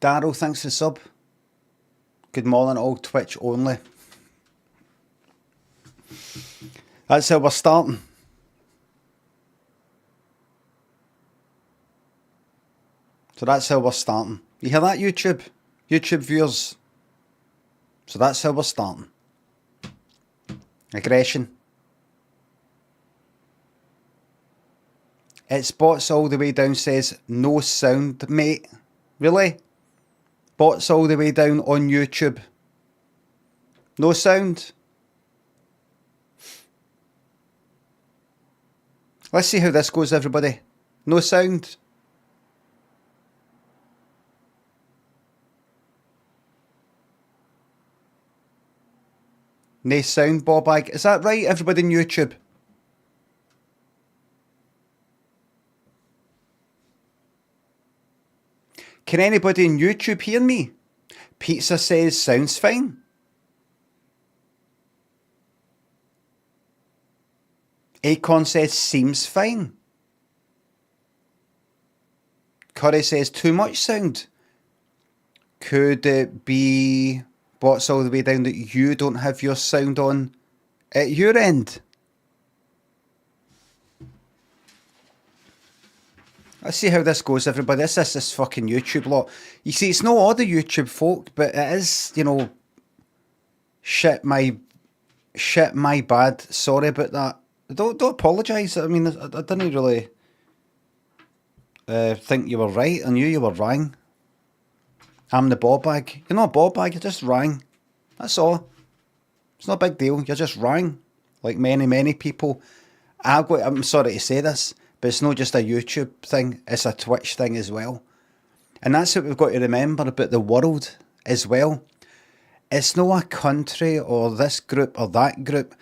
Daryl, thanks for the sub. Good morning, all Twitch only. That's how we're starting. So that's how we're starting. You hear that, YouTube? YouTube viewers? So that's how we're starting. Aggression. It's bots all the way down says no sound, mate. Really? Bots all the way down on YouTube. No sound. Let's see how this goes, everybody. No sound. No sound, Bobbag. Is that right, everybody on YouTube? Can anybody on YouTube hear me? Pizza says sounds fine. Acon says seems fine. Curry says too much sound. Could it be bots all the way down that you don't have your sound on at your end? Let's see how this goes, everybody. This is this fucking YouTube lot. You see, it's not all the YouTube folk, but it is, you know, shit my bad. Sorry about that. Don't apologise. I mean, I didn't really think you were right. I knew you were wrong. I'm the ballbag. You're not a ballbag, you're just wrong. That's all. It's not a big deal. You're just wrong. Like many people. I'm sorry to say this, but it's not just a YouTube thing, it's a Twitch thing as well. And that's what we've got to remember about the world as well. It's not a country or this group or that group.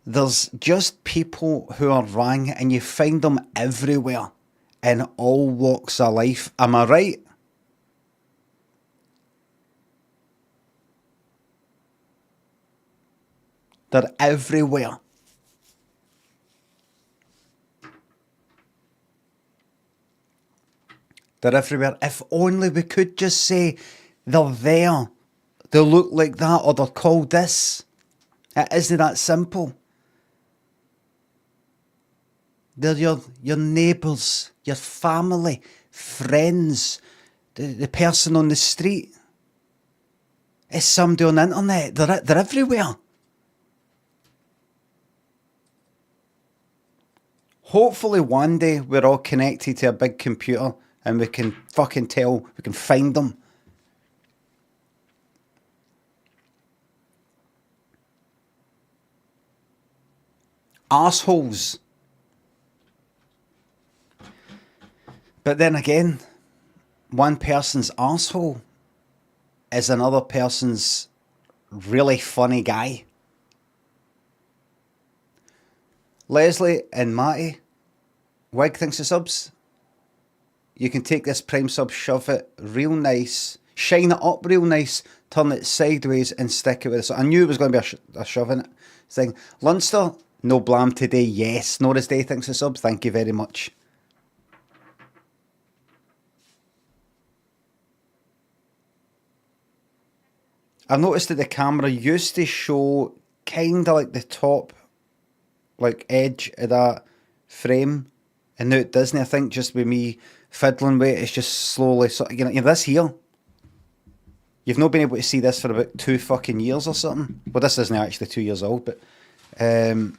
There's just people who are wrong, and you find them everywhere in all walks of life. Am I right? They're everywhere. They're everywhere. If only we could just say they're there. They look like that, or they're called this. It isn't that simple. They're your neighbours, your family, friends, the person on the street. It's somebody on the internet. They're everywhere. Hopefully one day we're all connected to a big computer and we can fucking tell, we can find them. Arseholes. But then again, one person's arsehole is another person's really funny guy. Leslie and Matty, Wig thinks of subs. You can take this prime sub, shove it real nice, shine it up real nice, turn it sideways and stick it with it. So I knew it was going to be a shoving it thing. Lunster, no blam today, yes. Norris Day thinks of subs, thank you very much. I've noticed that the camera used to show kind of like the top like edge of that frame, and now it doesn't. I think just with me fiddling with it, it's just slowly, so you know this here, you've not been able to see this for about 2 fucking years or something. Well, this isn't actually 2 years old, but I'm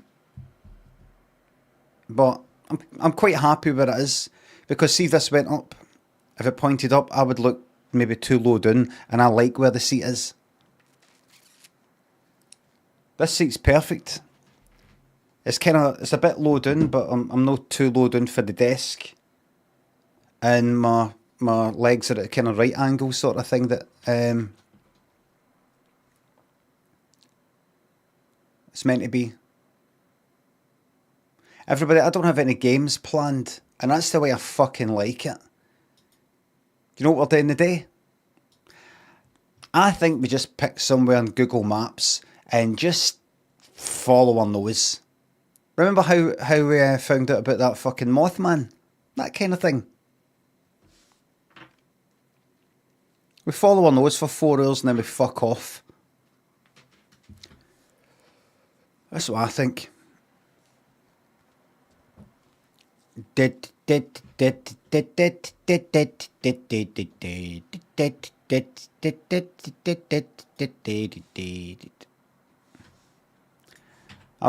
quite happy where it is, because see if this went up, if it pointed up, I would look maybe too low down, and I like where the seat is. This seat's perfect. It's it's a bit low down, but I'm not too low down for the desk. And my legs are at a kind of right angle sort of thing that it's meant to be. Everybody, I don't have any games planned, and that's the way I fucking like it. Do you know what we're doing today? I think we just pick somewhere on Google Maps and just follow our nose. Remember how we found out about that fucking Mothman? That kind of thing. We follow our nose for 4 hours and then we fuck off. That's what I think. I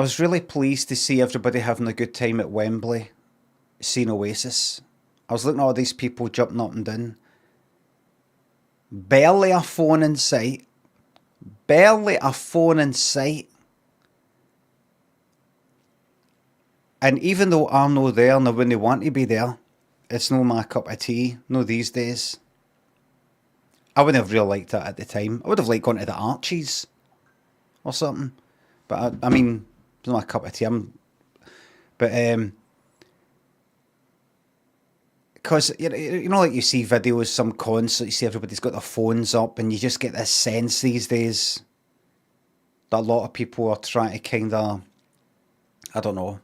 was really pleased to see everybody having a good time at Wembley, seeing Oasis. I was looking at all these people jumping up and down. Barely a phone in sight. Barely a phone in sight. And even though I'm not there and I wouldn't want to be there, it's no my cup of tea, no these days. I wouldn't have really liked that at the time. I would have liked going to the Archies or something. But I mean, it's not my cup of tea. Because, you know, like you see videos, some concert, you see everybody's got their phones up and you just get this sense these days that a lot of people are trying to kind of, I don't know,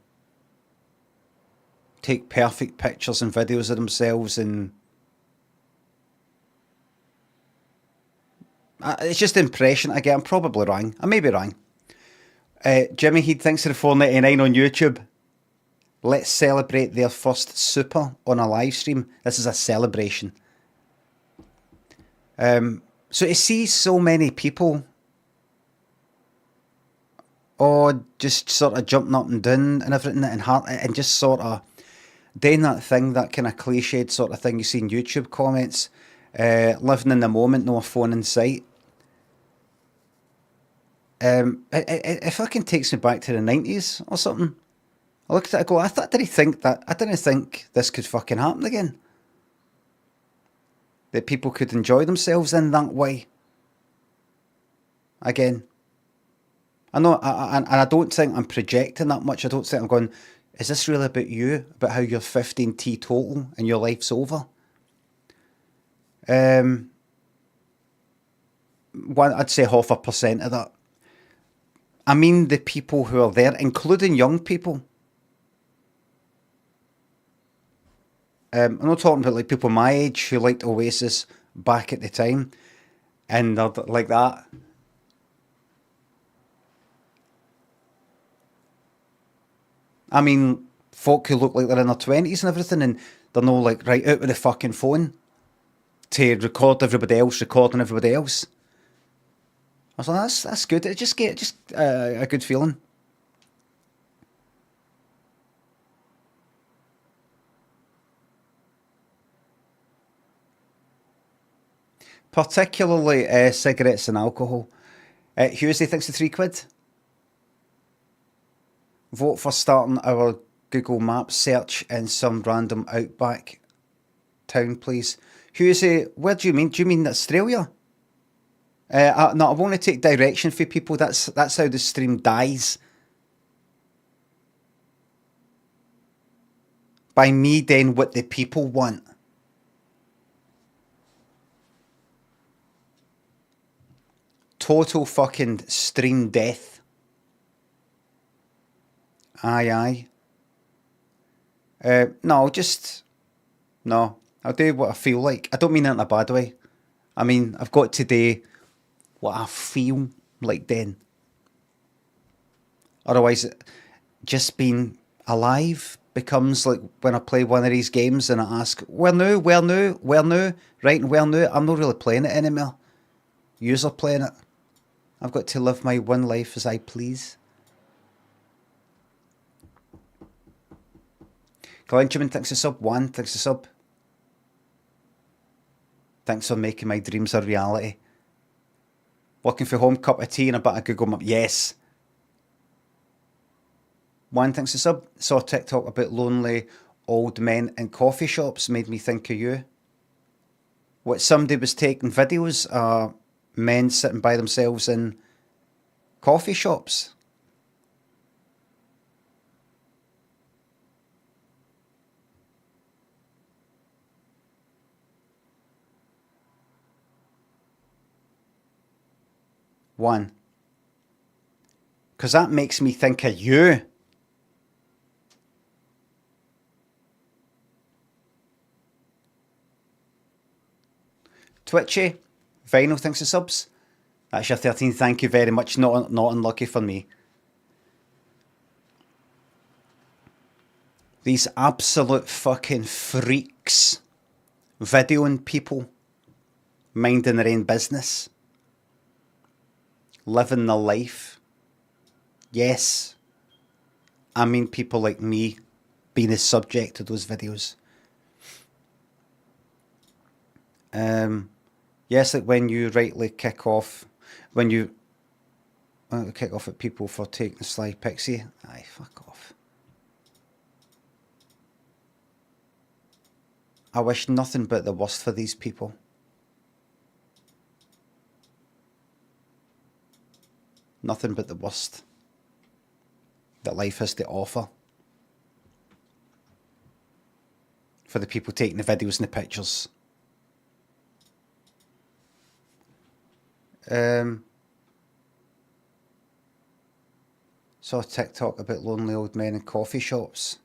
take perfect pictures and videos of themselves, and it's just the impression I get. I'm probably wrong. I may be wrong. Jimmy Heed, thanks for the $4.99 on YouTube. Let's celebrate their first super on a live stream. This is a celebration. So to see so many people just sort of jumping up and down and everything and just sort of doing that thing, that kind of cliched sort of thing you see in YouTube comments, living in the moment, no phone in sight. It fucking takes me back to the 90s or something. I look at it, I go, I didn't think this could fucking happen again. That people could enjoy themselves in that way. Again. I know, and I don't think I'm projecting that much. I don't think I'm going, is this really about you? About how you're 15 teetotal and your life's over? I'd say 0.5% of that. I mean the people who are there, including young people. I'm not talking about like people my age who liked Oasis back at the time, and they're like that. I mean, folk who look like they're in their 20s and everything, and they're no like right out with the fucking phone to record everybody else, recording everybody else. I was like, that's good. It just a good feeling. Particularly cigarettes and alcohol. Hughesy thinks the £3. Vote for starting our Google Maps search in some random outback town, please. Hughesy, where do you mean? Do you mean Australia? No, I want to take direction for people. That's how the stream dies. By me doing what the people want. Total fucking stream death. Aye. No, I'll do what I feel like. I don't mean it in a bad way. I mean, I've got to do what I feel like then. Otherwise, just being alive becomes like when I play one of these games and I ask, where now? Right, and where now? I'm not really playing it anymore. Yous are playing it. I've got to live my one life as I please. Benjamin thanks for sub. Juan thanks for sub. Thanks for making my dreams a reality. Working from home, cup of tea and a bit of Google Maps. Yes. Juan thanks for sub. Saw TikTok about lonely old men in coffee shops. Made me think of you. What, somebody was taking videos of men sitting by themselves in coffee shops. One. Because that makes me think of you. Twitchy, Vinyl, thanks for subs. That's your 13. Thank you very much. Not unlucky for me. These absolute fucking freaks videoing people minding their own business, living their life. Yes, I mean people like me being the subject to those videos. Yes, like when you rightly kick off, when you kick off at people for taking the sly pixie. Aye, fuck off. I wish nothing but the worst for these people. Nothing but the worst that life has to offer. For the people taking the videos and the pictures. Saw a TikTok about lonely old men in coffee shops.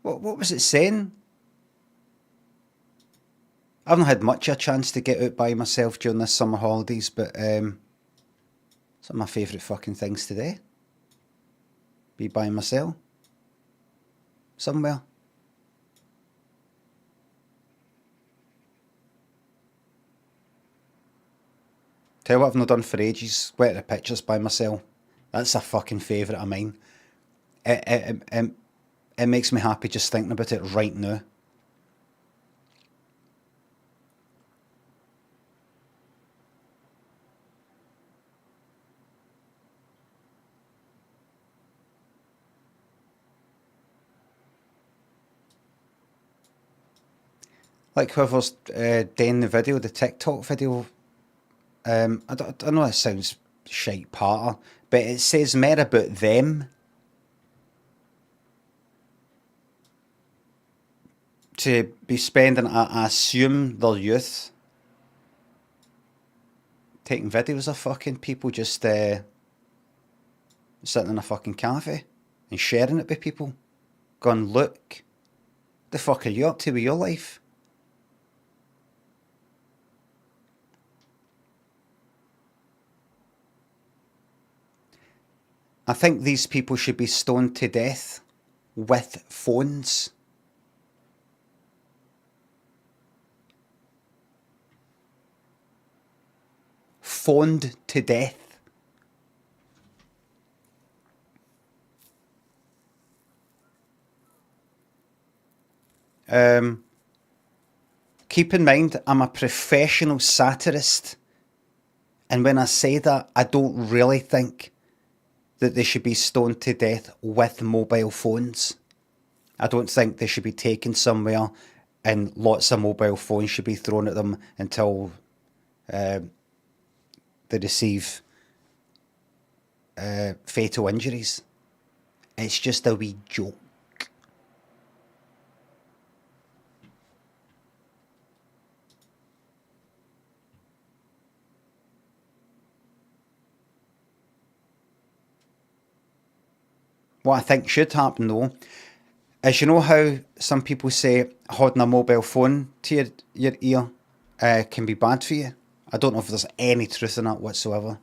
What was it saying? I've not had much of a chance to get out by myself during this summer holidays, but some of my favourite fucking things today. Be by myself. Somewhere. Tell you what I've not done for ages. Go out the pictures by myself. That's a fucking favourite of mine. It makes me happy just thinking about it right now. Like whoever's doing the video, the TikTok video, I know it sounds shite parter, but it says more about them to be spending, I assume, their youth taking videos of fucking people just sitting in a fucking cafe and sharing it with people. Going, look, the fuck are you up to with your life? I think these people should be stoned to death with phones. Phoned to death. Keep in mind, I'm a professional satirist. And when I say that, I don't really think that they should be stoned to death with mobile phones. I don't think they should be taken somewhere and lots of mobile phones should be thrown at them until they receive fatal injuries. It's just a wee joke. What I think should happen though, is you know how some people say holding a mobile phone to your ear can be bad for you? I don't know if there's any truth in that whatsoever.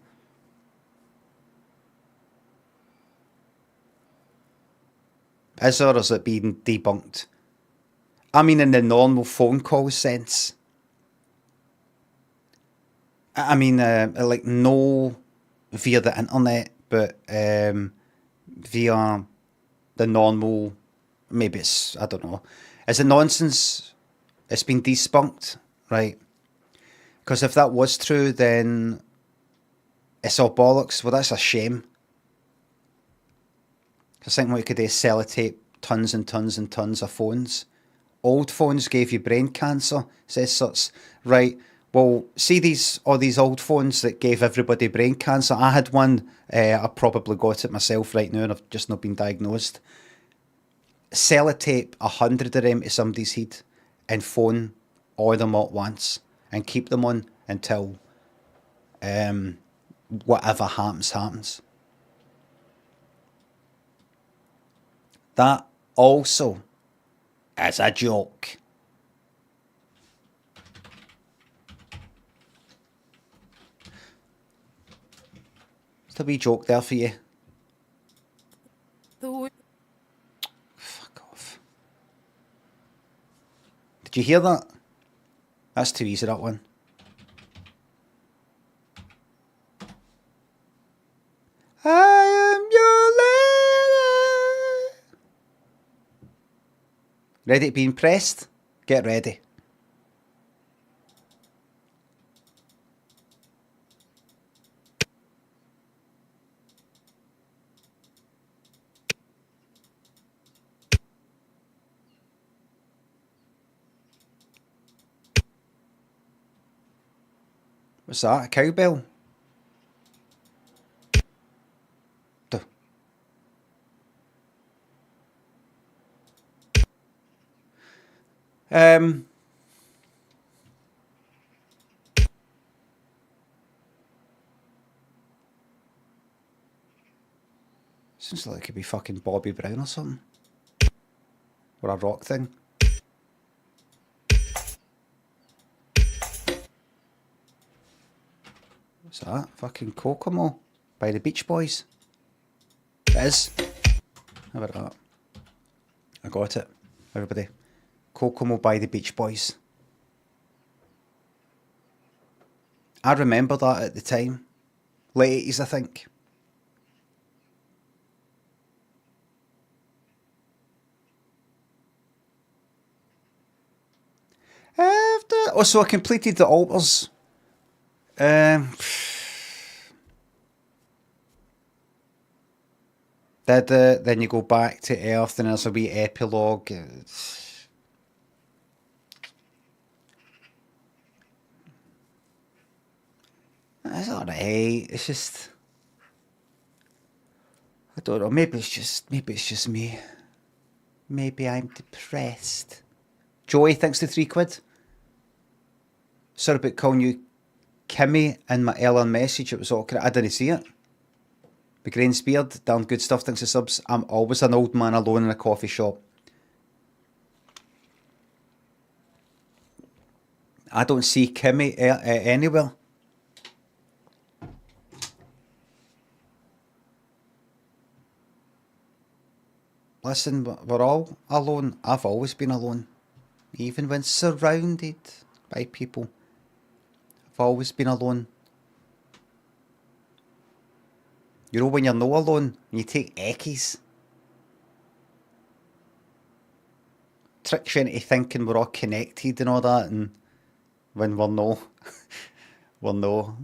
Is there, or is it being debunked? I mean in the normal phone call sense. I mean like no via the internet, but via the normal, maybe it's, I don't know. Is it nonsense? It's been debunked, right? Because if that was true, then it's all bollocks. Well, that's a shame. Because think what you could do is sellotape tons and tons and tons of phones. Old phones gave you brain cancer, says such. Right, well, see all these old phones that gave everybody brain cancer. I had one, I probably got it myself right now and I've just not been diagnosed. Sellotape 100 of them to somebody's head and phone all of them at once and keep them on until whatever happens. That also is a joke. Just a wee joke there for you. Fuck off. Did you hear that? That's too easy, that one. I am your lady. Ready to be impressed? Get ready. What's that? A cowbell? Duh. Seems like it could be fucking Bobby Brown or something. Or a rock thing. What's that? Fucking Kokomo by the Beach Boys. It is. How about that? I got it. Everybody. Kokomo by the Beach Boys. I remember that at the time. Late 80s, I think. So I completed the altars. Then you go back to Earth and there's a wee epilogue. It's alright. It's just, I don't know. Maybe it's just me. Maybe I'm depressed. Joey, thanks to £3. Sorry about calling you Kimmy in my Ellen message. It was awkward. I didn't see it. The Gainsborough, damn good stuff. Thanks to subs. I'm always an old man alone in a coffee shop. I don't see Kimmy anywhere. Listen, we're all alone. I've always been alone. Even when surrounded by people. I've always been alone. You know when you're no alone, you take eckies. Tricks you into thinking we're all connected and all that, and when we're no. We're no.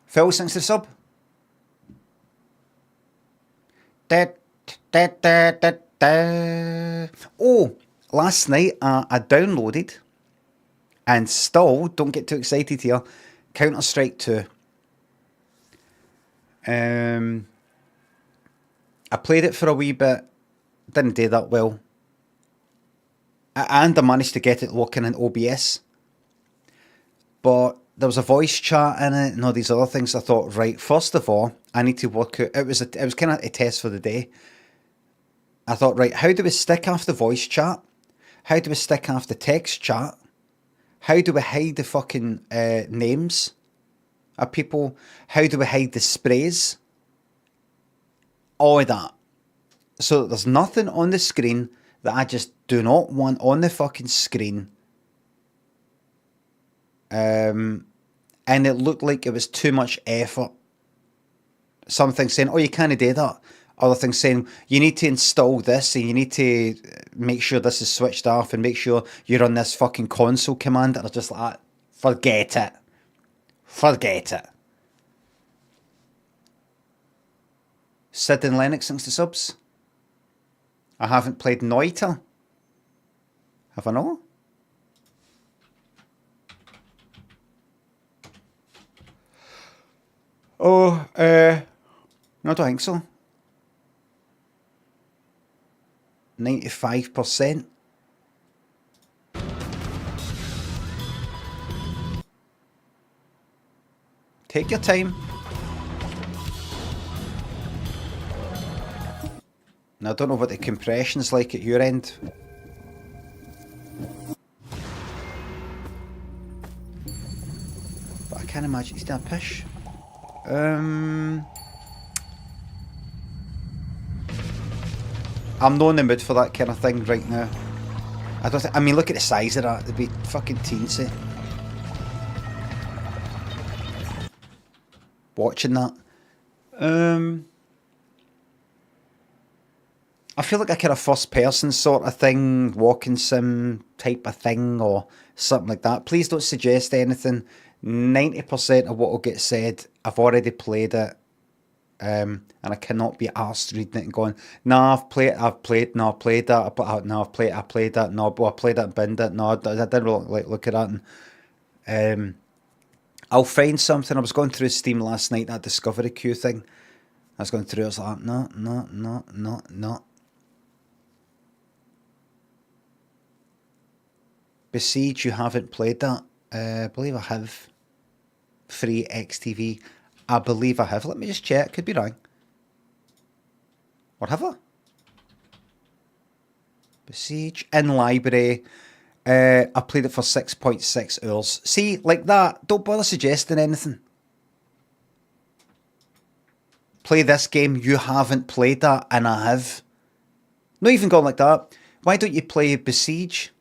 Phil, thanks to the sub. Oh, last night I downloaded and installed, don't get too excited here, Counter-Strike 2. I played it for a wee bit, didn't do that well. And I managed to get it working in OBS. But there was a voice chat in it and all these other things. I thought, right, first of all, I need to work out. It was kind of a test for the day. I thought, right, how do we stick off the voice chat? How do we stick off the text chat? How do we hide the fucking names of people? How do we hide the sprays? All of that. So there's nothing on the screen that I just do not want on the fucking screen. And it looked like it was too much effort. Some things saying, oh, you can't do that. Other things saying, you need to install this and you need to make sure this is switched off and make sure you run this fucking console command. And I was just like, forget it. Forget it. Sid and Lennox, thanks to subs. I haven't played Noita. Have I not? Oh, no, I don't think so. 95%. Take your time. Now, I don't know what the compression's like at your end. But I can't imagine he's doing a push. I'm not in the mood for that kind of thing right now. I mean, look at the size of that. It'd be fucking teensy. Watching that. I feel like a kind of first person sort of thing, walking sim type of thing or something like that. Please don't suggest anything. 90% of what will get said, I've already played it. And I cannot be arsed reading it and going, nah, I've played that, I played that, no, I played that, no, I played that and binned it, no, I didn't really like look at that. And I'll find something. I was going through Steam last night, that Discovery Queue thing. I was going through, I was like, no. Besiege, you haven't played that? I believe I have. Free XTV. I believe I have. Let me just check. Could be wrong. Or have I? Besiege. In library. I played it for 6.6 hours. See, like that. Don't bother suggesting anything. Play this game. You haven't played that. And I have. Not even going like that. Why don't you play Besiege?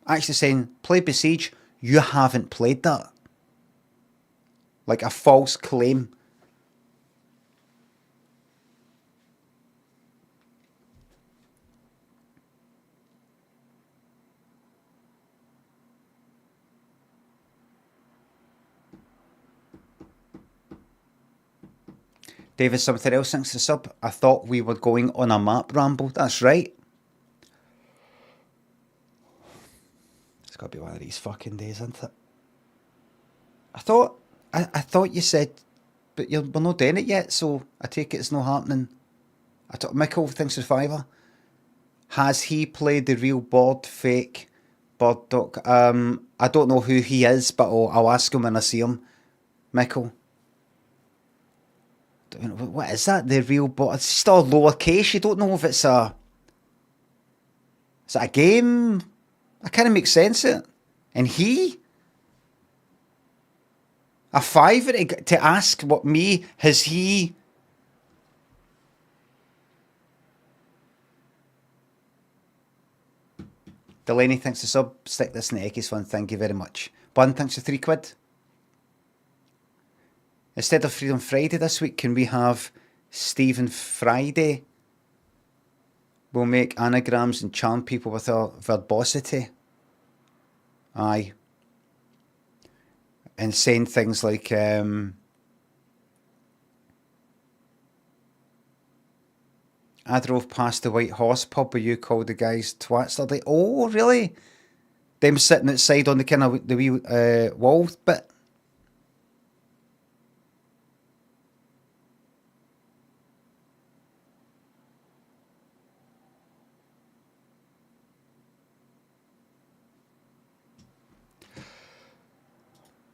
Actually saying, play Besiege. You haven't played that. Like a false claim. David, something else, thanks for the sub. I thought we were going on a map ramble. That's right. It's got to be one of these fucking days, isn't it? I thought you said, but we're not doing it yet, so I take it it's not happening. Michael, thanks for $5. Has he played the real board fake board doc? I don't know who he is, but I'll ask him when I see him. Michael. What is that? The real board? It's just all lowercase. You don't know if it's a... Is it a game? I can't make sense of it. And he... A $5 to ask what me, has he... Delaney, thanks for sub. Stick this in the Eckies one, thank you very much. Bun, thanks for £3. Instead of Freedom Friday this week, can we have Stephen Friday? We'll make anagrams and charm people with our verbosity. Aye. And saying things like, I drove past the White Horse pub where you called the guys twats the other day. Oh, really? Them sitting outside on the kind of the wee wall bit.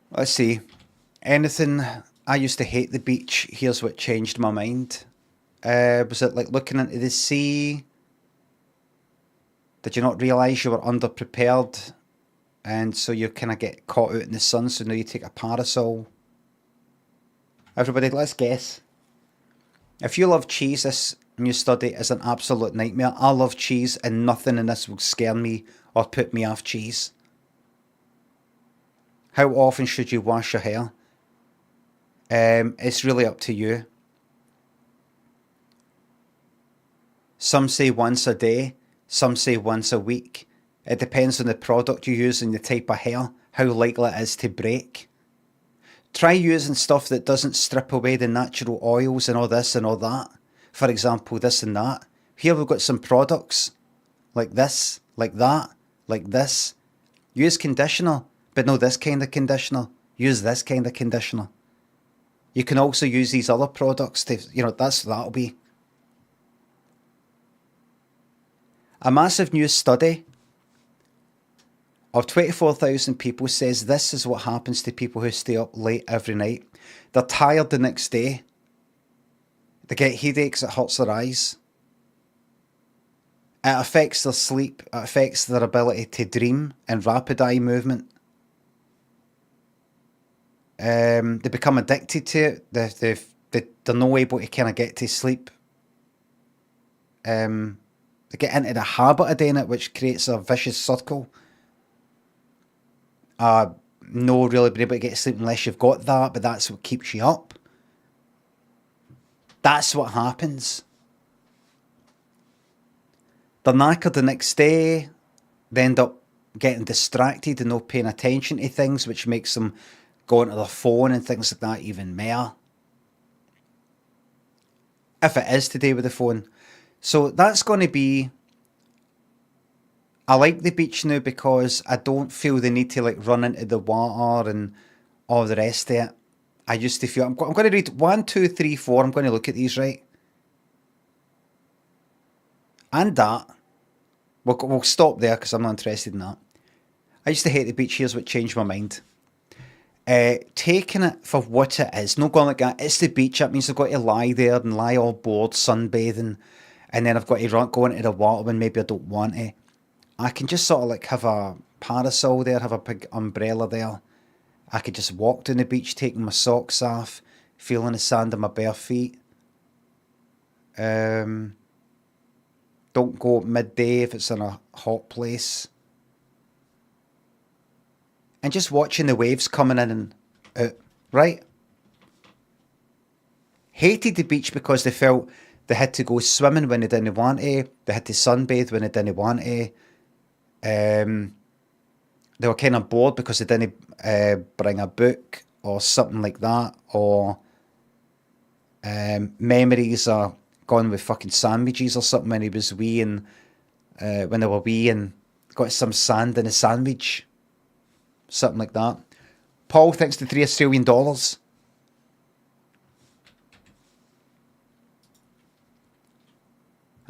Let's see. Anything. I used to hate the beach. Here's what changed my mind. Was it like looking into the sea? Did you not realise you were underprepared? And so you kind of get caught out in the sun, so now you take a parasol. Everybody, let's guess. If you love cheese, this new study is an absolute nightmare. I love cheese and nothing in this will scare me or put me off cheese. How often should you wash your hair? It's really up to you. Some say once a day, some say once a week. It depends on the product you use and the type of hair, how likely it is to break. Try using stuff that doesn't strip away the natural oils and all this and all that. For example, this and that. Here we've got some products like this, like that, like this. Use conditioner. But no, this kind of conditioner. Use this kind of conditioner. You can also use these other products to, that'll be. A massive new study of 24,000 people says this is what happens to people who stay up late every night. They're tired the next day. They get headaches, it hurts their eyes. It affects their sleep, it affects their ability to dream and rapid eye movement. They become addicted to it. They're not able to kind of get to sleep. They get into the habit of doing it, which creates a vicious circle. No really being able to get to sleep unless you've got that, but that's what keeps you up. That's what happens. They're knackered the next day. They end up getting distracted and not paying attention to things, which makes them go onto their phone and things like that even more. If it is to do with the phone. So that's going to be... I like the beach now because I don't feel the need to like run into the water and all the rest of it. I used to feel... I'm going to read 1, 2, 3, 4. I'm going to look at these, right? And that. We'll stop there because I'm not interested in that. I used to hate the beach. Here's what changed my mind. Taking it for what it is. Not going like that. It's the beach. That means I've got to lie there and lie all bored, sunbathing. And then I've got to go into the water when maybe I don't want to. I can just sort of like have a parasol there, have a big umbrella there. I could just walk down the beach, taking my socks off, feeling the sand on my bare feet. Don't go at midday if it's in a hot place. And just watching the waves coming in and out, right? Hated the beach because they felt they had to go swimming when they didn't want to. They had to sunbathe when they didn't want to. They were kind of bored because they didn't bring a book or something like that. Or memories are gone with fucking sandwiches or something when he was wee and when they were wee and got some sand in a sandwich. Something like that. Paul, thanks to $3 Australian.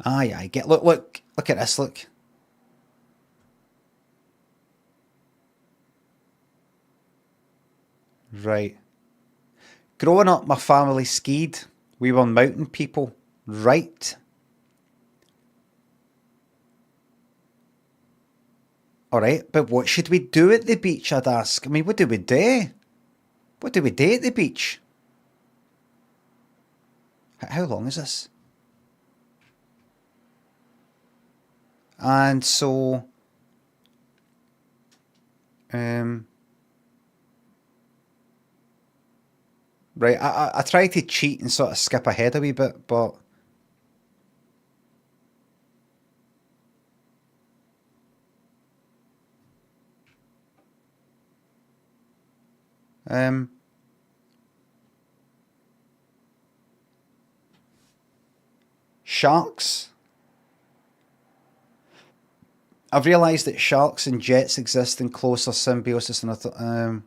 Aye, get look at this, look. Right. Growing up, my family skied. We were mountain people. Right. Alright, but what should we do at the beach, I'd ask? I mean, what do we do? What do we do at the beach? How long is this? And so... right, I try to cheat and sort of skip ahead a wee bit, but... sharks. I've realised that sharks and jets exist in closer symbiosis than I thought.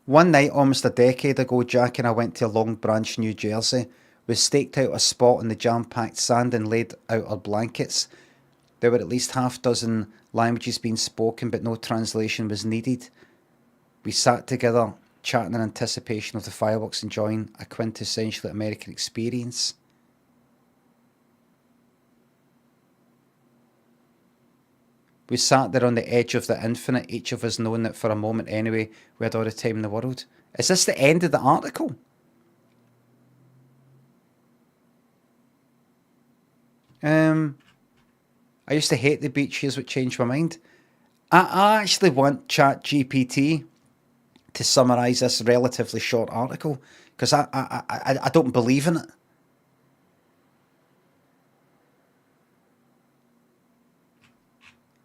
One night, almost a decade ago, Jack and I went to Long Branch, New Jersey. We staked out a spot in the jam-packed sand and laid out our blankets. There were at least half a dozen languages being spoken, but no translation was needed. We sat together, chatting in anticipation of the fireworks, enjoying a quintessentially American experience. We sat there on the edge of the infinite, each of us knowing that for a moment anyway, we had all the time in the world. Is this the end of the article? I used to hate the beach. Here's what changed my mind. I actually want ChatGPT to summarise this relatively short article because I don't believe in it.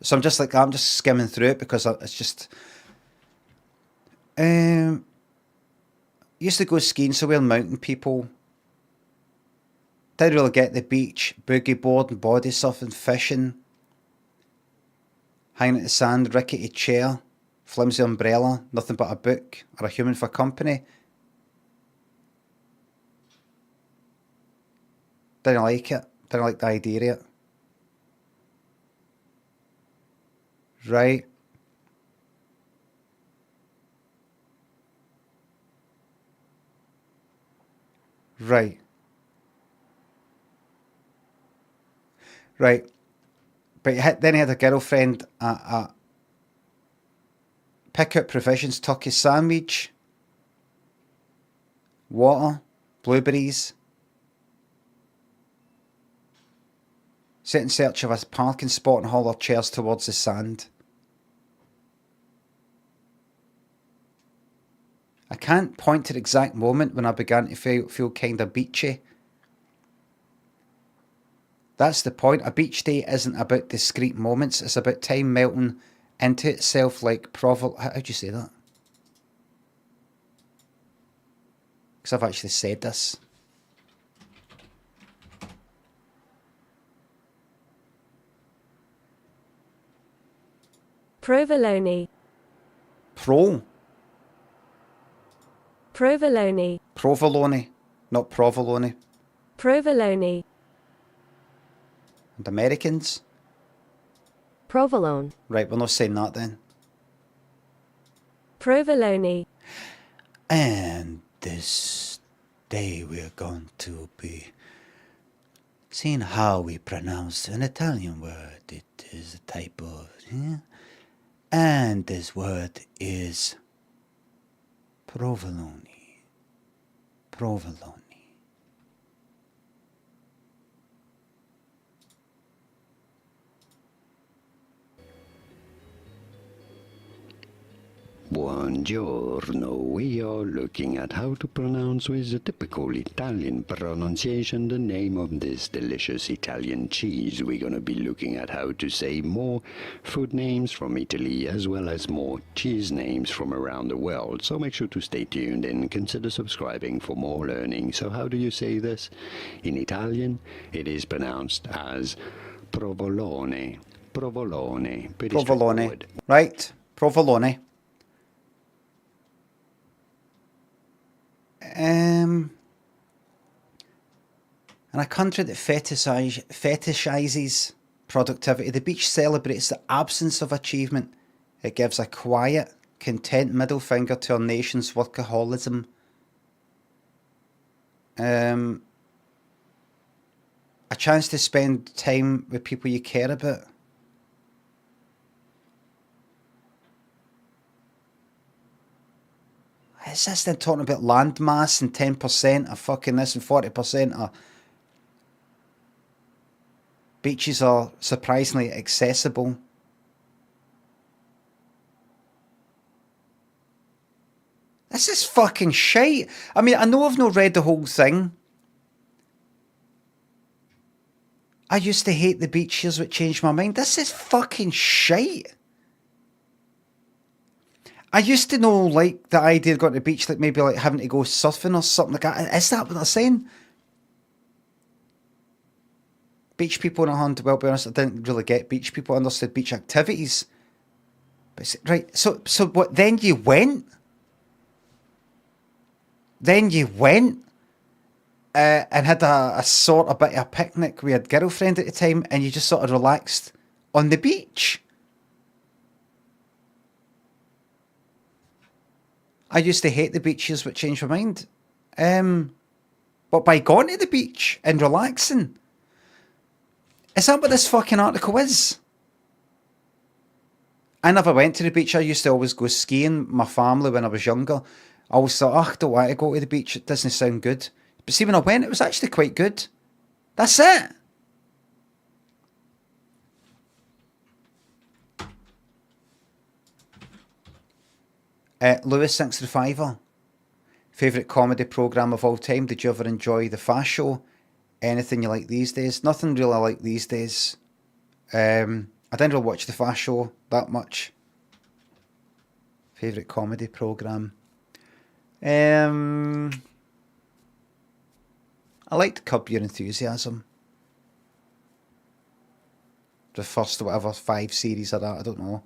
So I'm just skimming through it because it's just... used to go skiing, so we're mountain people. Didn't really get the beach, boogie boarding, body surfing, fishing. Hanging at the sand, rickety chair, flimsy umbrella, nothing but a book or a human for company. Didn't like it. Didn't like the idea of it. Right. Right. Right. But then he had a girlfriend at pick out provisions, turkey sandwich, water, blueberries. Sit in search of a parking spot and haul our chairs towards the sand. I can't point to the exact moment when I began to feel kind of beachy. That's the point. A beach day isn't about discrete moments. It's about time melting into itself like How do you say that? Because I've actually said this. Provolone. Provolone. Provolone, not provolone. Provolone. And Americans? Provolone. Right, we're not saying that then. Provolone. And this day we're going to be seeing how we pronounce an Italian word. It is a type of... And this word is provolone. Provolone. Buongiorno. We are looking at how to pronounce with the typical Italian pronunciation the name of this delicious Italian cheese. We're going to be looking at how to say more food names from Italy as well as more cheese names from around the world. So make sure to stay tuned and consider subscribing for more learning. So how do you say this? In Italian, it is pronounced as provolone. Provolone. Pretty Provolone. Right, provolone. In a country that fetishizes productivity, the beach celebrates the absence of achievement. It gives a quiet, content middle finger to our nation's workaholism. A chance to spend time with people you care about. Is this then talking about landmass and 10% of fucking this and 40% of beaches are surprisingly accessible? This is fucking shite. I mean, I know I've not read the whole thing. I used to hate the beach, here's what changed my mind. This is fucking shite. I used to know, like, the idea of going to the beach, like maybe like having to go surfing or something like that. Is that what they're saying? Beach people in a hand, well, to be honest, I didn't really get beach people. I understood beach activities. But right, so what, then you went? Then you went and had a sort of bit of a picnic with your girlfriend at the time and you just sort of relaxed on the beach? I used to hate the beaches, but changed my mind. But by going to the beach and relaxing, is that what this fucking article is? I never went to the beach. I used to always go skiing with my family when I was younger. I always thought, I don't want to go to the beach. It doesn't sound good. But see, when I went, it was actually quite good. That's it. Lewis thinks the Fiver. Favourite comedy programme of all time? Did you ever enjoy The Fast Show? Anything you like these days? Nothing really I like these days. I didn't really watch The Fast Show that much. Favourite comedy programme? I liked Curb Your Enthusiasm. The first, whatever, 5 series of that, I don't know.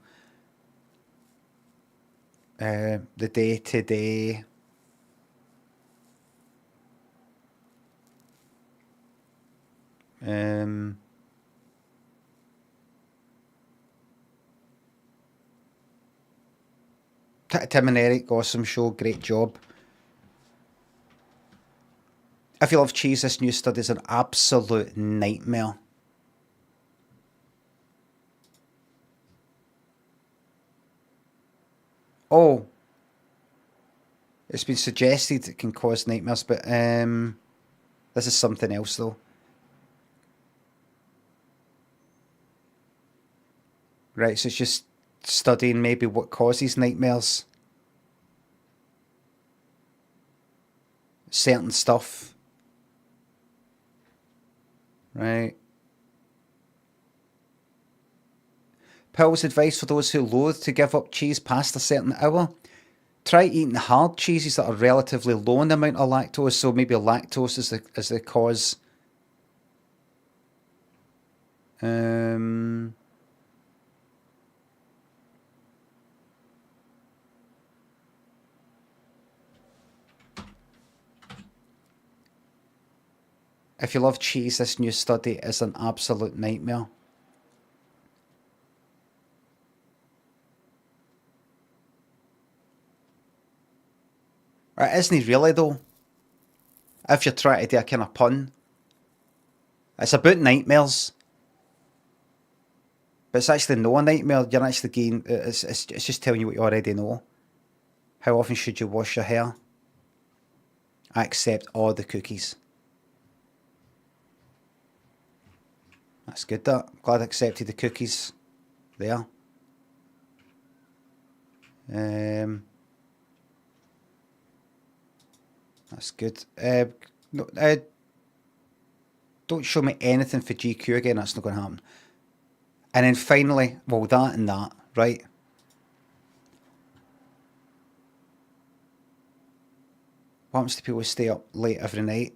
The Day Today. Tim and Eric, awesome show, great job. If you love cheese, this new study is an absolute nightmare. Oh, it's been suggested it can cause nightmares, but this is something else though. Right, so it's just studying maybe what causes nightmares. Certain stuff. Right. Pills advice for those who loathe to give up cheese past a certain hour. Try eating hard cheeses that are relatively low in the amount of lactose, so maybe lactose is the cause. If you love cheese, this new study is an absolute nightmare. It isn't really though. If you're trying to do a kind of pun. It's about nightmares. But it's actually no nightmare. You're actually getting, it's just telling you what you already know. How often should you wash your hair? I accept all the cookies. That's good, that. I'm glad I accepted the cookies there. That's good. No, don't show me anything for GQ again, that's not going to happen. And then finally, well, that and that, right? What happens to people who stay up late every night?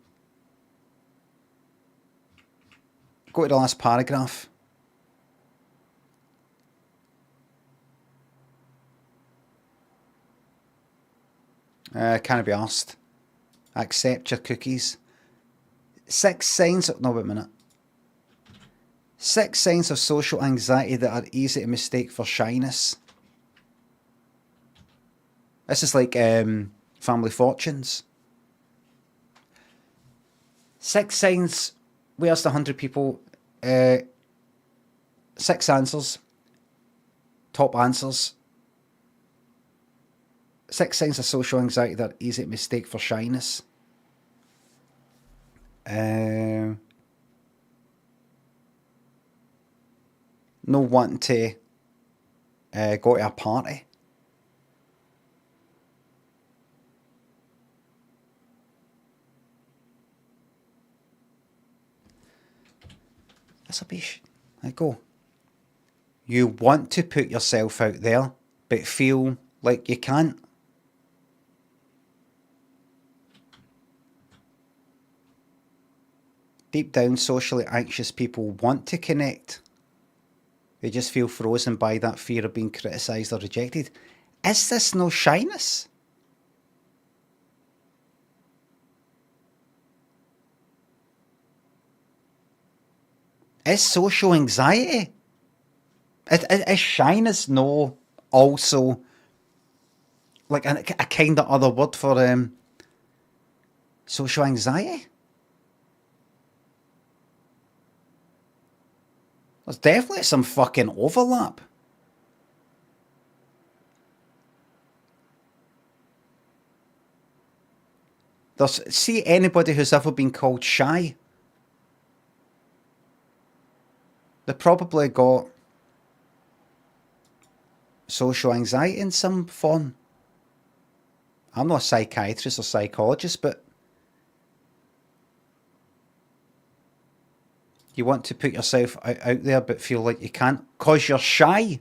Go to the last paragraph. Can't be asked. Accept your cookies. 6 signs... No, wait a minute. 6 signs of social anxiety that are easy to mistake for shyness. This is like Family Fortunes. 6 signs... We asked 100 people. 6 answers. Top answers. 6 signs of social anxiety that are easy to mistake for shyness. No wanting to go to a party. This'll be... There you go. You want to put yourself out there, but feel like you can't. Deep down, socially anxious people want to connect. They just feel frozen by that fear of being criticised or rejected. Is this no shyness? Is social anxiety? Is shyness no also like a kind of other word for social anxiety? There's definitely some fucking overlap. See anybody who's ever been called shy, they probably got social anxiety in some form. I'm not a psychiatrist or psychologist, but you want to put yourself out there but feel like you can't because you're shy.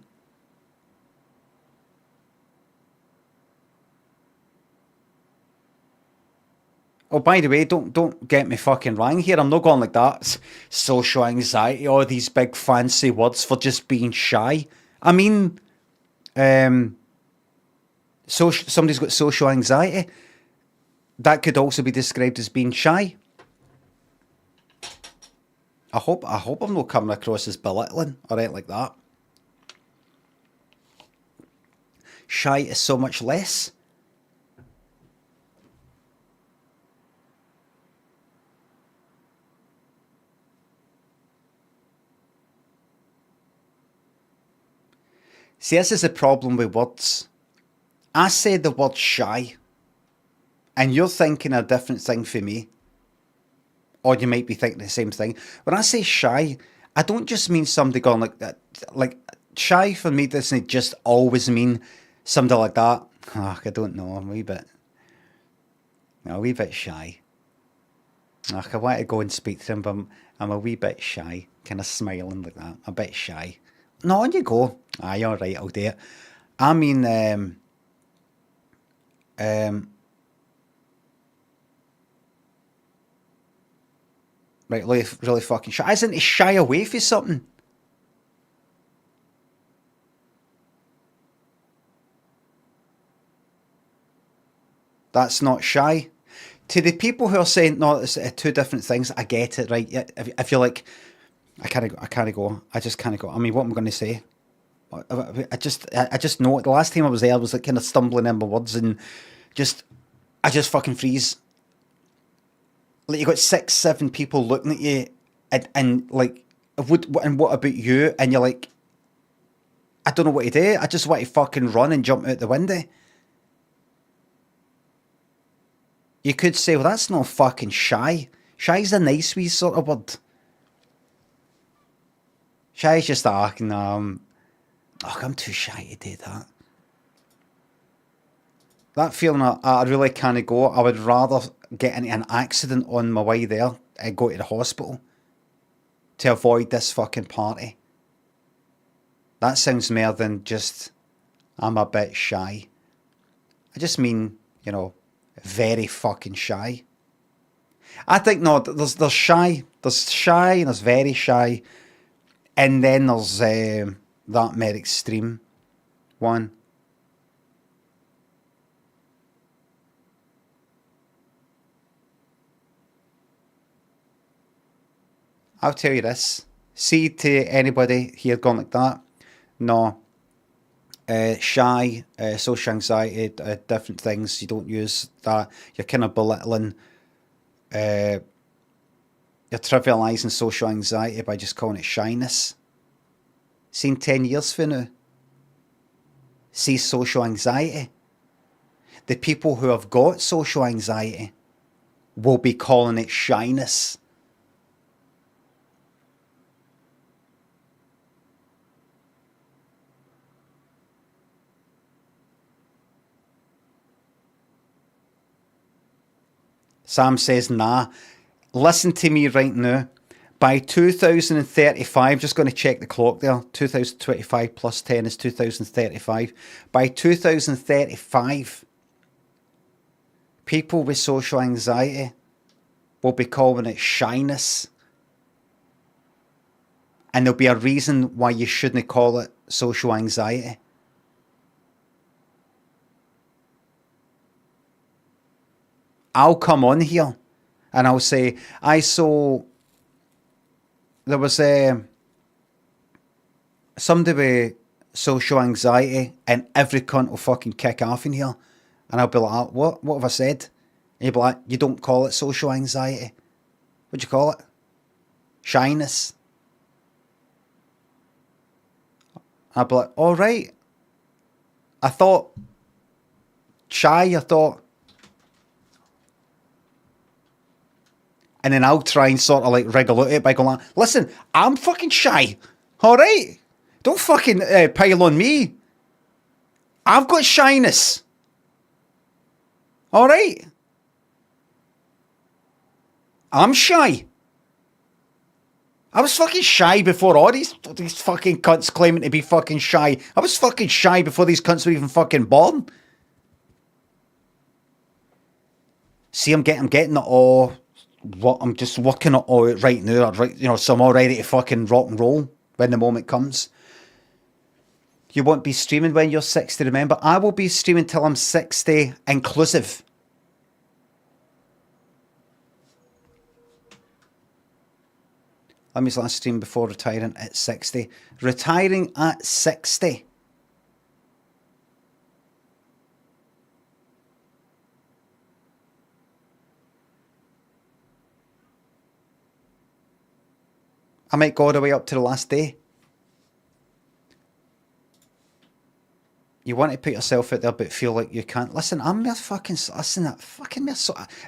Oh, by the way, don't get me fucking wrong here. I'm not going like that. Social anxiety, all these big fancy words for just being shy. I mean, somebody's got social anxiety. That could also be described as being shy. I hope I'm not coming across as belittling or anything like that. Shy is so much less. See, this is the problem with words. I said the word shy, and you're thinking a different thing for me. Or you might be thinking the same thing. When I say shy, I don't just mean somebody going like that. Like, shy for me doesn't just always mean somebody like that. Oh, I don't know, I'm a wee bit shy. Oh, I want to go and speak to him, but I'm a wee bit shy. Kind of smiling like that. A bit shy. No, on you go. Aye, alright, I'll do it. I mean, right, really fucking shy. Isn't he shy away from something? That's not shy. To the people who are saying, no, it's two different things, I get it, right? Yeah, if you're like, I can't go. I just can't go. I mean, what am I going to say? I just know it. The last time I was there, I was like kind of stumbling in my words and I just fucking freeze. Like, you got 6, 7 people looking at you and like, and what about you? And you're like, I don't know what to do. I just want to fucking run and jump out the window. You could say, well, that's not fucking shy. Shy's a nice wee sort of word. Shy's just, no, I'm too shy to do that. That feeling I really can't go. I would rather get into an accident on my way there and go to the hospital to avoid this fucking party. That sounds more than just, I'm a bit shy. I just mean, very fucking shy. I think, no, there's shy, and there's very shy, and then there's that more extreme one. I'll tell you this. See, to anybody here going like that, no. Shy, social anxiety, different things. You don't use that. You're kind of belittling, you're trivialising social anxiety by just calling it shyness. See, in 10 years from now, see social anxiety. The people who have got social anxiety will be calling it shyness. Sam says, nah. Listen to me right now. By 2035, just going to check the clock there. 2025 plus 10 is 2035. By 2035, people with social anxiety will be calling it shyness. And there'll be a reason why you shouldn't call it social anxiety. I'll come on here and I'll say, there was somebody with social anxiety and every cunt will fucking kick off in here. And I'll be like, what have I said? And you'll be like, you don't call it social anxiety. What do you call it? Shyness. I'll be like, all right. I thought shy, and then I'll try and sort of like wriggle out it by going, listen, I'm fucking shy. All right? Don't fucking pile on me. I've got shyness. All right? I'm shy. I was fucking shy before all these fucking cunts claiming to be fucking shy. I was fucking shy before these cunts were even fucking born. See, I'm getting it all. What I'm just working it all out right now, right? So I'm all ready to fucking rock and roll when the moment comes. You won't be streaming when you're 60, remember? I will be streaming till I'm 60 inclusive. Limmy's last stream before retiring at 60. Retiring at 60. I might go all the way up to the last day. You want to put yourself out there but feel like you can't. Listen, I'm mere fucking... Listen, fucking mere...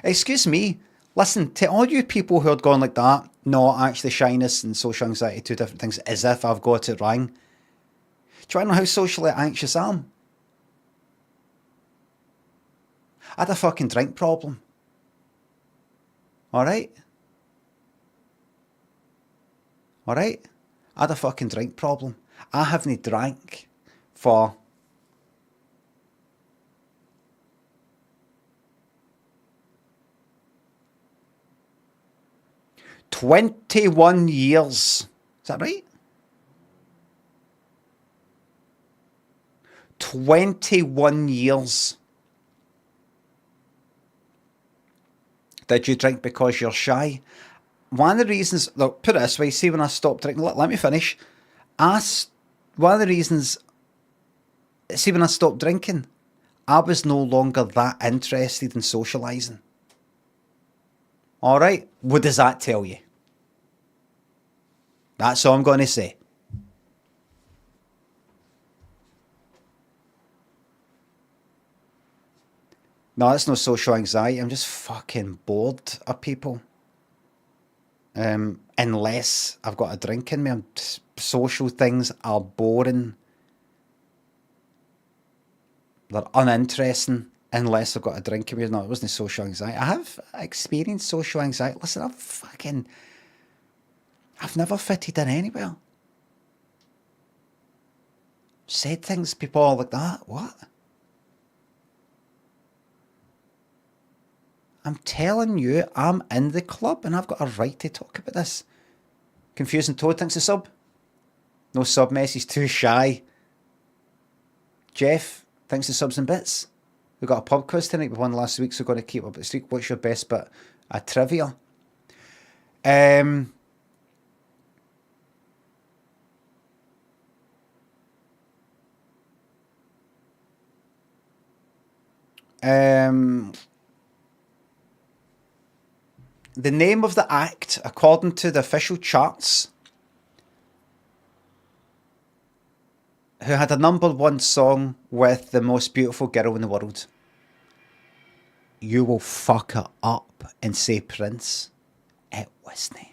Excuse me. Listen, to all you people who are going like that, no, actually shyness and social anxiety, two different things, as if I've got it wrong. Do you want to know how socially anxious I am? I had a fucking drink problem. Alright? Alright? I had a fucking drink problem. I haven't drank for 21 years. Is that right? 21 years. Did you drink because you're shy? One of the reasons, look, put it this way, see when I stopped drinking, let me finish. One of the reasons, see when I stopped drinking, I was no longer that interested in socialising. Alright, what does that tell you? That's all I'm going to say. No, that's no social anxiety. I'm just fucking bored of people. Unless I've got a drink in me. Social things are boring. They're uninteresting unless I've got a drink in me. No, it wasn't social anxiety. I have experienced social anxiety. Listen, I've never fitted in anywhere. Said things, people are like that. What? I'm telling you, I'm in the club and I've got a right to talk about this. Confusing Toad thinks a sub. No sub message, too shy. Jeff thinks the subs and bits. We got a pub quiz tonight. We won last week, so we're going to keep up the streak. What's your best bit of trivia? The name of the act, according to the official charts, who had a #1 song with the most beautiful girl in the world. You will fuck it up and say Prince. It wasn't.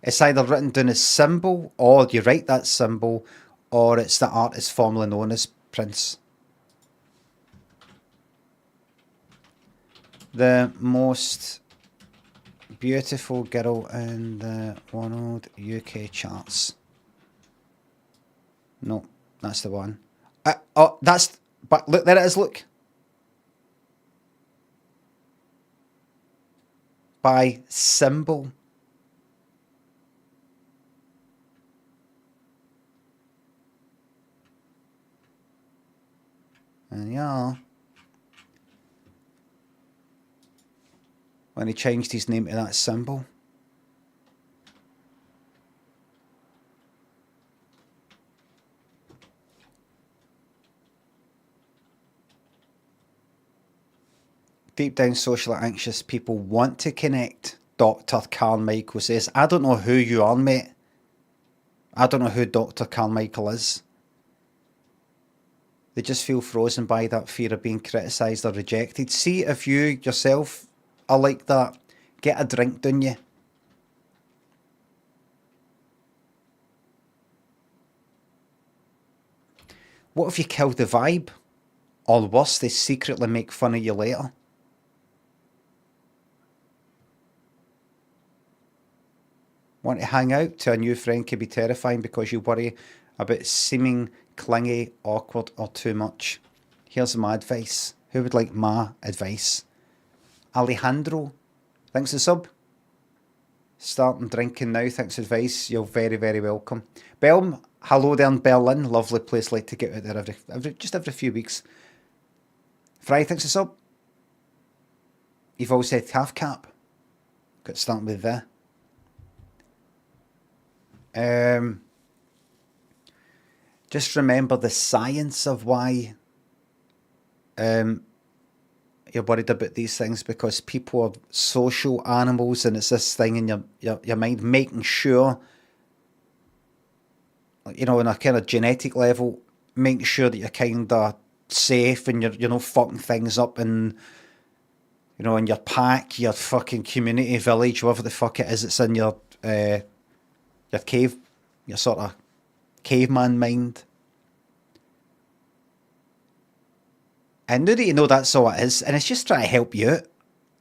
It's either written down as symbol, or you write that symbol, or it's the artist formerly known as Prince. The most beautiful girl in the world UK charts. No, that's the one. But look, there it is, look. By symbol. And yeah. When he changed his name to that symbol. Deep down, socially anxious people want to connect, Dr. Carmichael says. I don't know who you are, mate. I don't know who Dr. Carmichael is. They just feel frozen by that fear of being criticised or rejected. See if you yourself are like that. Get a drink, don't you? What if you kill the vibe? Or worse, they secretly make fun of you later. Want to hang out? To a new friend can be terrifying because you worry about seeming clingy, awkward, or too much. Here's my advice. Who would like my advice? Alejandro, thanks for the sub. Starting drinking now, thanks for advice. You're very, very welcome. Belm, hello there in Berlin. Lovely place, like to get out there every few weeks. Fry, thanks for the sub. You've all said half cap. Got starting with the. Just remember the science of why you're worried about these things because people are social animals, and it's this thing in your mind, making sure, you know, on a kind of genetic level, making sure that you're kind of safe and you're not fucking things up, and you know, in your pack, your fucking community, village, whatever the fuck it is, it's in your cave, your sort of caveman mind. And now that you know that's all it is, and it's just trying to help you out,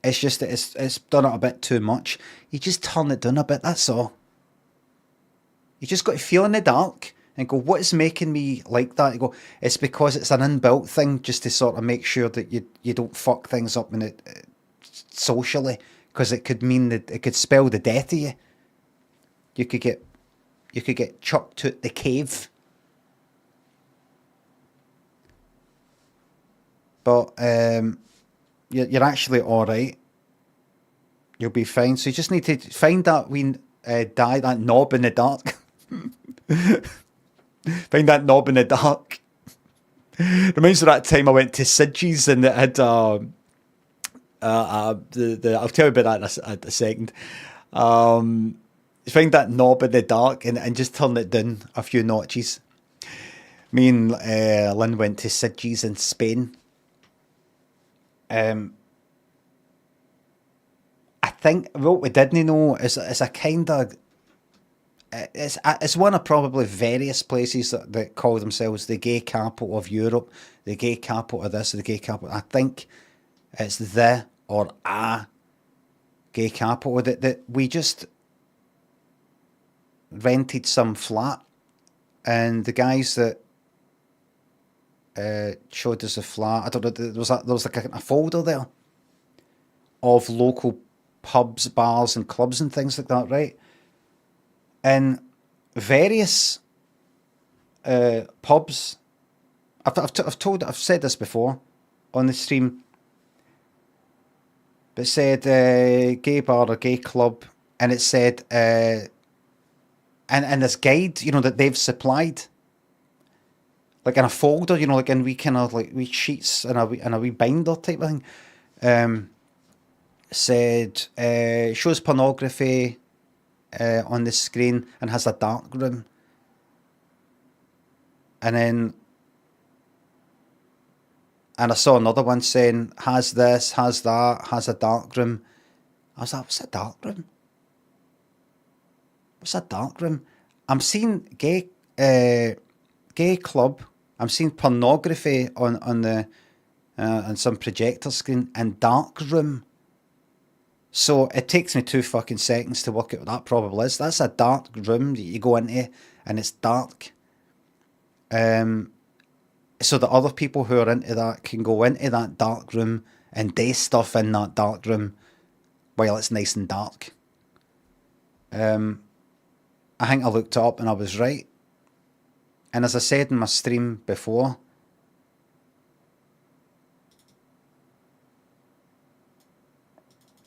it's just that it's done it a bit too much. You just turn it down a bit, that's all. You just got to feel in the dark and go, what is making me like that? You go, it's because it's an inbuilt thing, just to sort of make sure that you don't fuck things up in it socially, because it could mean that it could spell the death of you. You could get chucked to the cave. But you're actually all right. You'll be fine. So you just need to find that wee that knob in the dark. Find that knob in the dark. Reminds me of that time I went to Sidgey's and it had I'll tell you about that in a second. Find that knob in the dark and just turn it down a few notches. Me and Lynn went to Sidgey's in Spain. I think what we didn't know is a kind of it's one of probably various places that call themselves the gay capital of Europe, the gay capital of this, the gay capital. I think it's the or a gay capital that we just rented some flat, and the guys that showed us a flat. I don't know. There was like a folder there of local pubs, bars, and clubs and things like that, right? And various pubs. I've said this before on the stream, but it said gay bar or gay club, and it said and this guide, you know, that they've supplied. Like in a folder, you know, like in wee kind of like wee sheets and a wee binder type of thing. Said shows pornography on the screen and has a dark room. And I saw another one saying has this, has that, has a dark room. I was like, what's a dark room? What's a dark room? I'm seeing gay club. I'm seeing pornography on some projector screen and dark room. So it takes me 2 fucking seconds to work out what that probably is. That's a dark room that you go into and it's dark. So that other people who are into that can go into that dark room and do stuff in that dark room while it's nice and dark. I think I looked it up and I was right. And as I said in my stream before,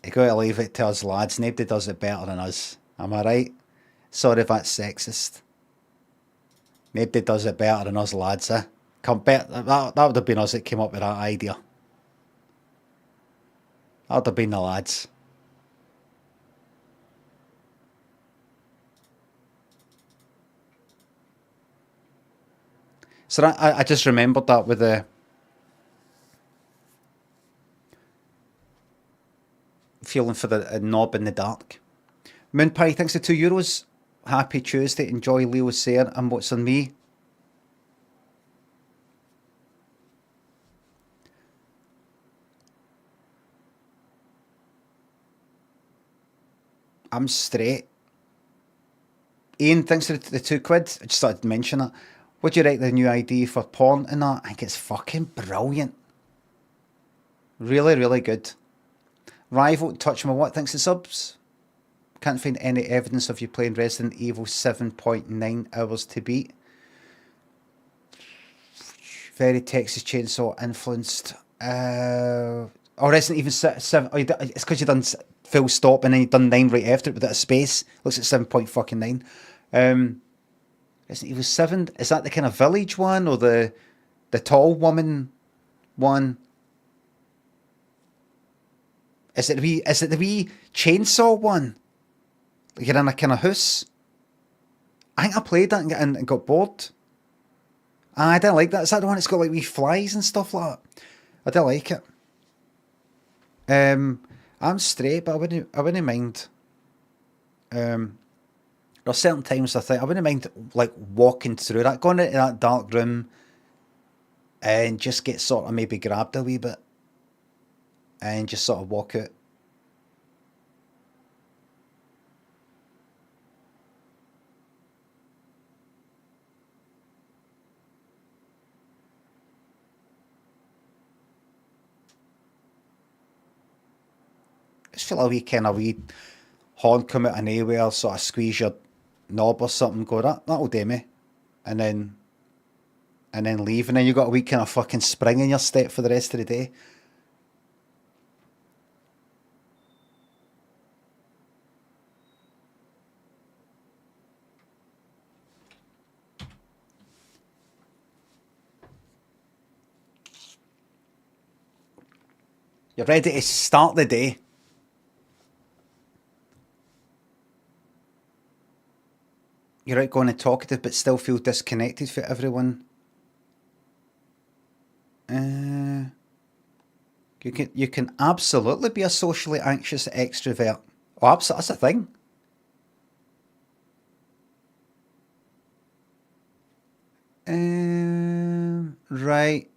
you got to leave it to us lads. Nobody does it better than us. Am I right? Sorry if that's sexist. Nobody does it better than us lads, eh? That would have been us that came up with that idea. That would have been the lads. So I just remembered that with the feeling for the knob in the dark. Moonpie, thanks for €2. Happy Tuesday. Enjoy Leo's saying and what's on me. I'm straight. Ian, thanks for the £2. I just started to mention it. What do you rate the new idea for porn and that? I think it's fucking brilliant. Really, really good. Rival, touch my what? Thanks to subs. Can't find any evidence of you playing Resident Evil 7.9 hours to beat. Very Texas Chainsaw influenced. Or Resident Evil 7. Oh, it's because you've done full stop and then you've done 9 right after it without a space. Looks at 7.9. Resident Evil 7, is that the kind of village one or the tall woman one? Is it the wee chainsaw one? Like you're in a kind of house. I think I played that and got bored. I didn't like that. Is that the one that's got like wee flies and stuff like that? I didn't like it. I'm straight, but I wouldn't mind. There are certain times I think I wouldn't mind like walking through that, going into that dark room, and just get sort of maybe grabbed a wee bit, and just sort of walk out. Just feel a wee kind of wee horn come out of nowhere, sort of squeeze your knob or something, go, that'll do me. And then leave, and then you got a wee kind of fucking spring in your step for the rest of the day. You're ready to start the day. You're outgoing and talkative, but still feel disconnected from everyone. You can absolutely be a socially anxious extrovert. Oh, absolutely, that's a thing. Right.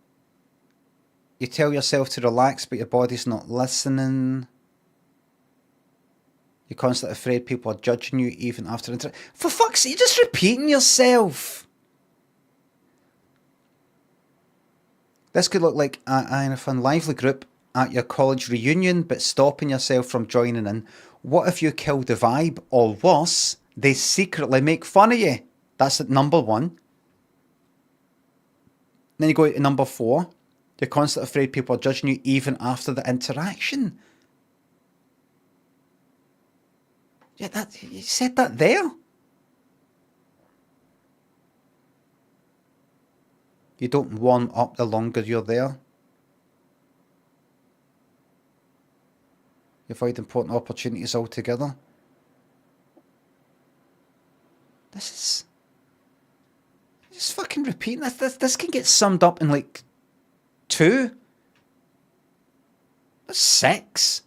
You tell yourself to relax, but your body's not listening. You're constantly afraid people are judging you even after for fuck's sake, you're just repeating yourself. This could look like in a fun, lively group at your college reunion, but stopping yourself from joining in. What if you kill the vibe? Or worse, they secretly make fun of you. That's at number 1. Then you go to number 4. You're constantly afraid people are judging you even after the interaction. Yeah, you said that there. You don't warm up the longer you're there. You avoid important opportunities altogether. This is just fucking repeating. This can get summed up in like 2. That's 6.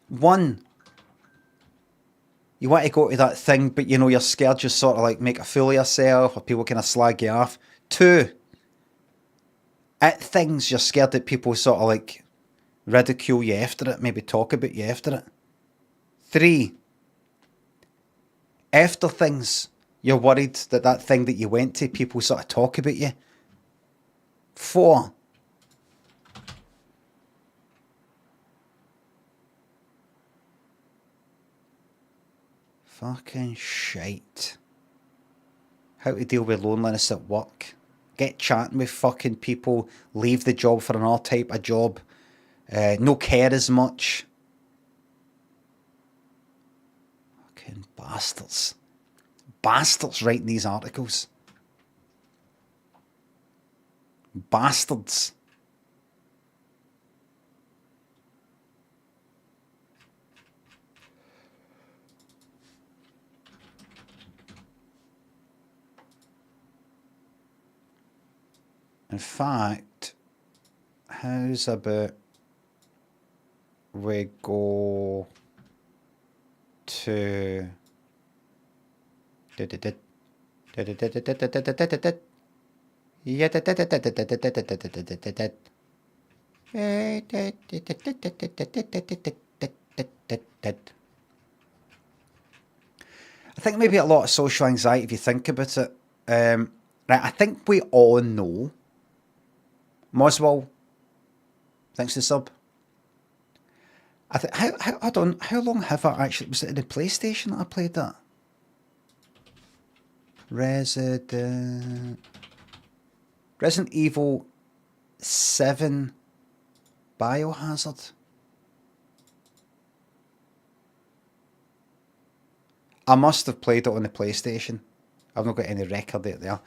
1. You want to go to that thing, but you know you're scared just sort of like make a fool of yourself, or people kind of slag you off. 2. At things you're scared that people sort of like ridicule you after it, maybe talk about you after it. 3. After things, you're worried that thing that you went to, people sort of talk about you. 4. Fucking shite. How to deal with loneliness at work. Get chatting with fucking people. Leave the job for another type of job. No care as much. Fucking bastards. Bastards writing these articles. Bastards. In fact, how's about we go to I think maybe a lot of social anxiety if you think about it. Right, I think we all know. Moswell, thanks to sub. I think how long have I actually, was it in the PlayStation that I played that? Resident Evil 7 Biohazard. I must have played it on the PlayStation. I've not got any record out there.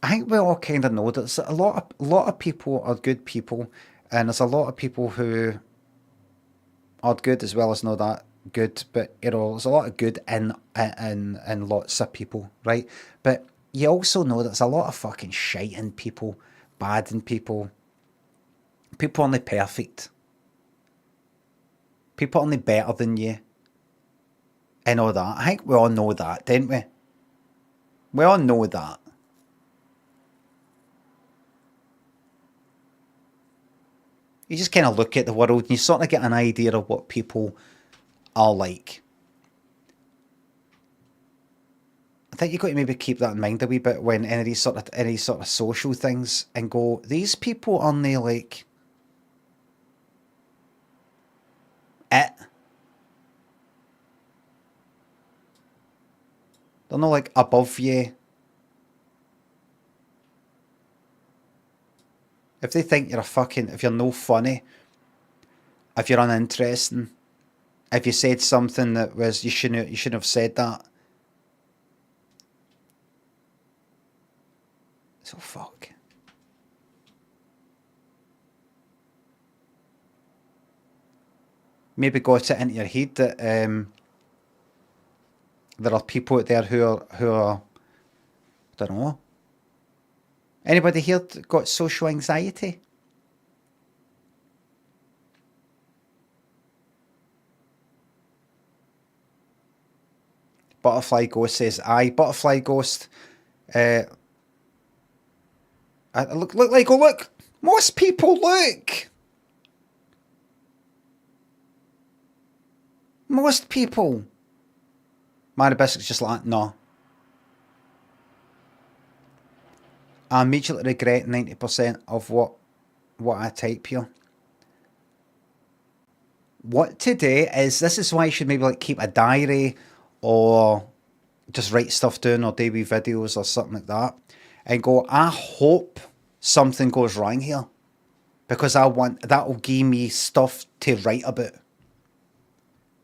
I think we all kind of know that there's a lot of people are good people, and there's a lot of people who are good as well as not that good. But you know, there's a lot of good in lots of people, right? But you also know that there's a lot of fucking shite in people, bad in people. People aren't perfect. People aren't better than you, and all that. I think we all know that, don't we? We all know that. You just kind of look at the world and you sort of get an idea of what people are like. I think you've got to maybe keep that in mind a wee bit when any sort of social things, and go, these people aren't they like it. They're not like above you. If they think you're if you're no funny, if you're uninteresting, if you said something that was, you shouldn't have said that. So fuck. Maybe got it into your head that there are people out there who are I don't know. Anybody here got social anxiety? Butterfly Ghost says, aye. Butterfly Ghost. Look like, oh look! Most people look! Most people. Mary Biscuit's just like, no. I immediately regret 90% of what I type here. What today is, this is why you should maybe like keep a diary or just write stuff down or do wee videos or something like that and go, I hope something goes wrong here because that'll give me stuff to write about.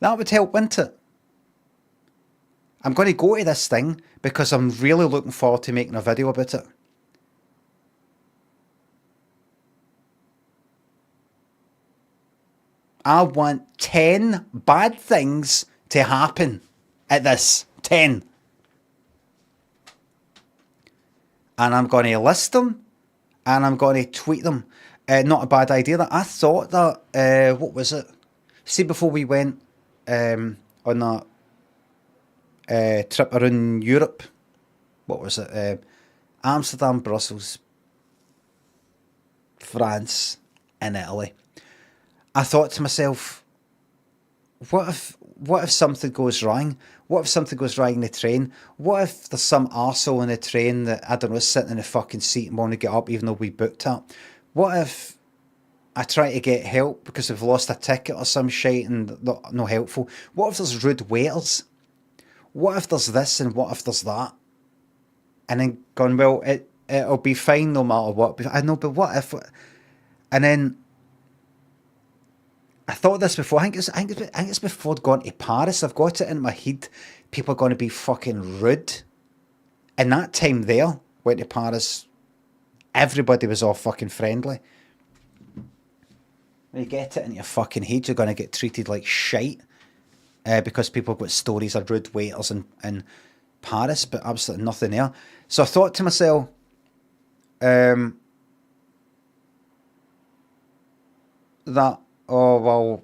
That would help, wouldn't it? I'm going to go to this thing because I'm really looking forward to making a video about it. I want 10 bad things to happen at this. 10. And I'm going to list them and I'm going to tweet them. Not a bad idea. That I thought that, what was it? See, before we went on that trip around Europe, what was it? Amsterdam, Brussels, France, and Italy. I thought to myself, what if something goes wrong? What if something goes wrong in the train? What if there's some arsehole in the train that, I don't know, is sitting in the fucking seat and want to get up even though we booked it? What if I try to get help because we've lost a ticket or some shit and not helpful? What if there's rude waiters? What if there's this and what if there's that? And then going, well, it'll be fine no matter what. I know, but what if? And then I thought this before. I think it's before going to Paris. I've got it in my head. People are going to be fucking rude. And that time there, went to Paris, everybody was all fucking friendly. When you get it in your fucking head, you're going to get treated like shite. Because people have got stories of rude waiters in Paris, but absolutely nothing there. So I thought to myself, that, oh, well,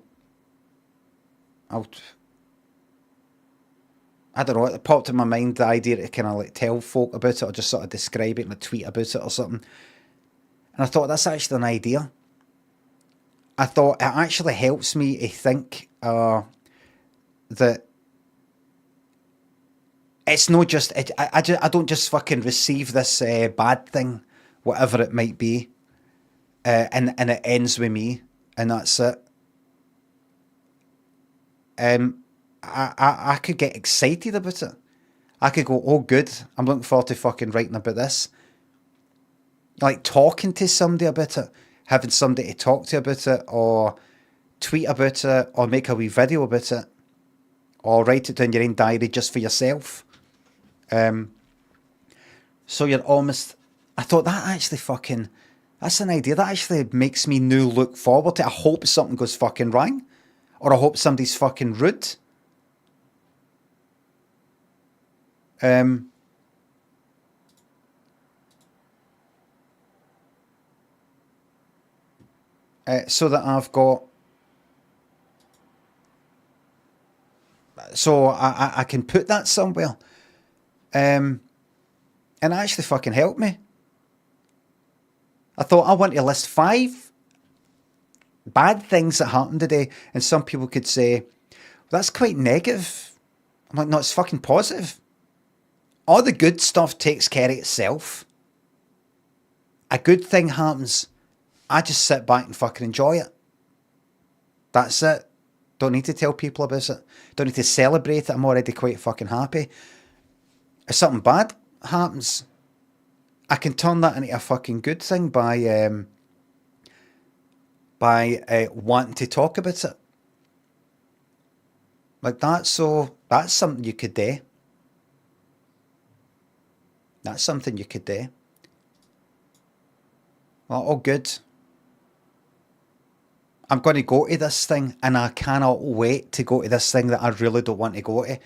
I don't know, it popped in my mind the idea to kind of like tell folk about it or just sort of describe it in a tweet about it or something. And I thought, that's actually an idea. I thought it actually helps me to think that it's not just, I don't just fucking receive this bad thing, whatever it might be, and it ends with me, and that's it. I could get excited about it. I could go, oh good, I'm looking forward to fucking writing about this. Like talking to somebody about it, having somebody to talk to about it, or tweet about it, or make a wee video about it, or write it down your own diary just for yourself. So you're almost I thought that actually fucking, that's an idea. That actually makes me now look forward to it. I hope something goes fucking wrong. Or I hope somebody's fucking rude. So that I've got, so I can put that somewhere. And it actually fucking helped me. I thought I want to list 5 bad things that happened today, and some people could say, well, that's quite negative. I'm like, no, it's fucking positive. All the good stuff takes care of itself. A good thing happens, I just sit back and fucking enjoy it. That's it. Don't need to tell people about it. Don't need to celebrate it. I'm already quite fucking happy. If something bad happens, I can turn that into a fucking good thing by wanting to talk about it. Like that, so that's something you could do. That's something you could do. Well, all good. I'm going to go to this thing, and I cannot wait to go to this thing that I really don't want to go to,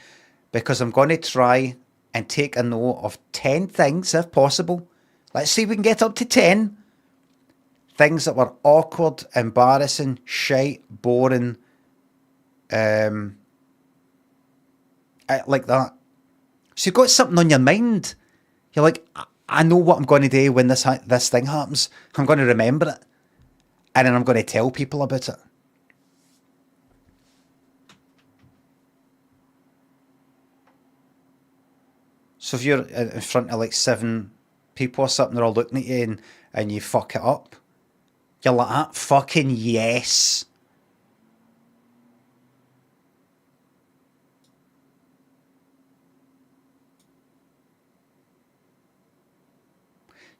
because I'm going to try and take a note of 10 things, if possible. Let's see if we can get up to 10 things that were awkward, embarrassing, shite, boring, like that. So you've got something on your mind. You're like, I know what I'm going to do when this thing happens. I'm going to remember it. And then I'm going to tell people about it. So if you're in front of like 7 people or something, they're all looking at you and you fuck it up, you're like, ah, fucking yes.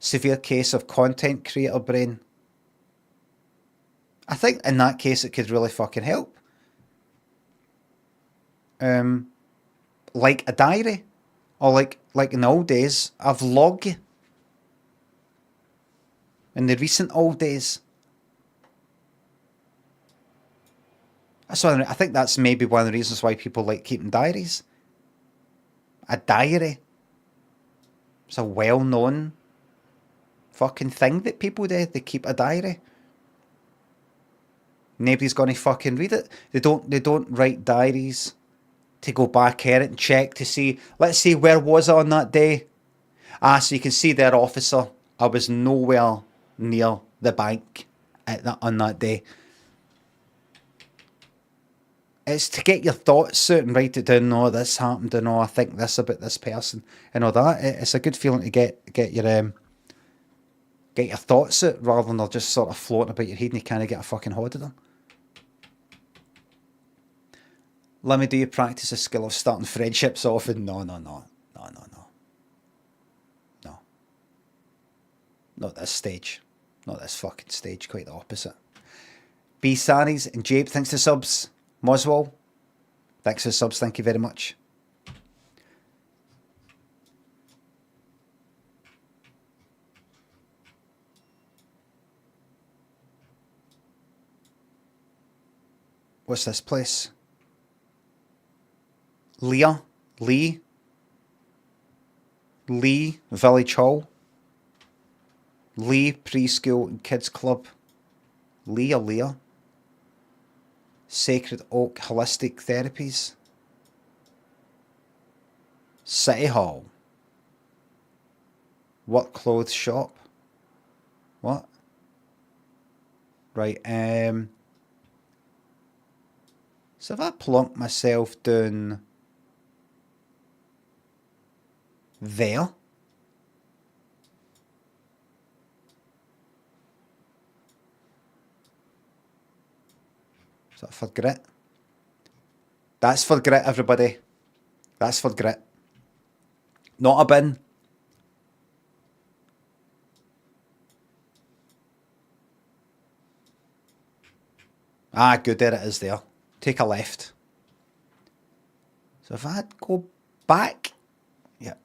Severe case of content creator brain. I think in that case it could really fucking help. Like a diary. Or like in the old days, a vlog. In the recent old days. So I think that's maybe one of the reasons why people like keeping diaries. A diary. It's a well-known fucking thing that people do. They keep a diary. Nobody's going to fucking read it. They don't write diaries to go back at it and check to see, let's see, where was I on that day? So you can see there, officer, I was nowhere near the bank on that day. It's to get your thoughts out and write it down. No, this happened, and no, I think this about this person, and all that. It's a good feeling to get your thoughts out rather than they're just sort of floating about your head and you can't get a fucking hold of them. Let me do you practice the skill of starting friendships off, and no. Not this stage. Not this fucking stage, quite the opposite. B Saris and Jabe, thanks for the subs. Moswell, thanks for the subs, thank you very much. What's this place? Lee Village Hall, Lee Preschool and Kids Club, Leah, Sacred Oak Holistic Therapies, City Hall, Work Clothes Shop, what? Right, so if I plonk myself down there, is that for grit? That's for grit, everybody. That's for grit. Not a bin. Ah, good, there it is there. Take a left. So if I go back, yep.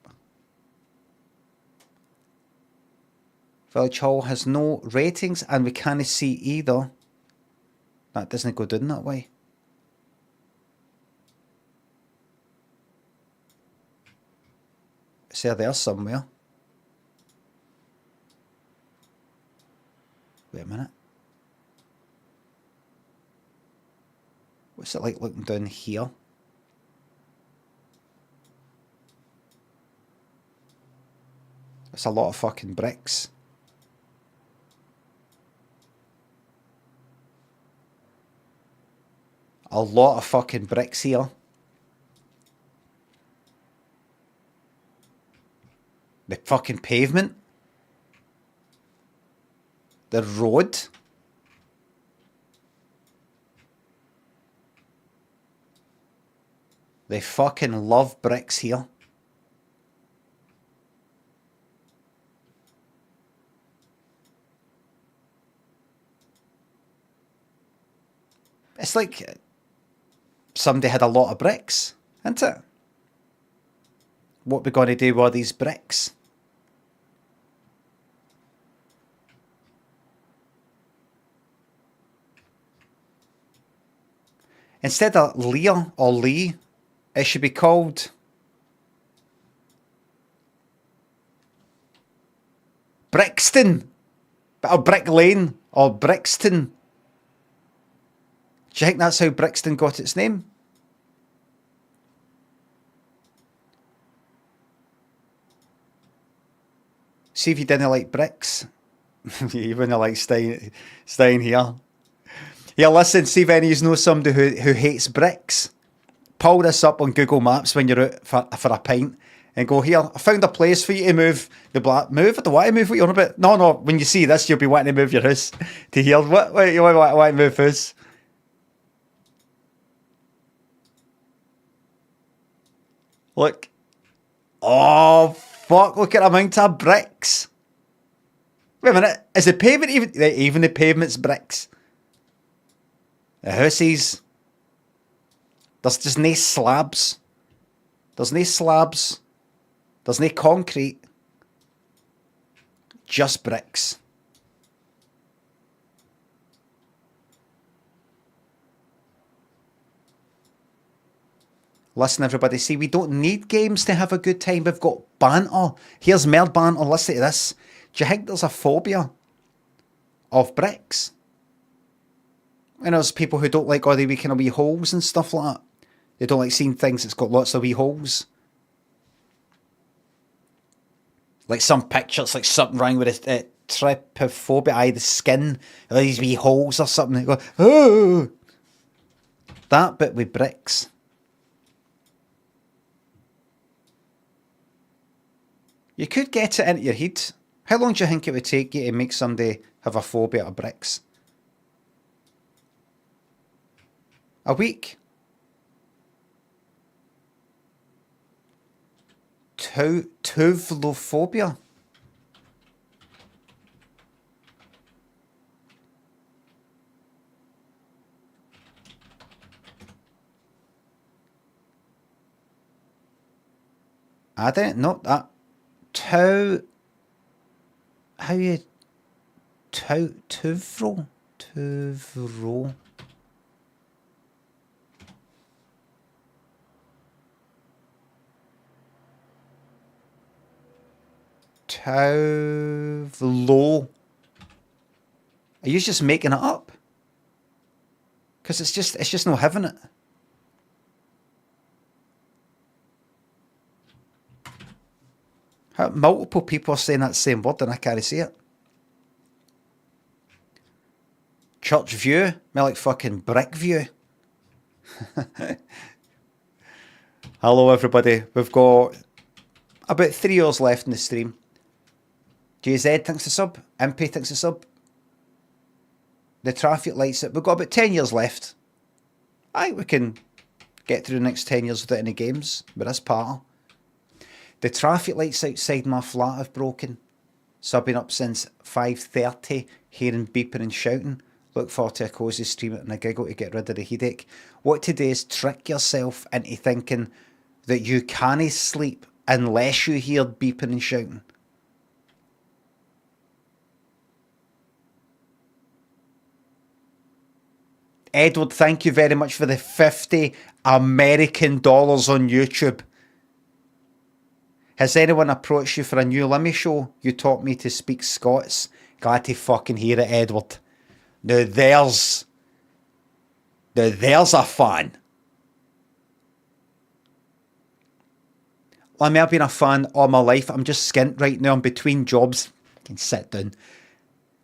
Village Hall has no ratings and we can't see either. That doesn't go down that way. It's there somewhere. Wait a minute. What's it like looking down here? It's a lot of fucking bricks. A lot of fucking bricks here. The fucking pavement. The road. They fucking love bricks here. It's like somebody had a lot of bricks, isn't it? What we going to do with all these bricks? Instead of Lear or Lee, it should be called Brixton, or Brick Lane, or Brixton. Do you think that's how Brixton got its name? See if you didn't like bricks. You wouldn't like staying here. Yeah, listen, see if any of you know somebody who hates bricks. Pull this up on Google Maps when you're out for a pint and go, here, I found a place for you to move. The black move? I don't want to move, what you're on about. No, when you see this, you'll be wanting to move your house to here. What you want to move house? Look. Oh, fuck, look at the amount of bricks. Wait a minute, is the pavement even the pavement's bricks? The houses. There's just no slabs. There's no slabs. There's no concrete. Just bricks. Listen, everybody, see, we don't need games to have a good time. We've got banter. Here's more banter. Listen to this. Do you think there's a phobia of bricks? And there's people who don't like all the wee kind of wee holes and stuff like that. They don't like seeing things that's got lots of wee holes. Like some pictures, like something wrong with a trypophobia, the skin, or these wee holes or something. They go, oh! That bit with bricks. You could get it into your head. How long do you think it would take you to make somebody have a phobia of bricks? A week? Tuvlophobia? I didn't know that. How you Tuvro? Tuvlo. Are you just making it up? Because it's just not having it. Multiple people are saying that same word and I can't see it. Church view? More like fucking brick view. Hello everybody. We've got about 3 hours left in the stream. JZ thinks a sub. Impy thinks a sub. The traffic lights it. We've got about 10 years left. I think we can get through the next 10 years without any games with this part. The traffic lights outside my flat have broken. So I've been up since 5:30, hearing beeping and shouting. Look forward to a cosy stream and a giggle to get rid of the headache. What to do is trick yourself into thinking that you can't sleep unless you hear beeping and shouting. Edward, thank you very much for the 50 American dollars on YouTube. Has anyone approached you for a new Limmy show? You taught me to speak Scots. Glad to fucking hear it, Edward. Now there's a fan. I mean, I've been a fan all my life. I'm just skint right now. I'm between jobs. I can sit down.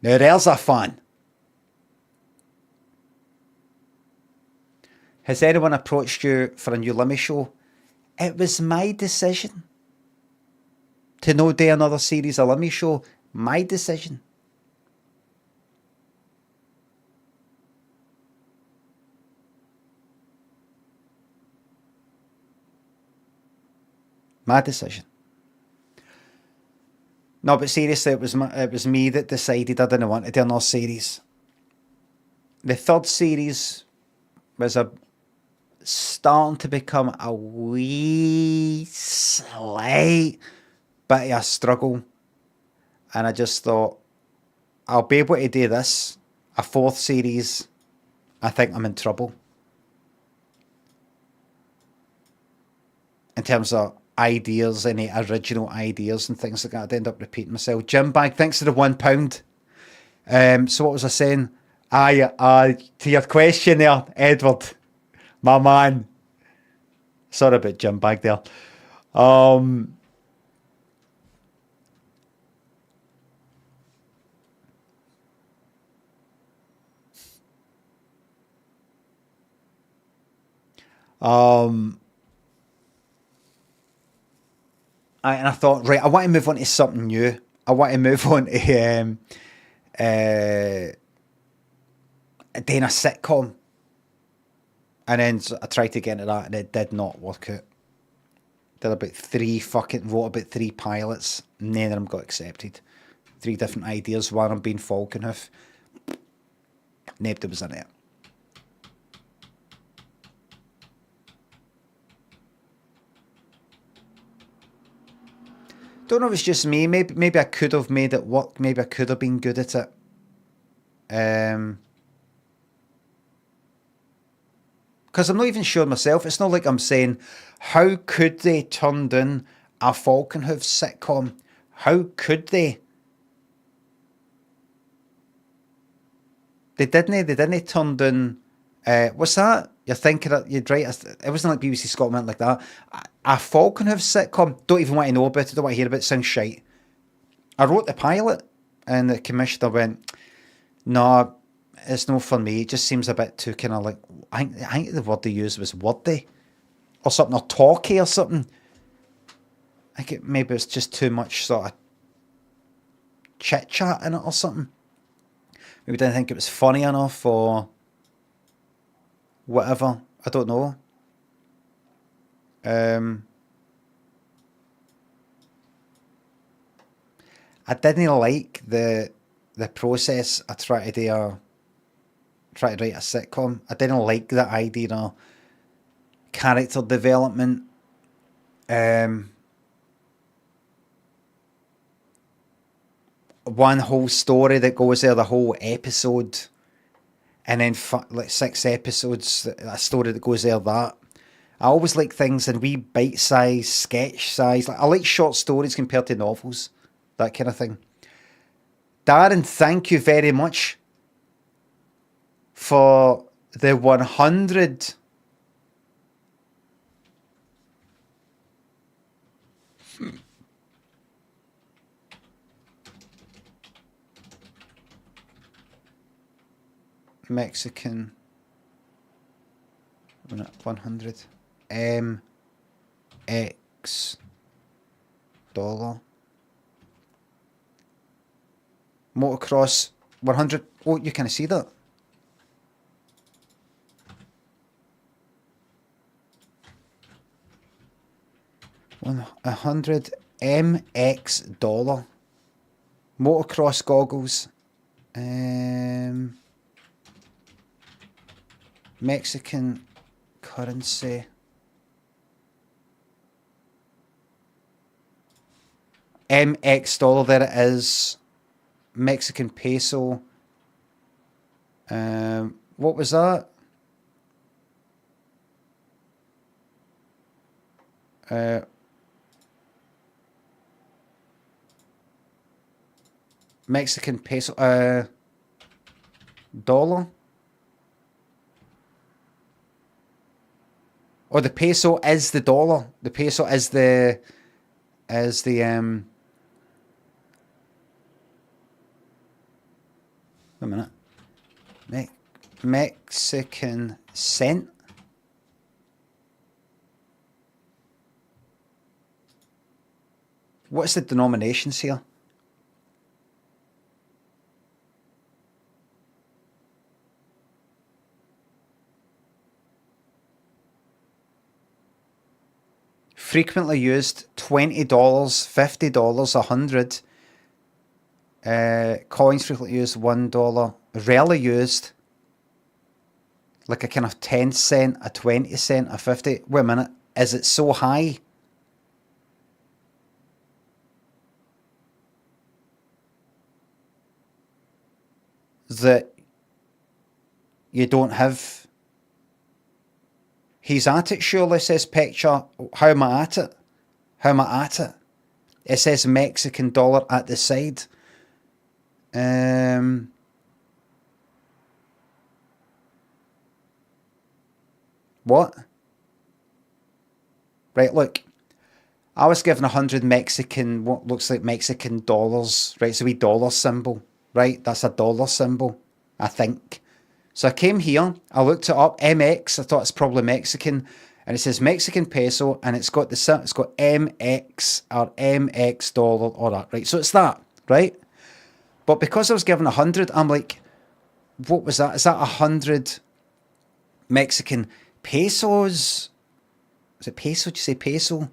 Now there's a fan. Has anyone approached you for a new Limmy show? It was my decision to no do another series of Limmy show. My decision. My decision. No, but seriously, it was me that decided I didn't want to do another series. The third series was starting to become a wee slight bit of a struggle, and I just thought, I'll be able to do this. A fourth series, I think I'm in trouble. In terms of ideas, any original ideas and things like that, I'd end up repeating myself. Jim Bag, thanks for the £1. So what was I saying? To your question there, Edward, my man. Sorry about Jim Bag there. And I thought, right, I want to move on to something new. I want to move on to doing a sitcom. And then I tried to get into that and it did not work out. Wrote about 3 pilots. None of them got accepted. 3 different ideas. One of them being Falconhoof. Nobody was in it. Don't know if it's just me. Maybe I could have made it work. Maybe I could have been good at it. Because I'm not even sure myself. It's not like I'm saying, how could they turn down a Falconhoof sitcom? How could they? They didn't turn down. What's that? You're thinking that you'd right. It wasn't like BBC Scotland like that. A Falconhoof sitcom. Don't even want to know about it. Don't want to hear about it. Sounds shite. I wrote the pilot, and the commissioner went, "No, it's not for me. It just seems a bit too kind of like. I think the word they used was wordy, or something, or talky, or something. I think maybe it's just too much sort of chit chat in it, or something. Maybe didn't think it was funny enough, or whatever. I don't know. I didn't like the process. I tried to write a sitcom. I didn't like the idea of character development. One whole story that goes there, the whole episode, and then like 6 episodes, a story that goes there. That I always like things in wee bite size, sketch size. Like, I like short stories compared to novels, that kind of thing. Darren, thank you very much for the 100. Mexican 100 MX dollar motocross 100. Oh, you can see that. $100 MX dollar motocross goggles. Mexican currency. MX dollar, there it is. Mexican peso. What was that? Mexican peso, dollar. Or the peso is the dollar. The peso is the wait a minute. Mexican cent. What's the denominations here? Frequently used, $20, $50, $100. Coins frequently used, $1. Rarely used, like a kind of 10 cent, a 20 cent, a 50. Wait a minute, is it so high? That you don't have... He's at it, surely, says Picture. How am I at it? How am I at it? It says Mexican dollar at the side. What? Right, look. I was given 100 Mexican, what looks like Mexican dollars. Right, it's a wee dollar symbol. Right, that's a dollar symbol, I think. So I came here, I looked it up, MX, I thought it's probably Mexican, and it says Mexican peso, and it's got MX or MX dollar or that, right? So it's that, right? But because I was given 100, I'm like, what was that? Is that 100 Mexican pesos? Is it peso? Did you say peso?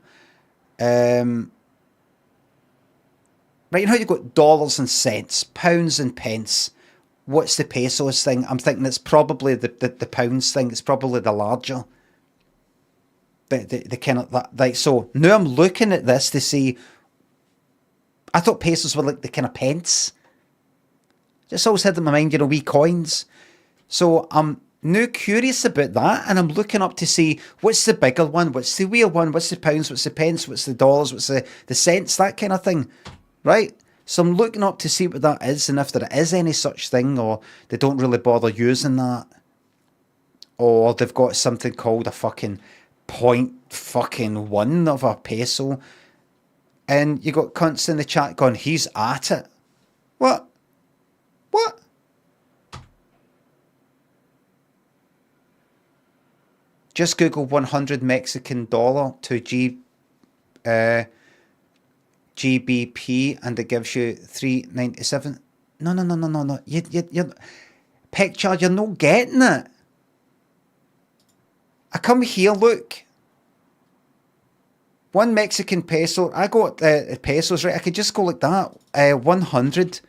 Right, you know how you've got dollars and cents, pounds and pence. What's the pesos thing? I'm thinking it's probably the pounds thing. It's probably the larger. The kind of that. Like, so now I'm looking at this to see. I thought pesos were like the kind of pence. Just always had in my mind, wee coins. So I'm now curious about that, and I'm looking up to see what's the bigger one, what's the wee one, what's the pounds, what's the pence, what's the dollars, what's the cents, that kind of thing, right? So I'm looking up to see what that is, and if there is any such thing, or they don't really bother using that, or they've got something called a fucking 0.1 of a peso, and you got cunts in the chat going, he's at it. What? Just Google 100 Mexican dollar to GBP, and it gives you 397. No. You Picture, you're not getting it. I come here, look. 1 Mexican peso. I got pesos, right? I could just go like that. 100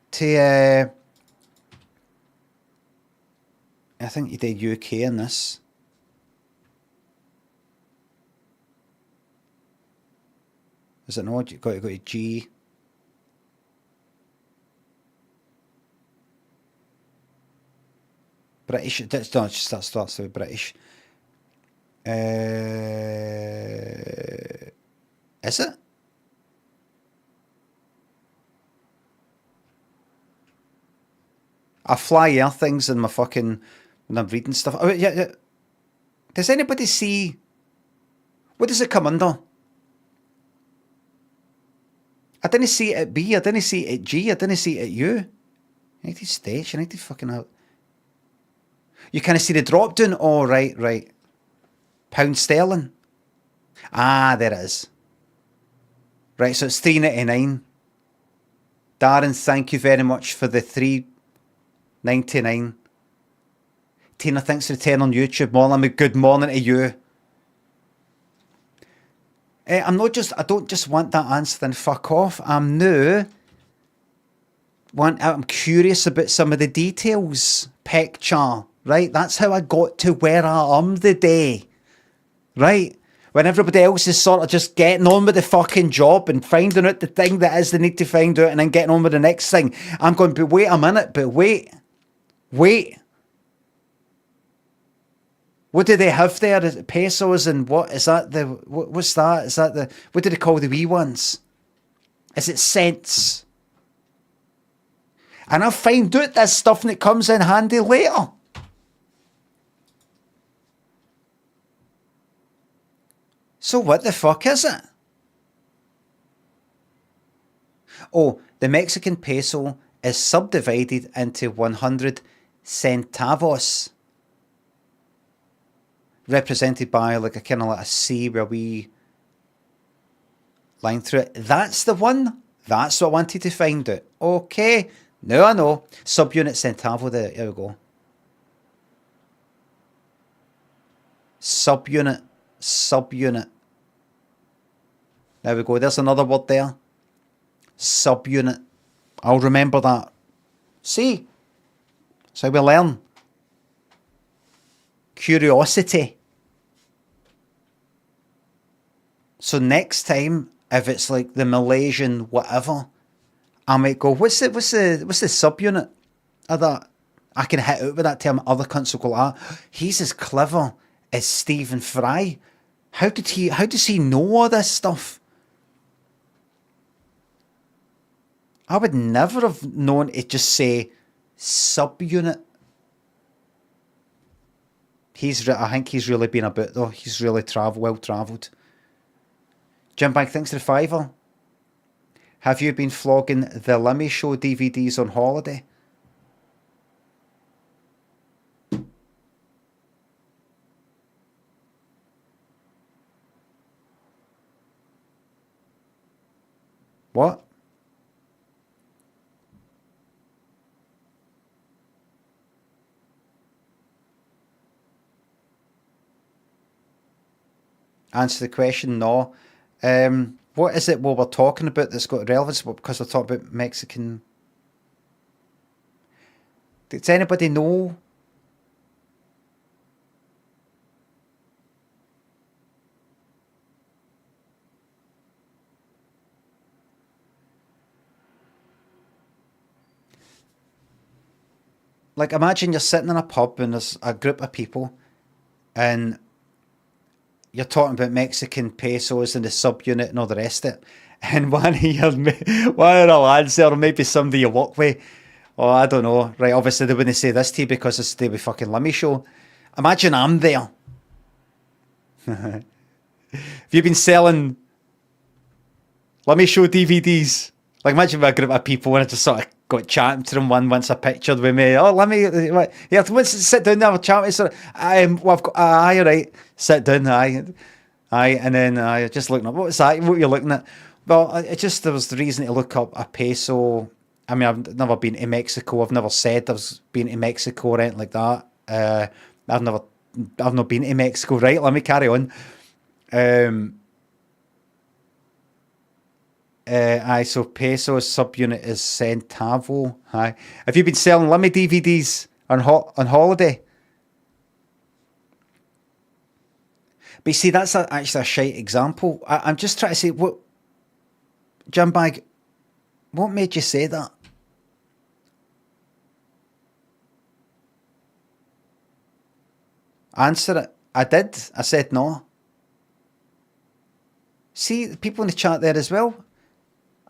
to I think you did UK in this. Is it not? You've got to go to G. British. That's not just that starts with British. Is it? I fly air things in my fucking when I'm reading stuff. Oh, yeah. Does anybody see? What does it come under? I didn't see it at B. I didn't see it at G. I didn't see it at U. United States. United fucking out. You kind of see the drop down. Oh, right. Pound sterling. Ah, there it is. Right, so it's $3.99. Darren, thank you very much for the $3.99. Tina, thanks for the 10 on YouTube. Morning, good morning to you. I don't just want that answer, then fuck off. I'm curious about some of the details. Picture, right? That's how I got to where I am today. Right? When everybody else is sort of just getting on with the fucking job and finding out the thing that is they need to find out and then getting on with the next thing. I'm going, but wait a minute, but wait. What do they have there? Is it pesos and what is that? What's that? Is that the what do they call the wee ones? Is it cents? And I'll find out this stuff and it comes in handy later. So what the fuck is it? Oh, the Mexican peso is subdivided into 100 centavos, represented by like a kind of like a C where we line through it. That's the one. That's what I wanted to find out. Okay. Now I know. Subunit centavo. There we go. Subunit. There we go. There's another word there. Subunit. I'll remember that. See? That's how we learn. Curiosity. So next time, if it's like the Malaysian whatever, I might go, what's the subunit of that? I can hit out with that term. Other cunts will go, he's as clever as Stephen Fry. How does he know all this stuff? I would never have known to just say subunit. I think he's really been about though. He's really well travelled. Jim Bag, thanks to the $5. Have you been flogging the Limmy Show DVDs on holiday? What? Answer the question, no. What is it we're talking about that's got relevance? Because we're talking about Mexican. Does anybody know? Like, imagine you're sitting in a pub and there's a group of people and you're talking about Mexican pesos and the subunit and all the rest of it. And one of the lads there, or maybe somebody you work with, oh, I don't know, right, obviously they wouldn't say this to you because it's the fucking Limmy Show. Imagine I'm there. Have you been selling Limmy Show DVDs? Like, imagine with a group of people and I just sort of got chatting to them. One once I pictured with me. Oh, let me, yeah, let's sit down and have a chat with you. Well, I've got, aye, right, sit down, aye, and then I just looking up, what was that, what were you looking at? Well, there was the reason to look up a peso. I mean, I've never been to Mexico. I've never said I've been to Mexico or anything like that. I've not been to Mexico, right? Let me carry on. So peso subunit is centavo. Aye. Have you been selling Limmy DVDs on holiday? But you see, that's actually a shite example. I'm just trying to say, what, Jim Bag, what made you say that? Answer it. I did. I said no. See, the people in the chat there as well.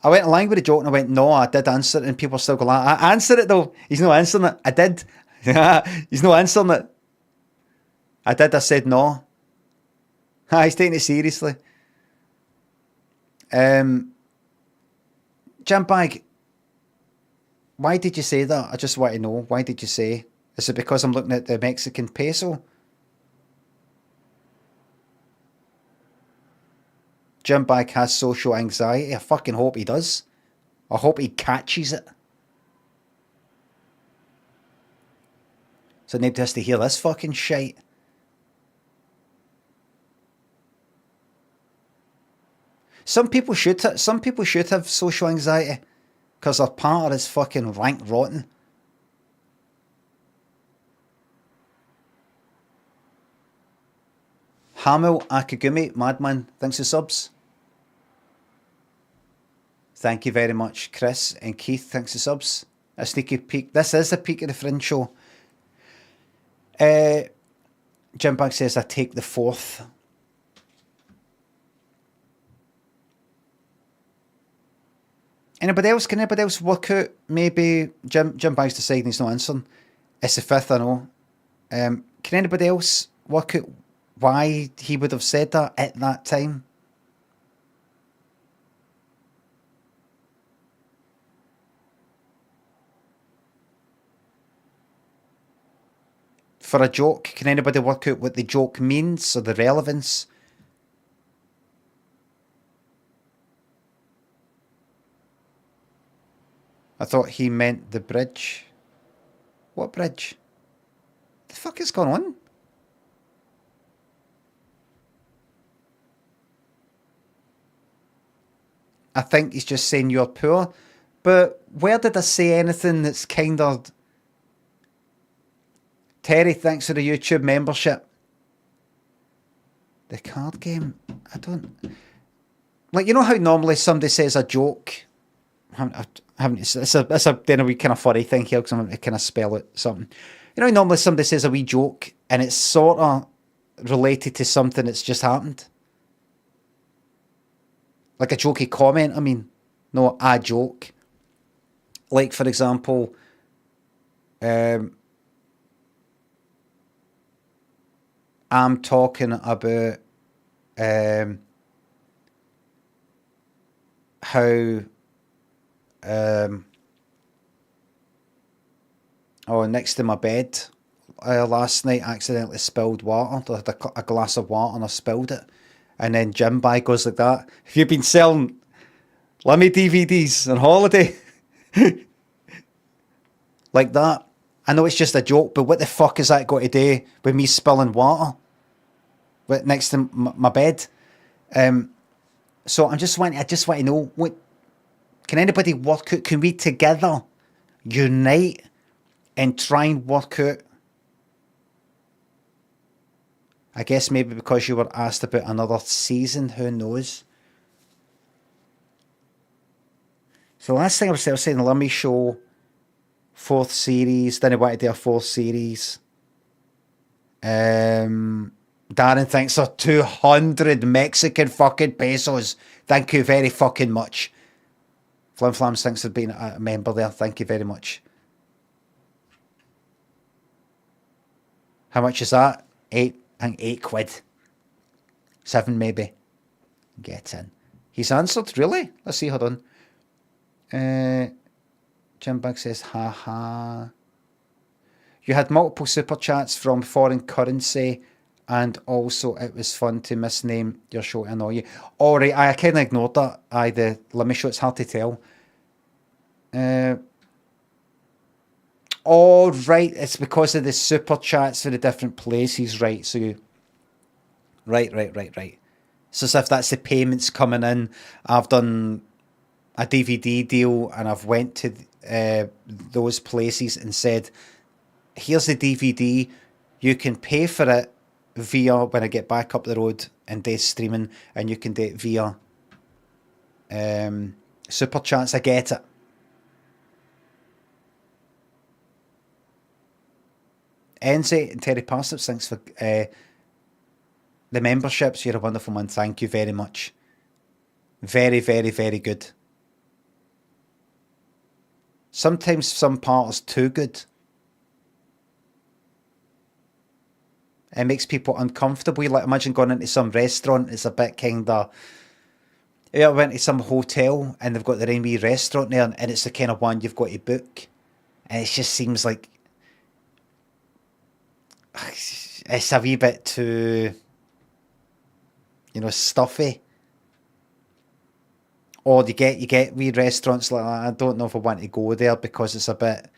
I went along with the joke and I went, no, I did answer it, and people still go, I answered it though. He's not answering it. I did. He's not answering it. I did. I said no. He's taking it seriously. Jam Bag, why did you say that? I just want to know. Why did you say? Is it because I'm looking at the Mexican peso? Jim Bag has social anxiety. I fucking hope he does. I hope he catches it. So nobody has to hear this fucking shite. Some people should have social anxiety because their partner is fucking rank rotten. Hamil Akagumi, Madman, thanks for subs. Thank you very much, Chris and Keith, thanks for subs. A sneaky peek. This is a peek of the Fringe Show. Jim Bag says, I take the fourth. Anybody else? Can anybody else work out? Maybe Jim Bag's deciding he's not answering. It's the fifth, I know. Can anybody else work out why he would have said that at that time? For a joke, can anybody work out what the joke means or the relevance? I thought he meant the bridge. What bridge? The fuck is going on? I think he's just saying you're poor. But where did I say anything that's kind of... Terry, thanks for the YouTube membership. The card game? I don't... Like, you know how normally somebody says a joke? It's a wee kind of funny thing here because I'm going to kind of spell it something. You know how normally somebody says a wee joke and it's sort of related to something that's just happened? Like a jokey comment, I mean. No, a joke. Like, for example... I'm talking about how next to my bed last night I accidentally spilled water. I had a glass of water and I spilled it. And then Jim Bag goes like that. Have you been selling Lemmy DVDs on holiday? Like that. I know it's just a joke, but what the fuck is that got to do with me spilling water next to my bed? So I just want to know, what can anybody work out? Can we together unite and try and work out? I guess maybe because you were asked about another season, who knows? So last thing I was saying, let me show. Fourth series. Then I want to do a fourth series. Darren thinks they're 200 Mexican fucking pesos. Thank you very fucking much. Flim Flams thinks they've been a member there. Thank you very much. How much is that? I think 8 quid. 7 maybe. Get in. He's answered, really? Let's see, hold on. Jim Bag says, ha ha. You had multiple super chats from foreign currency, and also it was fun to misname your show to annoy you. Alright, I kind of ignored that. The Limmy show, it's hard to tell. Right, it's because of the super chats for the different places, right? So you... Right. So as if that's the payments coming in. I've done a DVD deal and I've went to those places and said, here's the DVD, you can pay for it via when I get back up the road and do streaming, and you can do it via super chats. I get it. Enzy and Terry Parsnips, thanks for the memberships. You're a wonderful man. Thank you very much. Very, very, very good. Sometimes some part is too good. It makes people uncomfortable. Like, imagine going into some restaurant, it's a bit kind of... I went to some hotel and they've got their own wee restaurant there, and it's the kind of one you've got to book. And it just seems like... It's a wee bit too... stuffy. Or you get wee restaurants like that. I don't know if I want to go there because it's a bit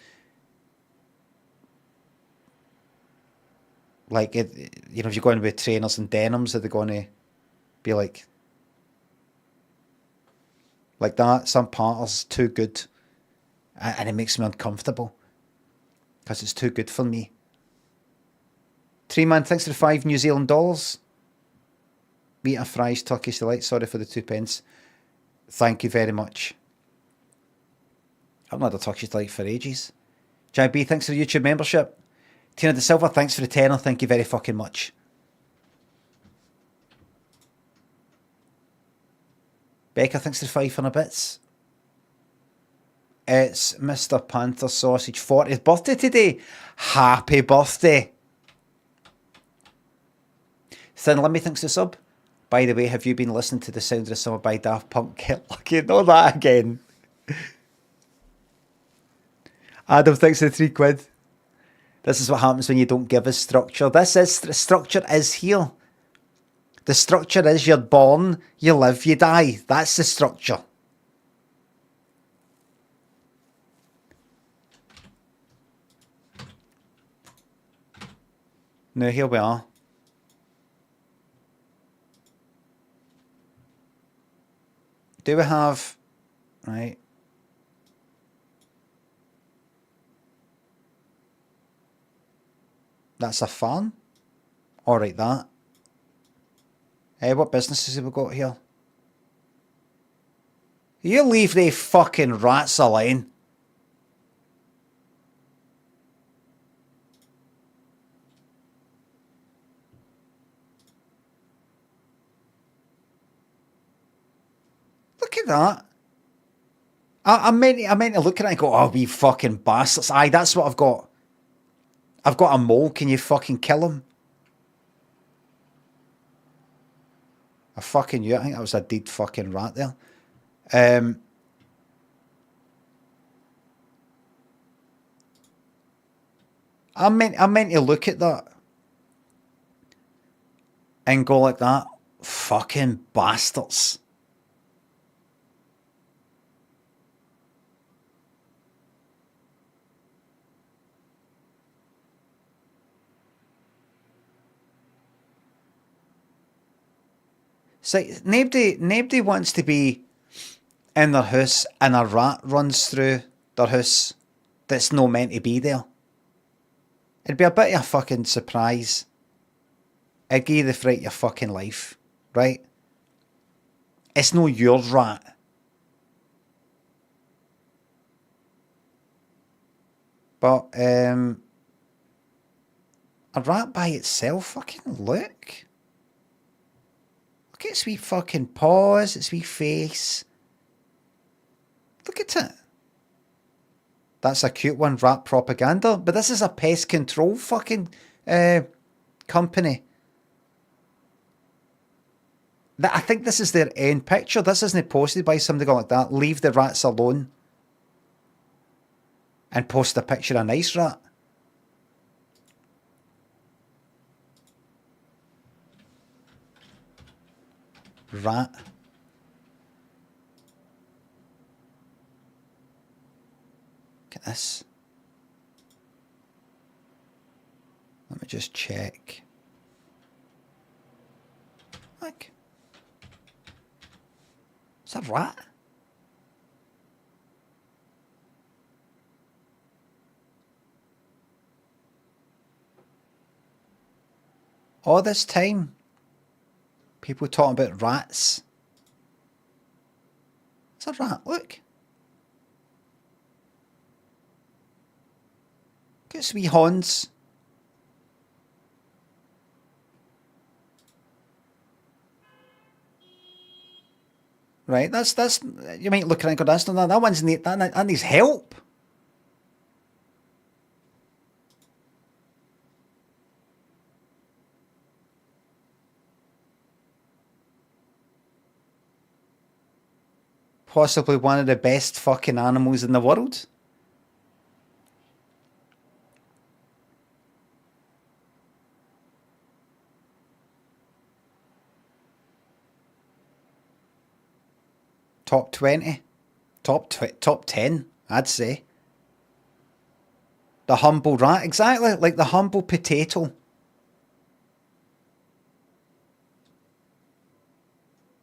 like it. If you're going with trainers and denims, are they going to be like that? Some part is too good, and it makes me uncomfortable because it's too good for me. 3 Man, thanks for the $5 Meat and fries, Turkish delight. Sorry for the 2 pence. Thank you very much. I've not had a Turkish delight for ages. JB, thanks for the YouTube membership. Tina De Silva, thanks for the tenner. Thank you very fucking much. Becca, thanks for the 5 and a bits. It's Mr. Panther Sausage 40th birthday today. Happy birthday. Thin Limmy thinks the sub. By the way, have you been listening to The Sound of the Summer by Daft Punk? Get lucky, know that again. Adam thinks the £3. This is what happens when you don't give us structure. Structure is here. The structure is you're born, you live, you die. That's the structure. Now here we are. Do we have... Right. That's a farm. Alright, that. What businesses have we got here? You leave the fucking rats alone. Look at that. I meant to look at it and go, oh, we fucking bastards. Aye, that's what I've got. I've got a mole. Can you fucking kill him? I fucking knew it. I think that was a dead fucking rat there. I meant to look at that and go like that. Fucking bastards. See, nobody wants to be in their house and a rat runs through their house that's not meant to be there. It'd be a bit of a fucking surprise. It'd give you the fright of your fucking life, right? It's no your rat. But, a rat by itself, fucking look. Look at its wee fucking paws, its wee face. Look at it. That's a cute one, rat propaganda. But this is a pest control fucking company. I think this is their end picture. This isn't posted by somebody going like that. Leave the rats alone. And post a picture of a nice rat. Rat. Look at this. Let me just check. Look. It's a rat. All this time, people talking about rats. It's a rat, look. Look at its wee horns. Right, that's you might look around and go, that's not that one's neat, that needs help. Possibly one of the best fucking animals in the world. Top 20. Top 10, I'd say. The humble rat, exactly, like the humble potato.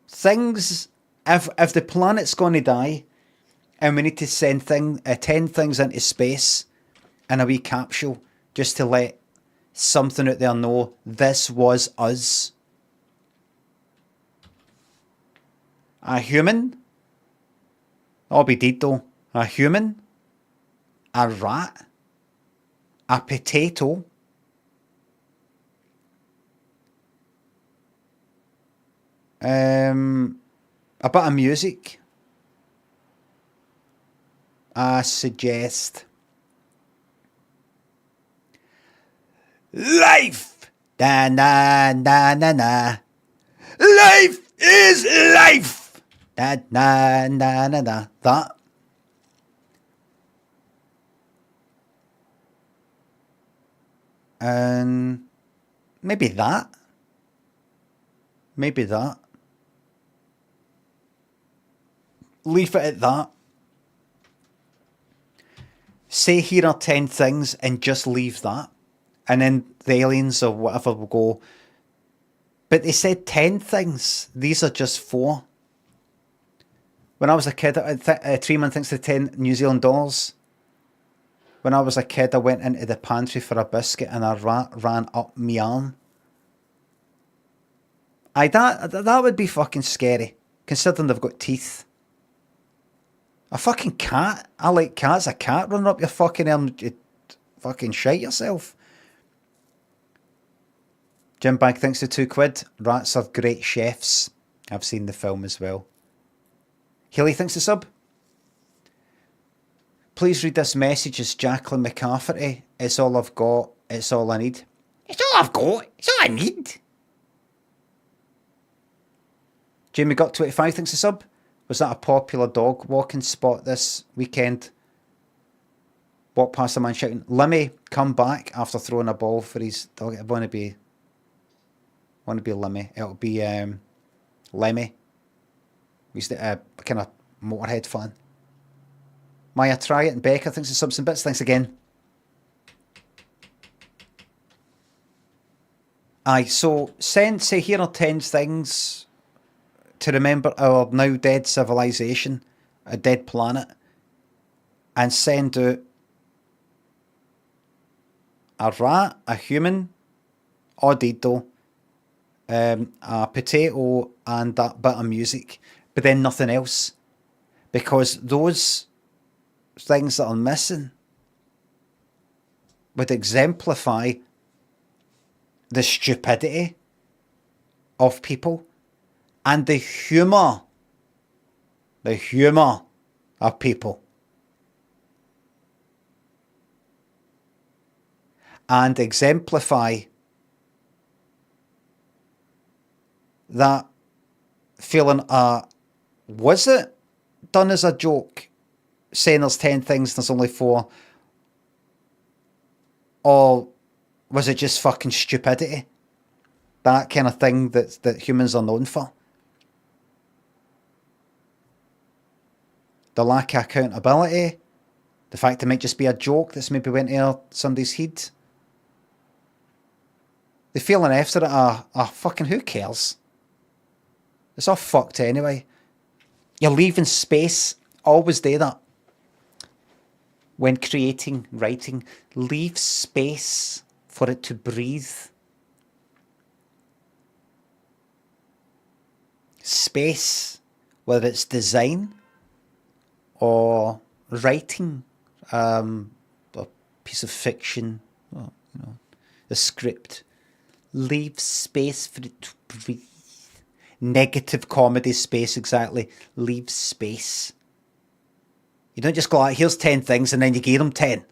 Things, if the planet's going to die and we need to send 10 things into space in a wee capsule just to let something out there know this was us. A human, I'll be dead though. A human, a rat, a potato, A bit of music. I suggest life. Da na na na na. Life is life. Da na na na na. That. And maybe that. Maybe that. Leave it at that. Say here are 10 things and just leave that. And then the aliens or whatever will go, but they said 10 things. These are just 4. When I was a kid, 3 man thinks to 10 New Zealand dollars. When I was a kid, I went into the pantry for a biscuit and a rat ran up my arm. That would be fucking scary, considering they've got teeth. A fucking cat. I like cats. A cat running up your fucking arm. You fucking shite yourself. Jim Bag thinks the £2. Rats are great chefs. I've seen the film as well. Haley thinks the sub. Please read this message as Jacqueline McCafferty. It's all I've got. It's all I need. It's all I've got. It's all I need. Jamie got 25 thinks the sub. Was that a popular dog walking spot this weekend? Walked past a man shouting, Limmy, come back, after throwing a ball for his dog. I want to be Limmy. It'll be Lemmy. He's the kind of Motorhead fan. Maya, try it. And Becca thinks it's subs and bits. Thanks again. Aye, so say here are 10 things to remember our now dead civilization, a dead planet, and send out a rat, a human, Audido, a potato, and that bit of music, but then nothing else. Because those things that are missing would exemplify the stupidity of people and the humour of people. And exemplify that feeling, was it done as a joke, saying there's 10 things, there's only 4? Or was it just fucking stupidity? That kind of thing that humans are known for. The lack of accountability. The fact it might just be a joke that's maybe went over somebody's head. The feeling after it, fucking who cares? It's all fucked anyway. You're leaving space. Always do that. When creating, writing, leave space for it to breathe. Space, whether it's design or writing, a piece of fiction, or, a script. Leave space for it to breathe. Negative comedy space, exactly. Leave space. You don't just go like, here's 10 things and then you give them 10.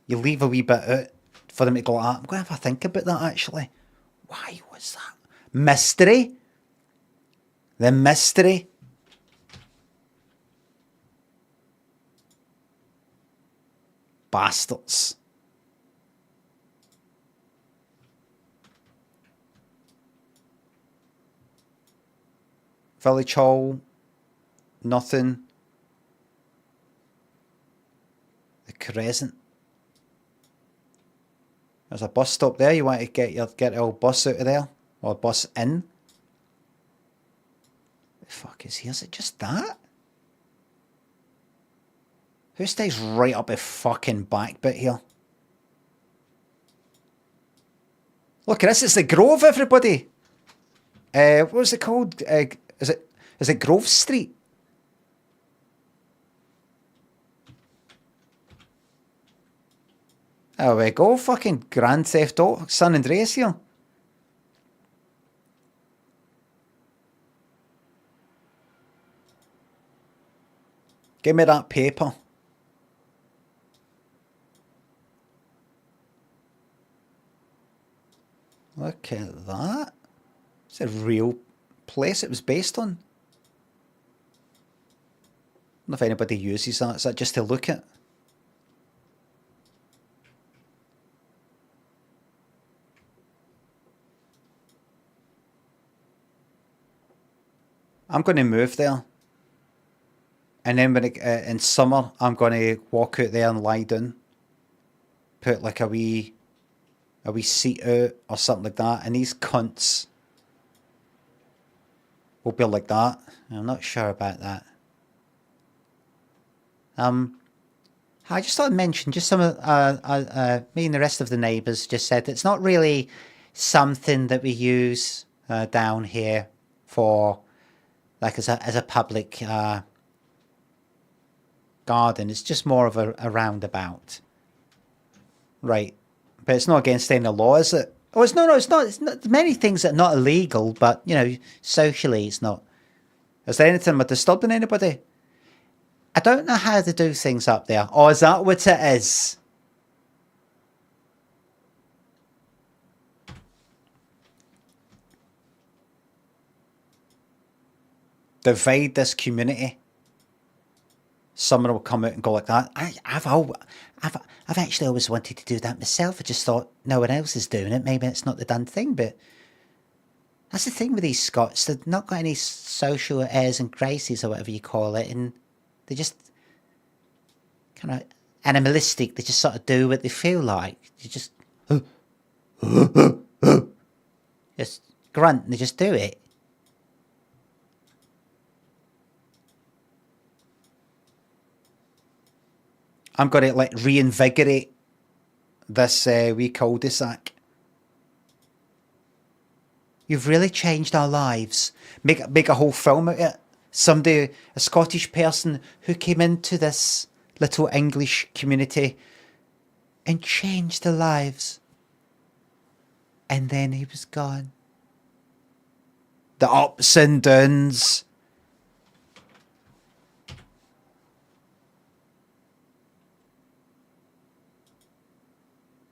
You leave a wee bit out for them to go, I'm going to have a think about that actually. Why was that? Mystery. The mystery. Bastards. Village Hall. Nothing. The Crescent. There's a bus stop there. You want to get the old bus out of there? Or bus in? The fuck is here? Is it just that? Who stays right up the fucking back bit here? Look at this, it's the Grove, everybody. What was it called? Is it Grove Street? There we go, fucking Grand Theft Auto, San Andreas here. Give me that paper. Look at that. It's a real place it was based on. I don't know if anybody uses that. Is that just to look at? I'm going to move there. And then when in summer, I'm going to walk out there and lie down. Put like a wee seat out or something like that. And these cunts will be like that. I'm not sure about that. I just thought I'd mention just some of me and the rest of the neighbours just said it's not really something that we use down here for like as a public garden. It's just more of a roundabout, right? But it's not against any law, is it? Oh, it's no, it's not. It's not. Many things are not illegal, but you know, socially, it's not. Is there anything disturbing anybody? I don't know how to do things up there. Or is that what it is? Divide this community. Someone will come out and go like that. I've actually always wanted to do that myself. I just thought no one else is doing it. Maybe it's not the done thing, but that's the thing with these Scots. They've not got any social airs and graces or whatever you call it, and they just kind of animalistic. They just sort of do what they feel like. They just just grunt and they just do it. I'm going to like reinvigorate this wee cul-de-sac. You've really changed our lives. Make a whole film out of it. Somebody, a Scottish person who came into this little English community and changed their lives. And then he was gone. The ups and downs.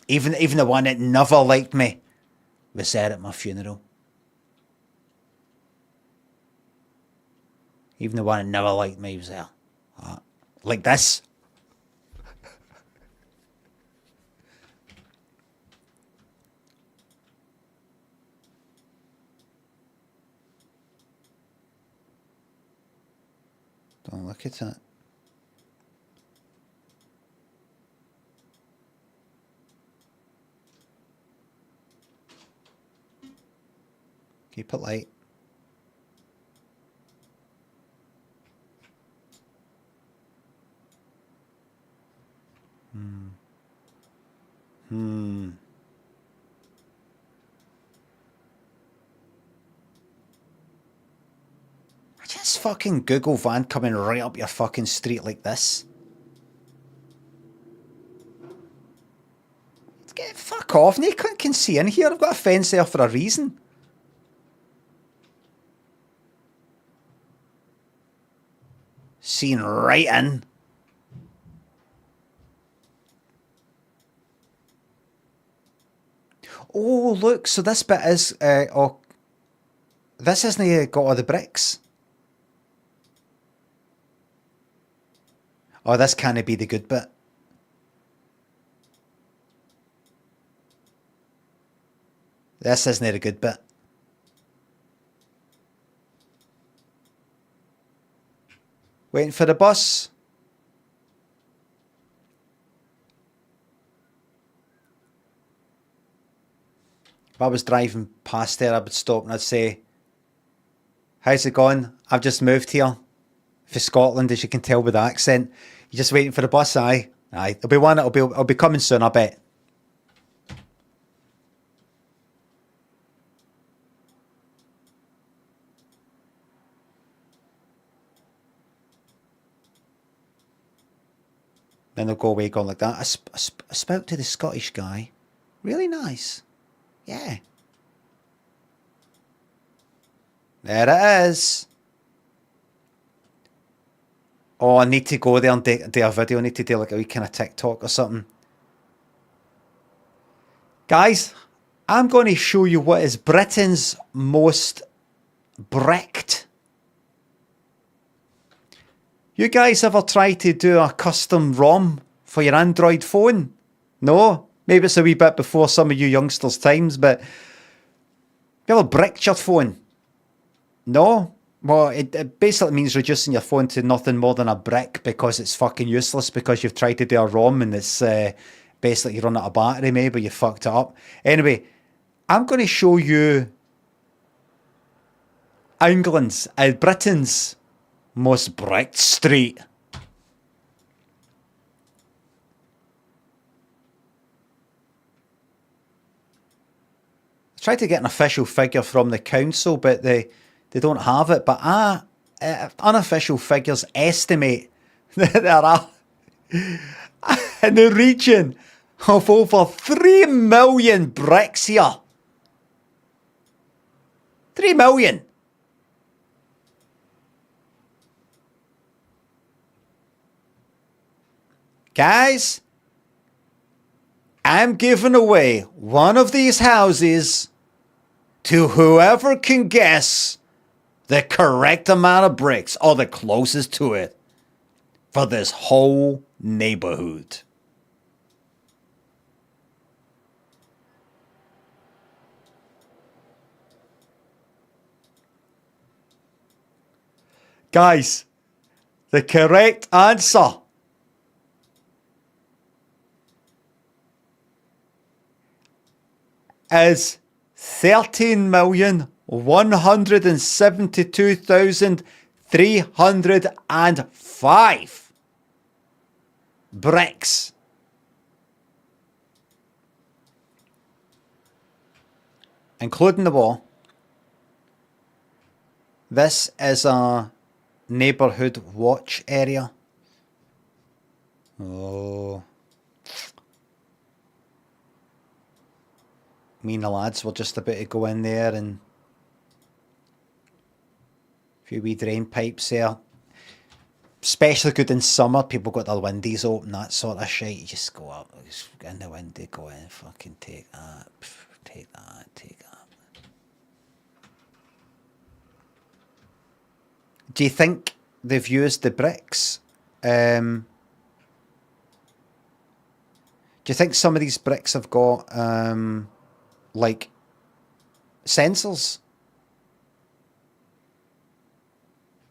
Even the one that never liked me was there at my funeral. Even the one that never liked me was there. Like this. Don't look at it. Keep it light. I just fucking Google van coming right up your fucking street like this. Get fuck off. No cunt can see in here. I've got a fence there for a reason. Seeing right in. Oh, look, so this bit is, this hasn't got all the bricks. Oh, this can't be the good bit. This isn't the good bit. Waiting for the bus. If I was driving past there, I would stop and I'd say, how's it going? I've just moved here for Scotland, as you can tell with the accent. You're just waiting for the bus, aye? Aye. There'll be one, it'll be coming soon, I bet. Then they'll go away going like that. I spoke to the Scottish guy. Really nice. Yeah. There it is. Oh, I need to go there and do a video. I need to do like a wee kind of TikTok or something. Guys, I'm going to show you what is Britain's most bricked. You guys ever tried to do a custom ROM for your Android phone? No? Maybe it's a wee bit before some of you youngsters' times, but you ever bricked your phone? No? Well, it basically means reducing your phone to nothing more than a brick because it's fucking useless because you've tried to do a ROM and it's basically you run out of battery maybe, you fucked it up. Anyway, I'm going to show you England's, Britain's most bricked street. I tried to get an official figure from the council, but they don't have it. But unofficial figures estimate that there are in the region of over 3 million bricks here. 3 million. Guys, I'm giving away one of these houses to whoever can guess the correct amount of bricks or the closest to it for this whole neighborhood. Guys, the correct answer is 13,172,305 bricks. Including the wall. This is a neighbourhood watch area. Oh. Me and the lads were just about to go in there and a few wee drain pipes there. Especially good in summer, people got their windows open, that sort of shit. You just go up, just get in the window, go in, fucking take that, take that, take that. Do you think they've used the bricks? Do you think some of these bricks have got like sensors?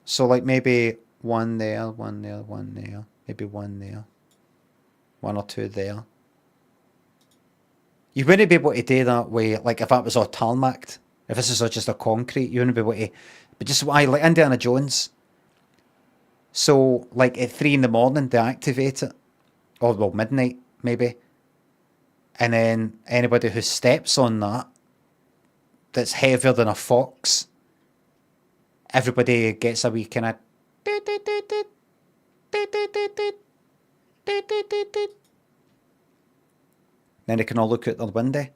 So like maybe one there, one there, one there, maybe one there, one or two there. You wouldn't be able to do that way, like if that was all tarmacked. If this is all just a concrete, you wouldn't be able to. But just like Indiana Jones. So like at 3 a.m, they activate it, or well midnight maybe. And then anybody who steps on that, that's heavier than a fox, everybody gets a wee kind of. Then they can all look out their window.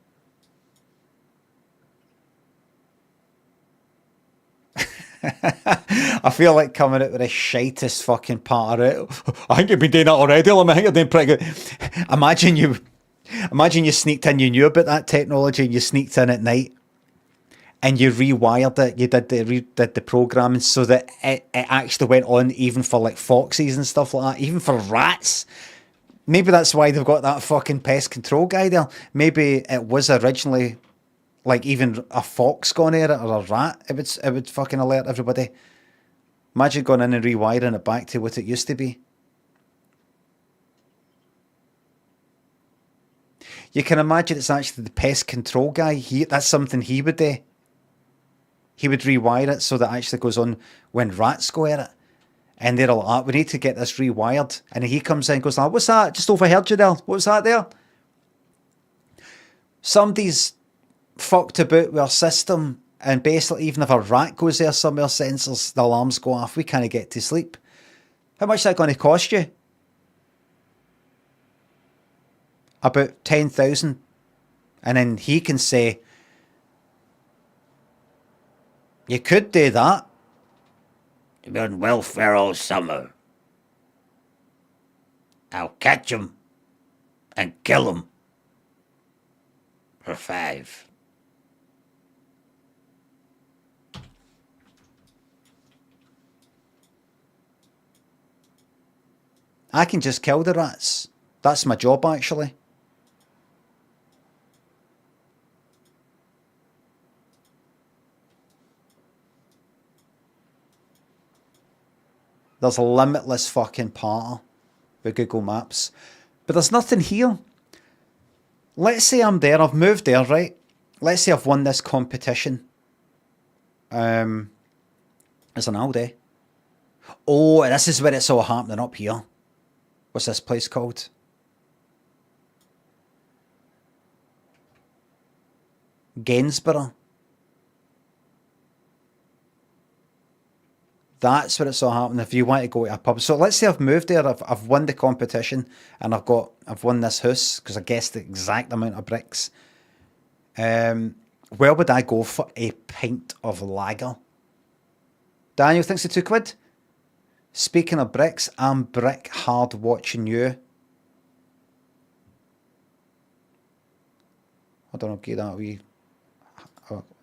I feel like coming out with the shitest fucking part of it. I think you've been doing that already, I think you're doing pretty good. Imagine you sneaked in, you knew about that technology, and you sneaked in at night and you rewired it, you did the programming so that it actually went on even for like foxes and stuff like that, even for rats. Maybe that's why they've got that fucking pest control guy there. Maybe it was originally like even a fox going near it or a rat, it would fucking alert everybody. Imagine going in and rewiring it back to what it used to be. You can imagine it's actually the pest control guy. That's something he would do. He would rewire it so that it actually goes on when rats go at it. And they're like, we need to get this rewired. And he comes in and goes, what's that? Just overheard you there. What was that there? Somebody's fucked about with our system. And basically, even if a rat goes there, some of our sensors, the alarms go off. We can't get to sleep. How much is that going to cost you? About 10,000. And then he can say, you could do that. You've been on welfare all summer. I'll catch 'em and kill 'em for 5. I can just kill the rats. That's my job, actually. There's a limitless fucking power with Google Maps. But there's nothing here. Let's say I'm there, I've moved there, right? Let's say I've won this competition. There's an Aldi. Oh, this is where it's all happening up here. What's this place called? Gainsborough. That's where it's all happening if you want to go to a pub. So let's say I've moved there, I've won the competition, and I've won this house because I guessed the exact amount of bricks. Where would I go for a pint of lager? Daniel thinks the £2. Speaking of bricks, I'm brick hard watching you. I don't know, give that a wee...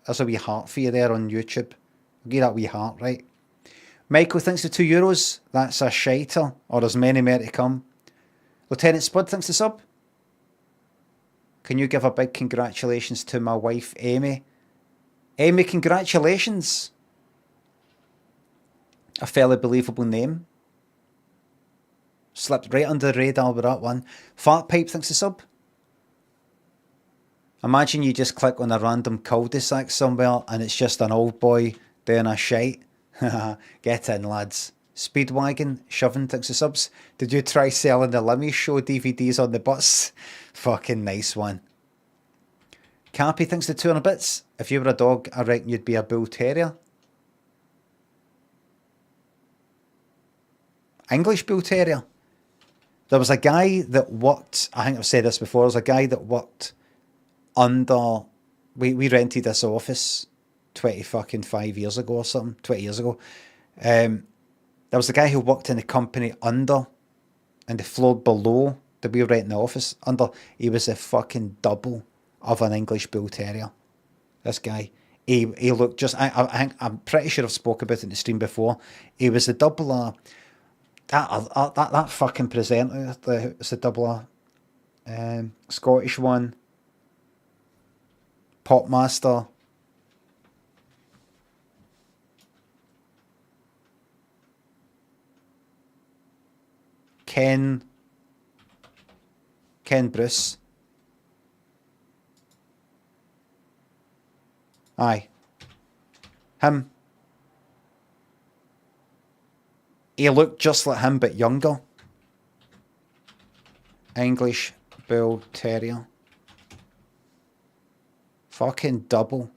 There's a wee heart for you there on YouTube. Give that wee heart, right? Michael thinks the €2. That's a shiter, or there's many more to come. Lieutenant Spud thinks the sub. Can you give a big congratulations to my wife, Amy? Amy, congratulations. A fairly believable name. Slipped right under the radar with that one. Fart Pipe thinks the sub. Imagine you just click on a random cul-de-sac somewhere and it's just an old boy doing a shite. Get in, lads. Speedwagon, shoving thinks the subs. Did you try selling the Limmy Show DVDs on the bus? Fucking nice one. Cappy thinks the 200 bits. If you were a dog, I reckon you'd be a bull terrier. English bull terrier. There was a guy that worked, I think I've said this before, there was a guy that worked under, we rented this office 25 years ago or something, 20 years ago. There was a guy who worked in the company under, and the floor below that we were renting the office under, he was a fucking double of an English bull terrier. This guy, he looked just, I'm pretty sure I've spoke about it in the stream before. He was a double of, that fucking presenter, it's a double of, Scottish one, Popmaster. Ken Bruce. Aye. Him. He looked just like him, but younger. English Bull Terrier. Fucking double.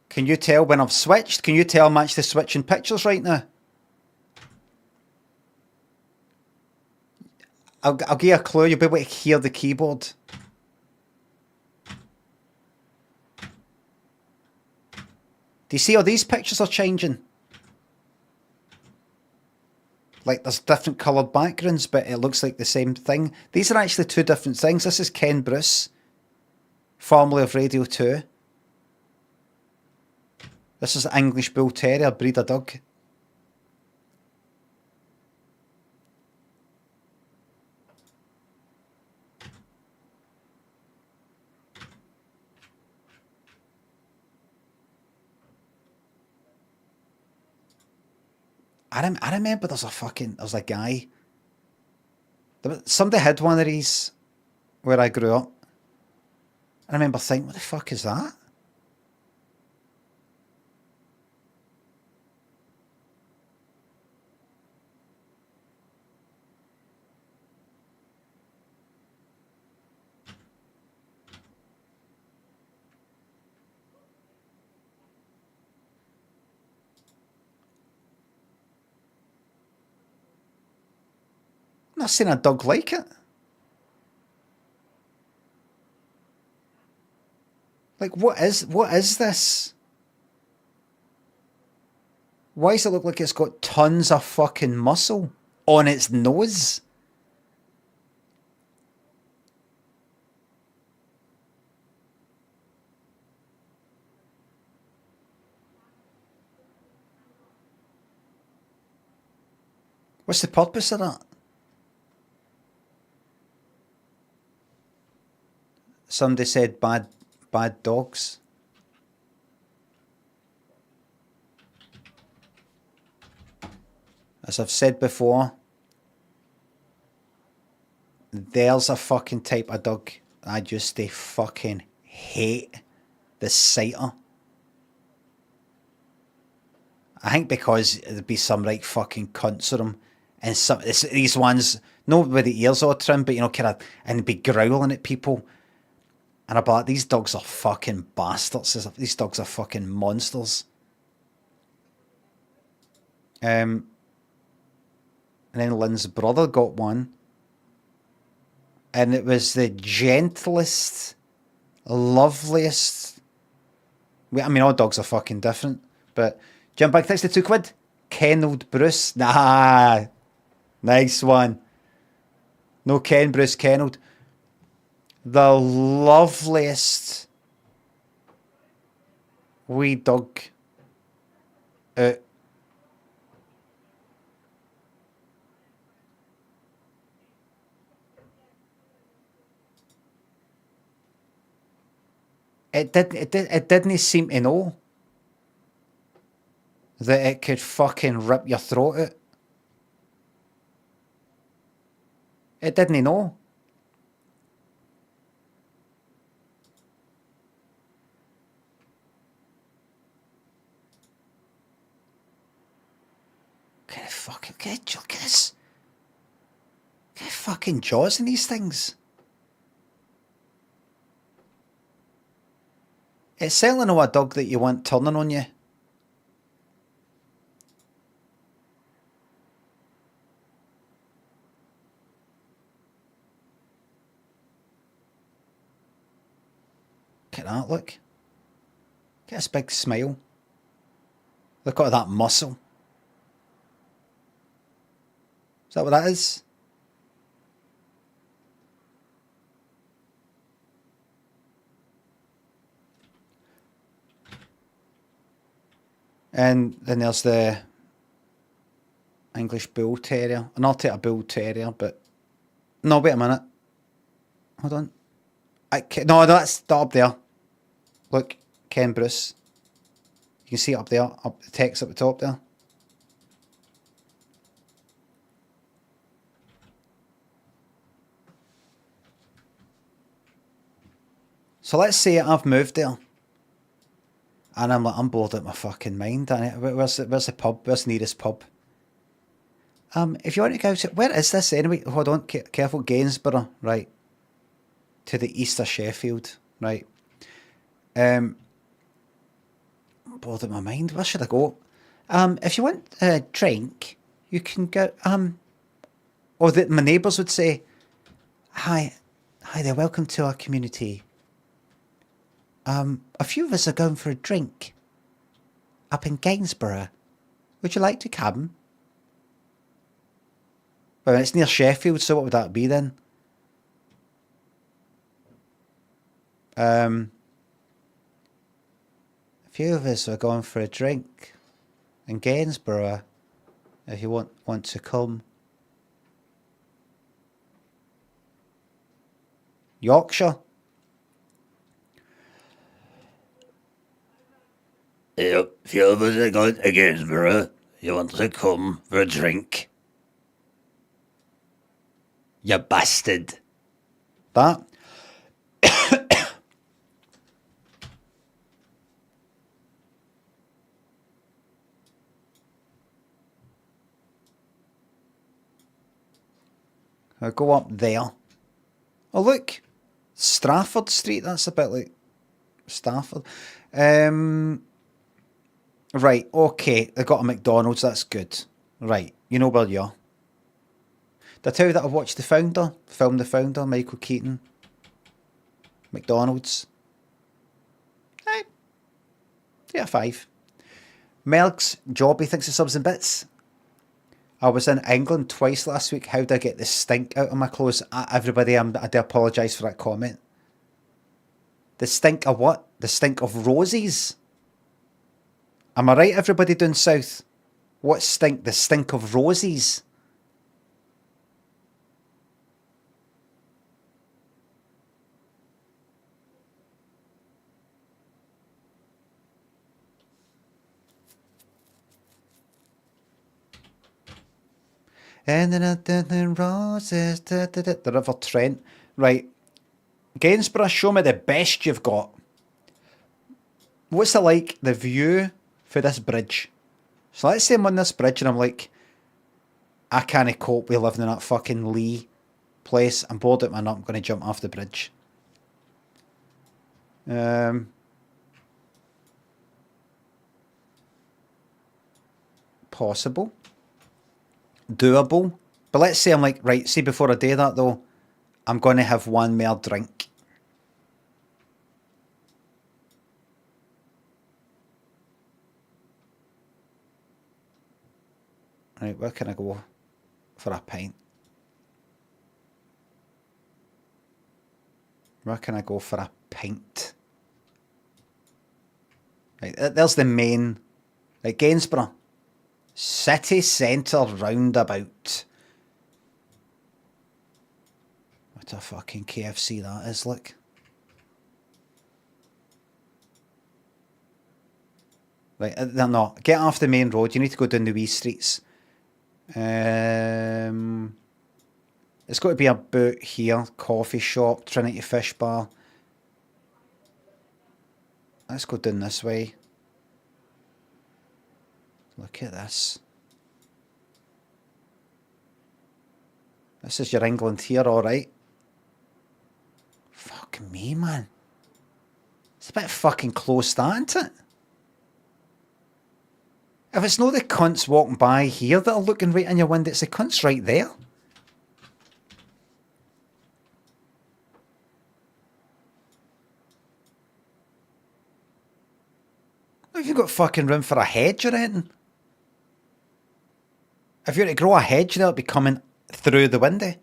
Can you tell when I've switched? Can you tell I'm actually switching pictures right now? I'll give you a clue. You'll be able to hear the keyboard. Do you see how these pictures are changing? Like there's different coloured backgrounds, but it looks like the same thing. These are actually two different things. This is Ken Bruce, formerly of Radio 2. This is English Bull Terrier, breed of dog. I remember there's a guy. Somebody had one of these where I grew up. I remember thinking, what the fuck is that? not seen a dog like it. Like, what is this? Why does it look like it's got tons of fucking muscle on its nose? What's the purpose of that? Somebody said bad dogs. As I've said before, there's a fucking type of dog I just fucking hate the sight of. I think because there'd be some right fucking cunts of them, and some these ones, nobody ears all trim, but you know, kind of, and be growling at people. And I'd be like, these dogs are fucking bastards. These dogs are fucking monsters. And then Lynn's brother got one. And it was the gentlest, loveliest. I mean, all dogs are fucking different. But jump back, thanks to £2. Kennelled Bruce. Nah. Nice one. No Ken Bruce, kennelled. The loveliest wee dog. It didn't seem to know that it could fucking rip your throat out. It didn't know. Look at this. Look at fucking jaws in these things. It's certainly not a dog that you want turning on you. Look at that, look. Get this big smile. Look at that muscle. Is that what that is? And then there's the English Bull Terrier. And I'll take a Bull Terrier, but... No, wait a minute. Hold on. No, that's that up there. Look, Ken Bruce. You can see it up there, up the text at the top there. So let's say I've moved there. And I'm like, I'm bored out of my fucking mind. Where's the pub? Where's the nearest pub? If you want to go to... Where is this anyway? Hold on, careful. Gainsborough, right. To the east of Sheffield, right. Bored out of my mind. Where should I go? If you want a drink, you can go... Or my neighbours would say, Hi there, welcome to our community. A few of us are going for a drink up in Gainsborough. Would you like to come? Well, it's near Sheffield, so what would that be then? A few of us are going for a drink in Gainsborough. If you want to come. Yorkshire. Yep, a few of us are going to Gainsborough. You want to come for a drink? You bastard. That. I'll go up there. Oh look, Strafford Street. That's a bit like Stafford. Right, okay. They got a McDonald's. That's good. Right, you know where you are. Did I tell you that I watched The Founder? Film The Founder, Michael Keaton. McDonald's. 3 out of 5. Melg's Jobby thinks of subs and bits. I was in England twice last week. How did I get the stink out of my clothes? Everybody, I do apologise for that comment. The stink of what? The stink of roses? Am I right, everybody down south? What stink? The stink of roses? And then the roses, the River Trent. Right. Gainsborough, show me the best you've got. What's it like, the view for this bridge? So let's say I'm on this bridge and I'm like, I can't cope with living in that fucking Lee place. I'm bored out my nut. I'm going to jump off the bridge. Possible. Doable. But let's say I'm like, right, see, before I do that though, I'm going to have one more drink. Right, where can I go for a pint? Where can I go for a pint? Right, there's the main, like Gainsborough. City centre roundabout. What a fucking KFC that is, look. Right, no, get off the main road. You need to go down the wee streets. It's got to be about here. Coffee shop, Trinity Fish Bar. Let's go down this way. Look at this. This is your England here, alright. Fuck me, man. It's a bit fucking close, that, isn't it? If it's not the cunts walking by here that are looking right in your window, it's the cunts right there. Have you got fucking room for a hedge or anything? If you were to grow a hedge, that'll be coming through the window.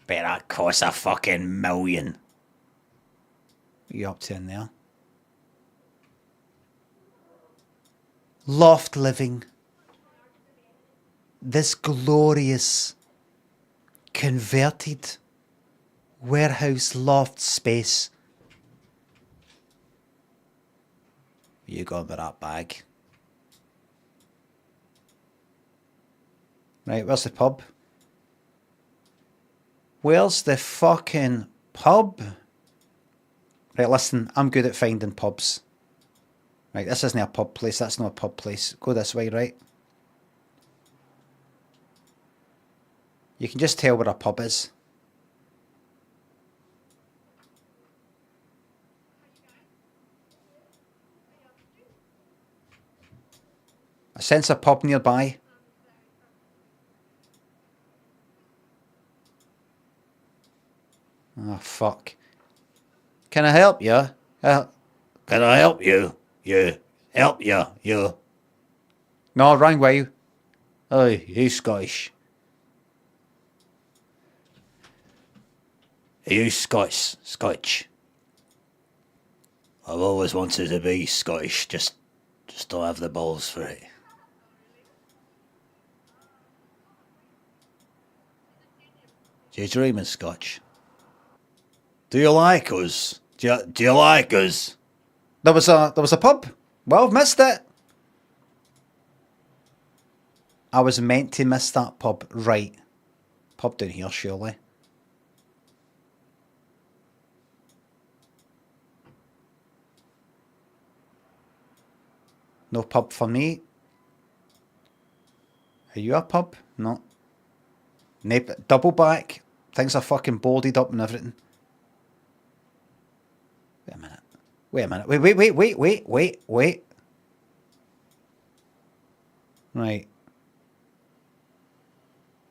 Bet that costs a fucking million. What are you up to in there? Loft living. This glorious converted warehouse loft space. You got with that bag. Right, where's the pub? Where's the fucking pub? Right, listen, I'm good at finding pubs. Right, this isn't a pub place, that's not a pub place. Go this way, right? You can just tell where a pub is. I sense a pub nearby. Oh, fuck. Can I help you? Can I help you? Help you. No, wrong way. Oh, you Scottish? Are you Scotch? I've always wanted to be Scottish, just don't have the balls for it. Do you dream of Scotch? Do you like us? Do you like us? There was a pub. Well, I've missed it. I was meant to miss that pub. Right. Pub down here, surely. No pub for me. Are you a pub? No. Nope. Double back. Things are fucking boarded up and everything. Wait a minute. Wait a minute. Wait. Right.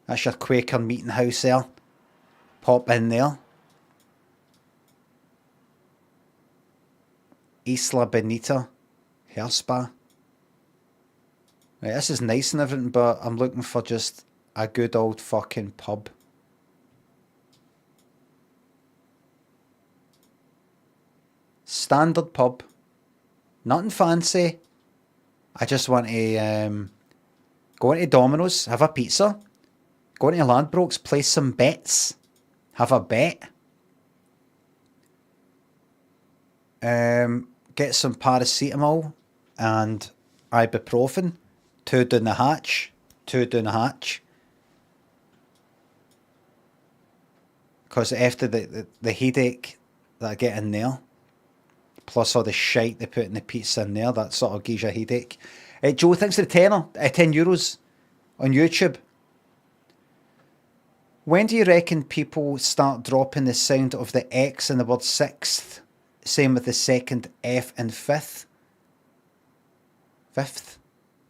That's your Quaker meeting house there. Pop in there. Isla Bonita hair spa. Right, this is nice and everything, but I'm looking for just a good old fucking pub. Standard pub. Nothing fancy. I just want to go into Domino's, have a pizza, go into Ladbrokes, place some bets, have a bet. Get some paracetamol and ibuprofen. 2 down the hatch. Because after the headache that I get in there, plus all the shite they put in the pizza in there, that sort of gives you a headache. Joe, thanks for the tenner, €10 on YouTube. When do you reckon people start dropping the sound of the X in the word sixth? Same with the second, F and fifth. Fifth?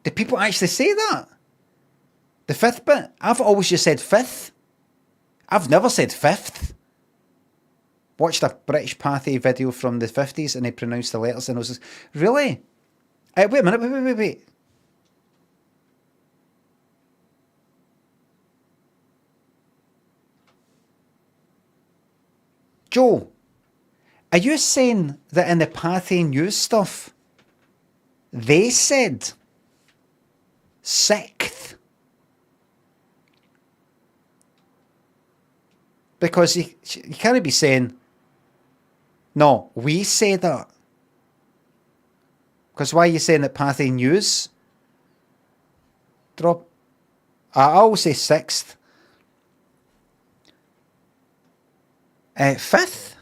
Do people actually say that? The fifth bit? I've always just said fifth. I've never said fifth. Watched a British Pathy video from the 50s and they pronounced the letters and I was just, really? Wait a minute, wait. Joe, are you saying that in the Pathy news stuff, they said sixth? Because you can't be saying, no, we say that. Because why are you saying that Pathy News? Drop. I will say sixth. Fifth?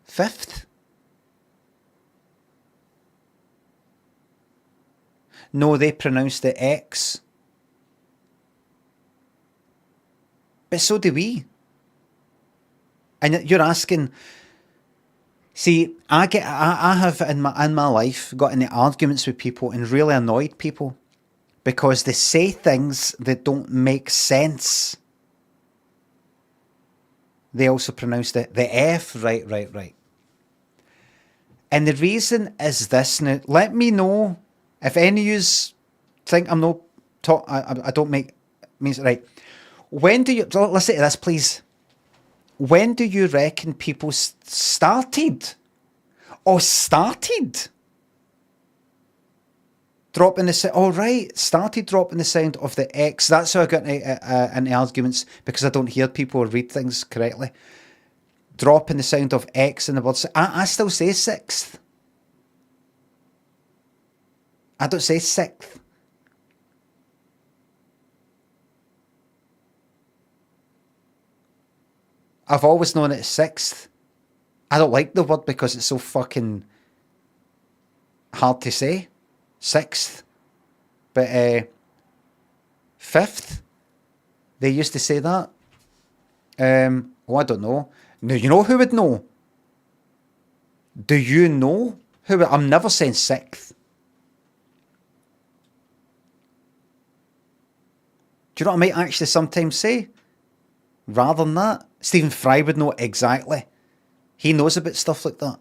Fifth? No, they pronounced the X. But so do we. And you're asking, see, I have in my life got into arguments with people and really annoyed people because they say things that don't make sense. They also pronounce the F, right. And the reason is this. Now, let me know if any of yous think I'm not I don't make means right. When do you listen to this, please? When do you reckon people started dropping the sound? Oh, right, started dropping the sound of the X. That's how I got into arguments because I don't hear people or read things correctly. Dropping the sound of X in the word. I still say sixth. I don't say sixth. I've always known it as sixth. I don't like the word because it's so fucking hard to say. Sixth. But fifth, they used to say that. I don't know. Now, you know who would know? Do you know who? I'm never saying sixth. Do you know what I might actually sometimes say? Rather than that, Stephen Fry would know exactly. He knows about stuff like that.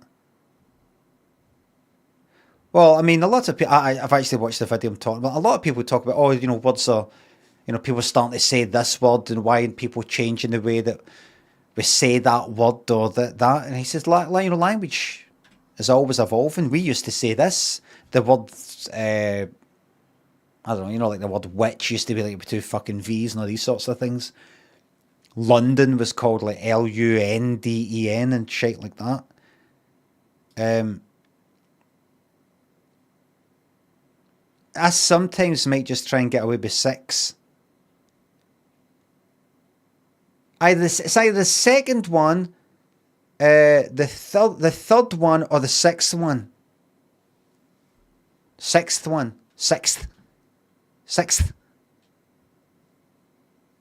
Well, I mean, a lot of people, I've actually watched the video I'm talking about. A lot of people talk about, words are, people starting to say this word and why people changing the way that we say that word or that. And he says, language is always evolving. We used to say this. The word, I don't know, like the word witch used to be like with 2 fucking V's and all these sorts of things. London was called like Lunden and shit like that. I sometimes might just try and get away with 6. It's either the second one, the third one, or the sixth one. Sixth.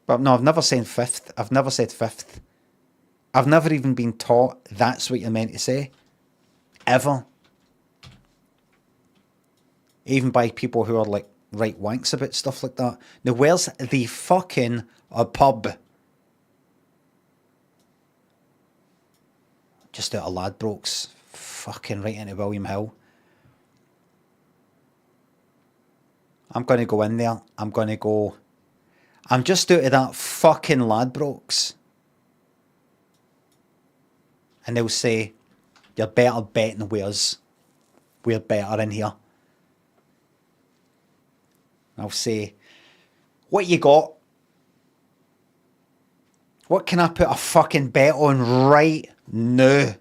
But no, I've never said fifth. I've never even been taught that's what you're meant to say. Ever. Even by people who are like right wanks about stuff like that. Now, where's the fucking pub? Just out of Ladbrokes. Fucking right into William Hill. I'm going to go in there. I'm just out of that fucking Ladbrokes. And they'll say, you're better betting with us. We're better in here. I'll say, what you got? What can I put a fucking bet on right now?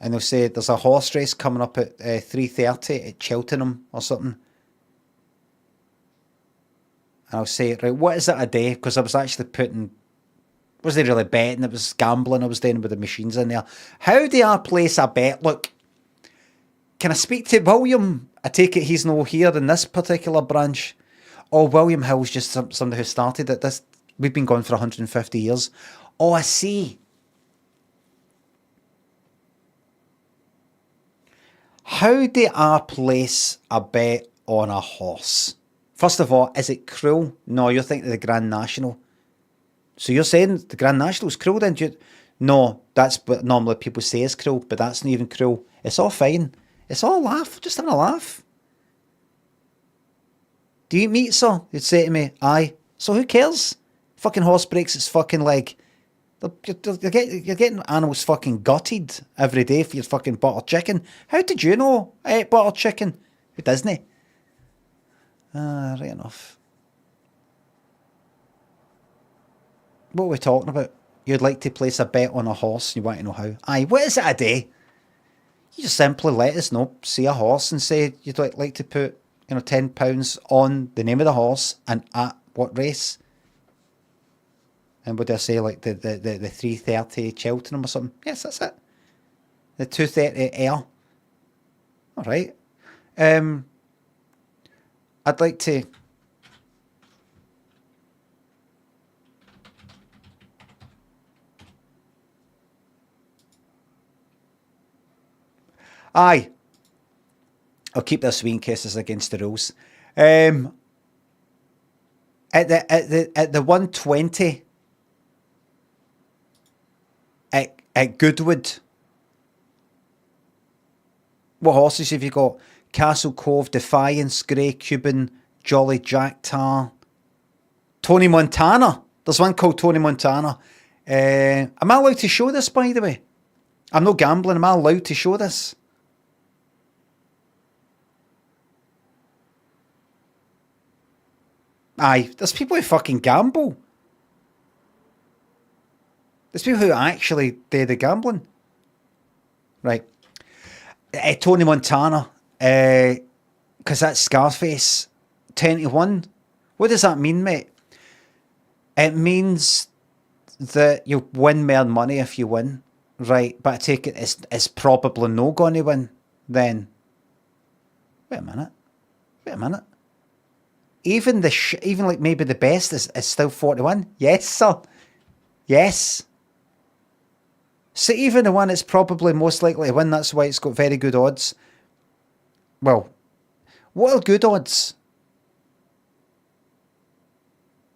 And they'll say, there's a horse race coming up at 3:30 at Cheltenham or something. And I'll say, right, what is it a day? Because I was actually wasn't really betting, it was gambling I was doing with the machines in there. How do I place a bet? Look, can I speak to William? I take it he's no here in this particular branch. Oh, William Hill's just somebody who started it. We've been going for 150 years. Oh, I see. How do I place a bet on a horse? First of all, is it cruel? No, you're thinking of the Grand National. So you're saying the Grand National is cruel then? No, that's what normally people say is cruel, but that's not even cruel. It's all fine. It's all a laugh, just having a laugh. Do you eat meat, sir? You'd say to me, aye. So who cares? Fucking horse breaks its fucking leg. You're getting animals fucking gutted every day for your fucking buttered chicken. How did you know I ate buttered chicken? Who doesn't? Right enough. What are we talking about? You'd like to place a bet on a horse, you want to know how. Aye, what is it a day? You just simply let us know, see a horse and say you'd like to put, £10 on the name of the horse and at what race. And would I say like the 3:30 Cheltenham or something? Yes, that's it. The 2:30 Air. All right. I'd like to. Aye. I'll keep this wee in case it's against the rules. At the 120 at Goodwood. What horses have you got? Castle Cove, Defiance, Grey Cuban, Jolly Jack Tar, Tony Montana. There's one called Tony Montana. Am I allowed to show this, by the way? I'm not gambling. Am I allowed to show this? Aye, there's people who fucking gamble. There's people who actually do the gambling. Right. Tony Montana. Because that's Scarface. 10-1. What does that mean, mate? It means that you'll win more money if you win. Right, but I take it it's probably no going to win then. Wait a minute. Even even like maybe the best is still 41. Yes, sir. Yes. So even the one that's probably most likely to win, that's why it's got very good odds. Well, what are good odds?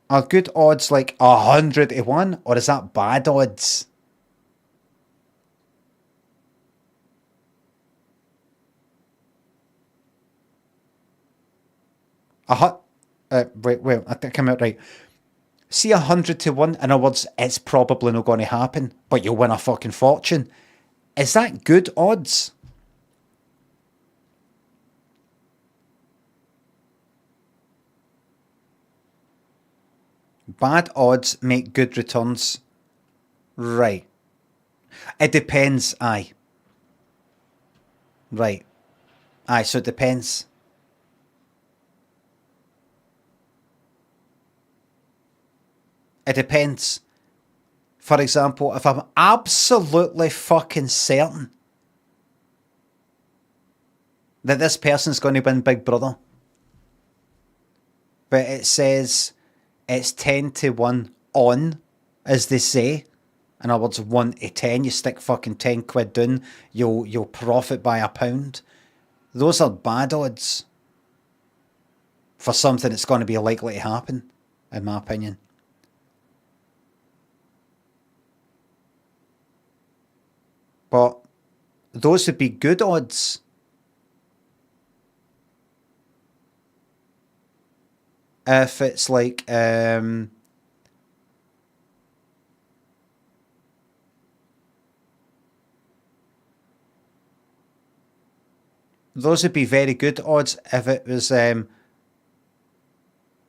Are good odds like 100-1, or is that bad odds? Wait, I think I came out right. See 100-1, in other words, it's probably not going to happen, but you'll win a fucking fortune. Is that good odds? Bad odds make good returns. Right. It depends, aye. Right. Aye, so it depends. It depends. For example, if I'm absolutely fucking certain that this person's going to win Big Brother, but it says it's 10 to 1 on, as they say. In other words, 1 to 10, you stick fucking 10 quid down, you'll profit by £1. Those are bad odds for something that's going to be likely to happen, in my opinion. But those would be good odds. If it's like those would be very good odds if it was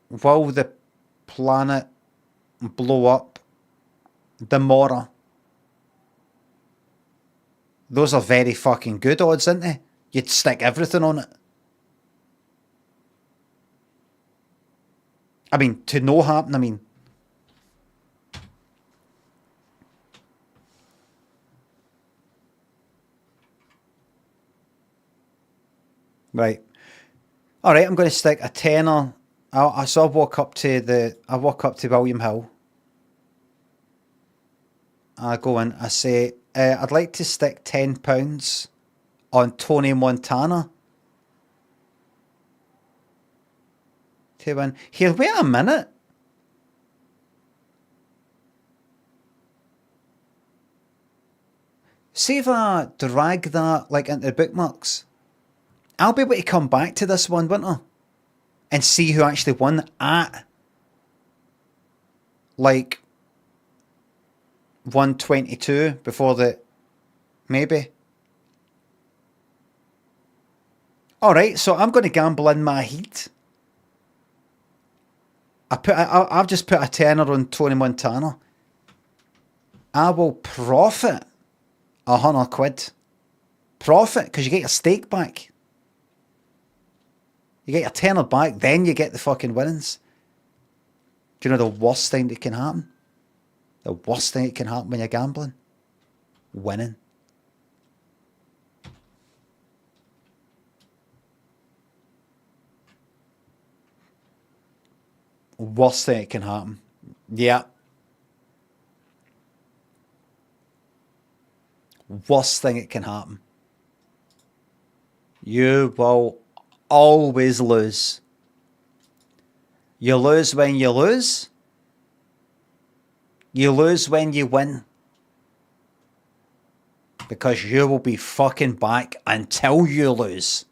will the planet blow up tomorrow? Those are very fucking good odds, aren't they? You'd stick everything on it. I mean, to no happen, I mean. Right. All right, I'm going to stick a tenner. I walk up to William Hill. I go in, I say, I'd like to stick £10 on Tony Montana to win. Here, wait a minute. See if I drag that like into the bookmarks, I'll be able to come back to this one, won't I? And see who actually won at like 122 before the maybe. Alright, so I'm going to gamble in my heat. I've just put a tenner on Tony Montana. I will profit £100. Profit, because you get your stake back. You get your tenner back, then you get the fucking winnings. Do you know the worst thing that can happen? The worst thing that can happen when you're gambling? Winning. Worst thing that can happen. Yeah. Worst thing that can happen. You will always lose. You lose when you lose. You lose when you win. Because you will be fucking back until you lose.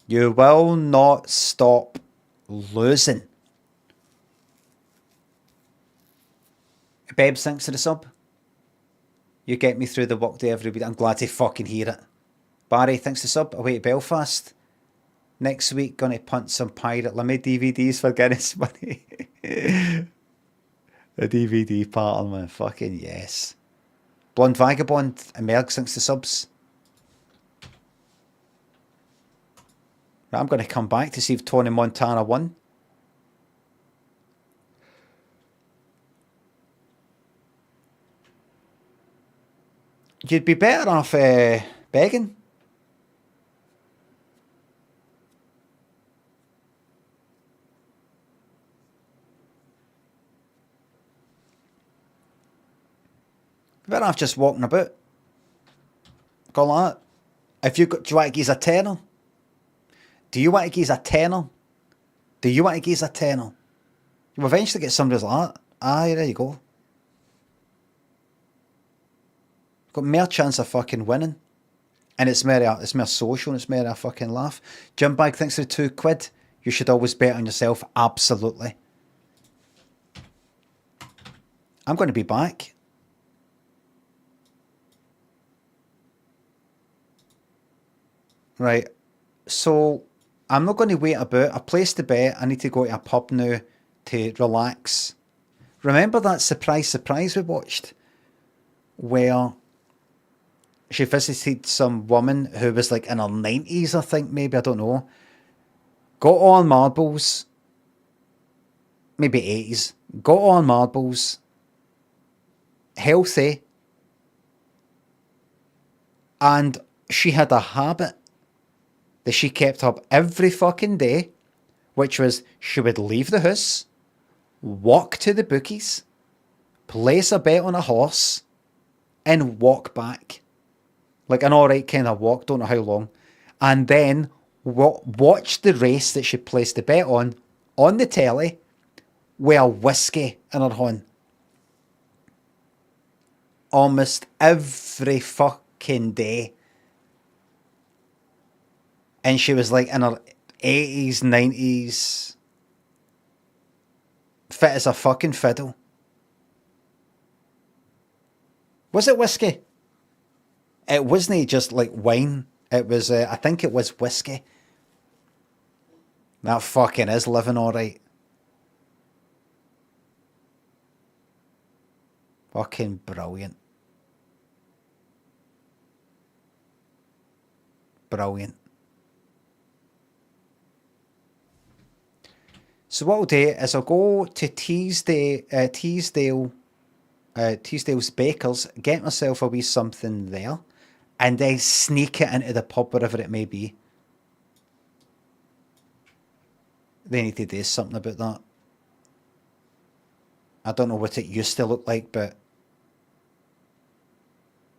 You will not stop losing. Bebs, thanks for the sub. You get me through the workday every week. I'm glad to fucking hear it. Barry, thanks for the sub. Away to Belfast. Next week, gonna punt some Pirate Limmy DVDs for Guinness money. A DVD part on my fucking yes. Blonde Vagabond and Merg, thanks to subs. Right, I'm going to come back to see if Tony Montana won. You'd be better off begging. Better off just walking about. Go like that. If you got, do you want to give us a tenner? Do you want to give us a tenner? Do you want to give us a tenner? You'll eventually get somebody like that. Aye, there you go. Got more chance of fucking winning. And it's more social and it's more a fucking laugh. Jim Bag thinks for £2. You should always bet on yourself. Absolutely. I'm going to be back. Right. So I'm not going to wait about. I placed the bet. I need to go to a pub now to relax. Remember that surprise we watched? Where she visited some woman who was like in her 90s, I think, maybe, I don't know. Got on marbles. Maybe 80s. Got on marbles. Healthy. And she had a habit that she kept up every fucking day which was she would leave the house, walk to the bookies, place a bet on a horse, and walk back. Like an alright kind of walk, don't know how long. And then watch the race that she placed the bet on the telly, with a whiskey in her hand. Almost every fucking day. And she was like in her 80s, 90s, fit as a fucking fiddle. Was it whiskey? It wasn't just like wine. It was, I think it was whiskey. That fucking is living alright. Fucking brilliant. Brilliant. So what I'll do is I'll go to Teesdale's Bakers, get myself a wee something there, and then sneak it into the pub, wherever it may be. They need to do something about that. I don't know what it used to look like, but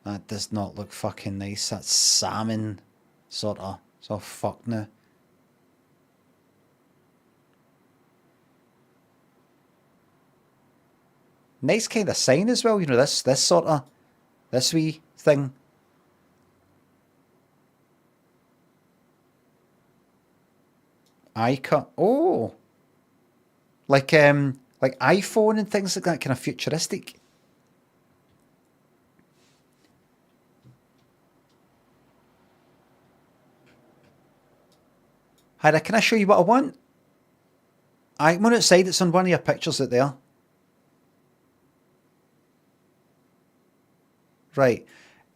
that does not look fucking nice. That's salmon, sort of. It's all fucked now. Nice kind of sign as well, you know, this sort of, this wee thing. iCut. Oh! Like iPhone and things like that, kind of futuristic. Hira, can I show you what I want? I'm on outside, it's on one of your pictures out there. Right.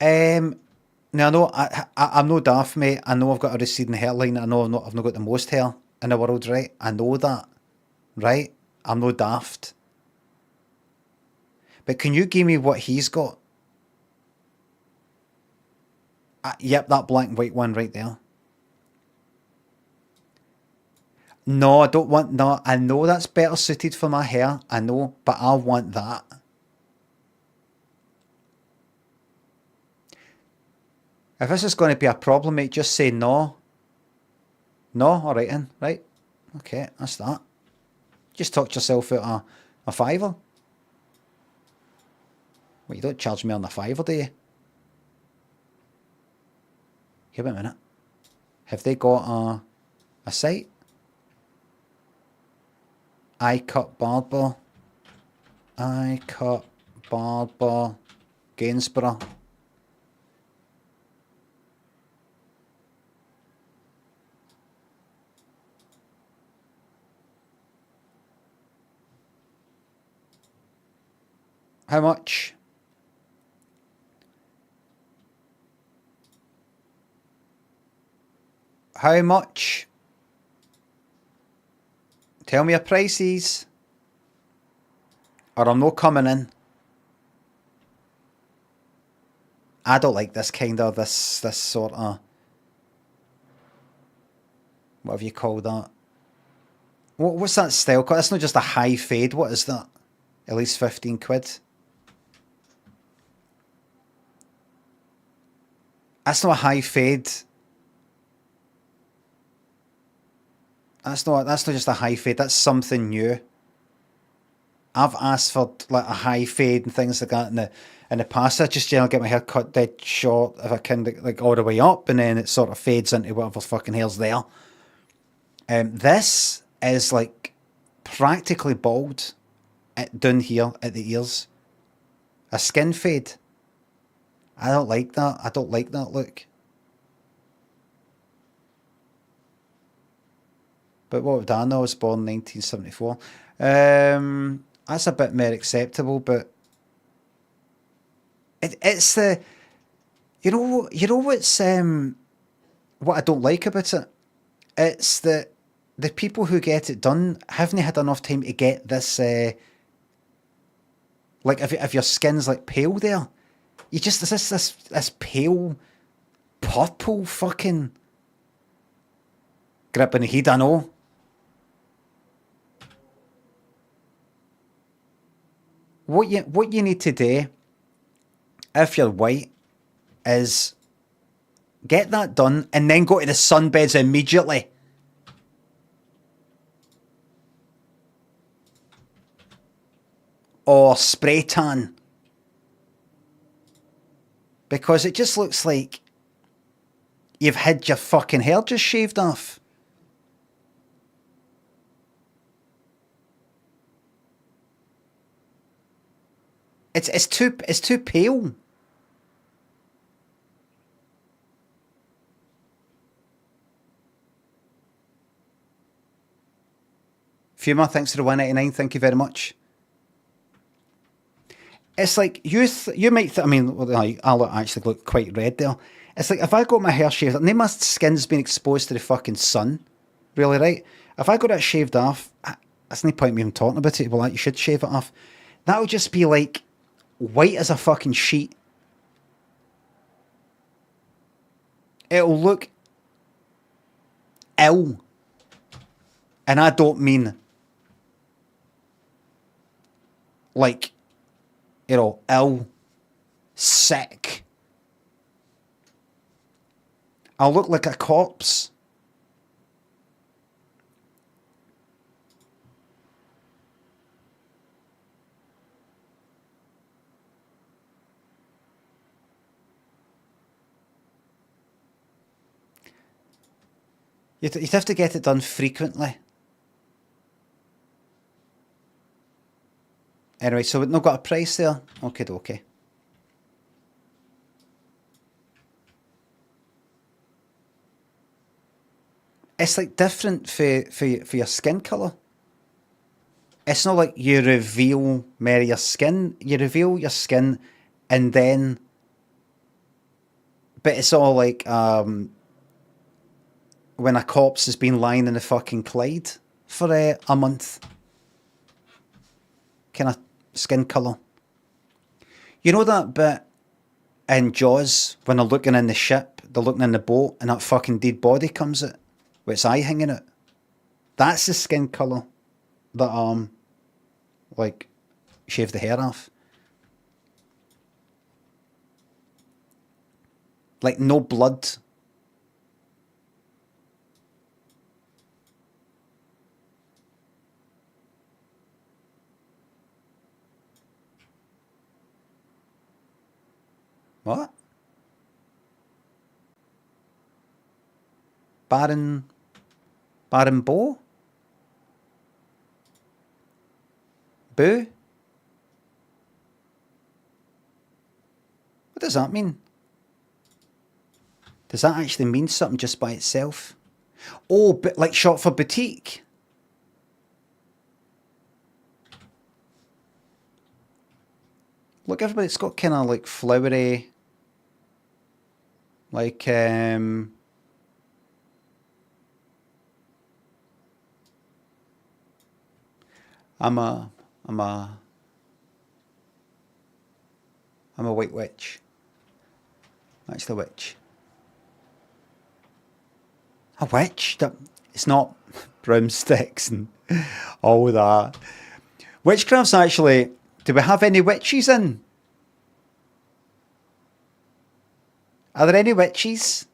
Now I know I'm no daft, mate. I know I've got a receding hairline. I know I've not got the most hair in the world, right? I know that, right? I'm no daft. But can you give me what he's got? Yep, that black and white one right there. No, I don't want that. I know that's better suited for my hair. I know, but I want that. If this is going to be a problem, mate, just say no. No? Alright then. Right. Okay, that's that. Just talk yourself out a fiver. Well, you don't charge me on the fiver, do you? Give it a minute. Have they got a site? iCut Barber. iCut Barber. Gainsborough. How much? How much? Tell me your prices. Or I'm not coming in. I don't like this kind of, this sort of, whatever you call that. What's that style called? That's not just a high fade. What is that? At least 15 quid. That's not a high fade. That's not just a high fade. That's something new. I've asked for like a high fade and things like that in the past. I just generally get my hair cut dead short if I can, like all the way up, and then it sort of fades into whatever fucking hair's there. This is like practically bald down here at the ears. A skin fade. I don't like that. I don't like that look. But what would I know? I was born in 1974. That's a bit more acceptable, but it's the you know what's what I don't like about it? It's the people who get it done haven't had enough time to get this like if your skin's like pale there. You just this pale purple fucking grip in the head, I know. what you need to do, if you're white, is get that done and then go to the sunbeds immediately. Or spray tan. Because it just looks like you've had your fucking hair just shaved off. It's too pale. Fuma, thanks for the 189. Thank you very much. It's like you might. I mean, I actually look quite red there. It's like if I got my hair shaved, and then my skin's been exposed to the fucking sun, really, right? If I got it shaved off, there's no point me even talking about it. Well, like, you should shave it off. That would just be like white as a fucking sheet. It'll look ill, and I don't mean like, you know, ill, sick. I'll look like a corpse. You'd have to get it done frequently. Anyway, so we've not got a price there. Okay. It's like different for your skin colour. It's not like you reveal more of your skin. You reveal your skin and then... But it's all like when a corpse has been lying in the fucking Clyde for a month. Kind of skin colour. You know that bit in Jaws when they're looking in the ship, they're looking in the boat, and that fucking dead body comes out with its eye hanging out? That's the skin colour that like shave the hair off. Like no blood. What? Baron Bo? Boo? What does that mean? Does that actually mean something just by itself? Oh, but like short for boutique. Look, everybody, it's got kind of like flowery, like I'm a white witch. That's the witch. A witch? It's not broomsticks and all that. Witchcraft's actually... Do we have any witches in? Are there any witches?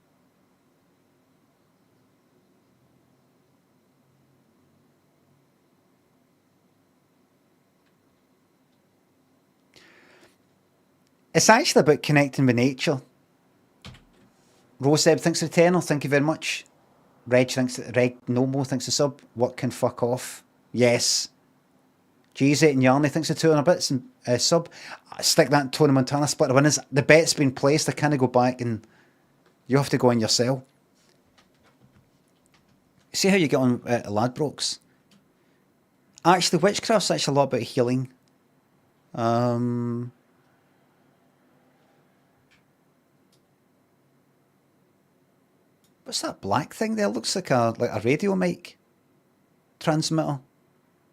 It's actually about connecting with nature. Roseb thinks of tenor, thank you very much. Reg Nomo thinks of sub. What can fuck off? Yes. G8 and Yarny thinks of 200 bits and sub. Stick that in Tony Montana split the winners. The bet's been placed. I can't go back and you have to go in yourself. See how you get on Ladbrokes. Actually, witchcraft's actually a lot about healing. What's that black thing there? Looks like a radio mic transmitter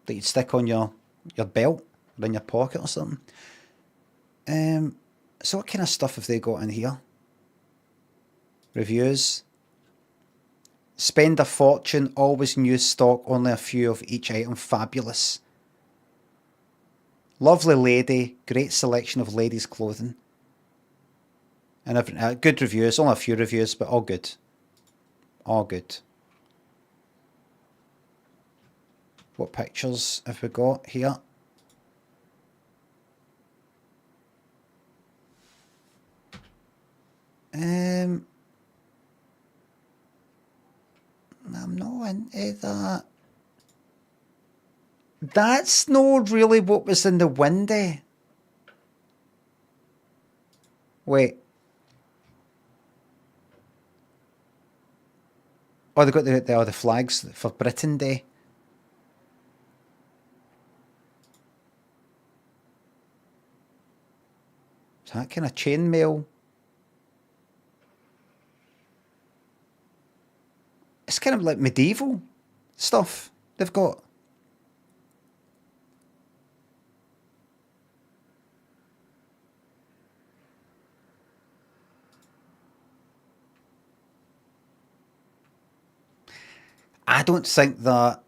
that you'd stick on your belt or in your pocket or something. So what kind of stuff have they got in here? Reviews. Spend a fortune, always new stock, only a few of each item, fabulous. Lovely lady, great selection of ladies' clothing. And everything. Good reviews, only a few reviews, but all good. All good. What pictures have we got here? I'm not into that. That's not really what was in the window. Wait. Oh, they got the flags for Britain Day. Is that kind of chainmail? It's kind of like medieval stuff they've got. I don't think that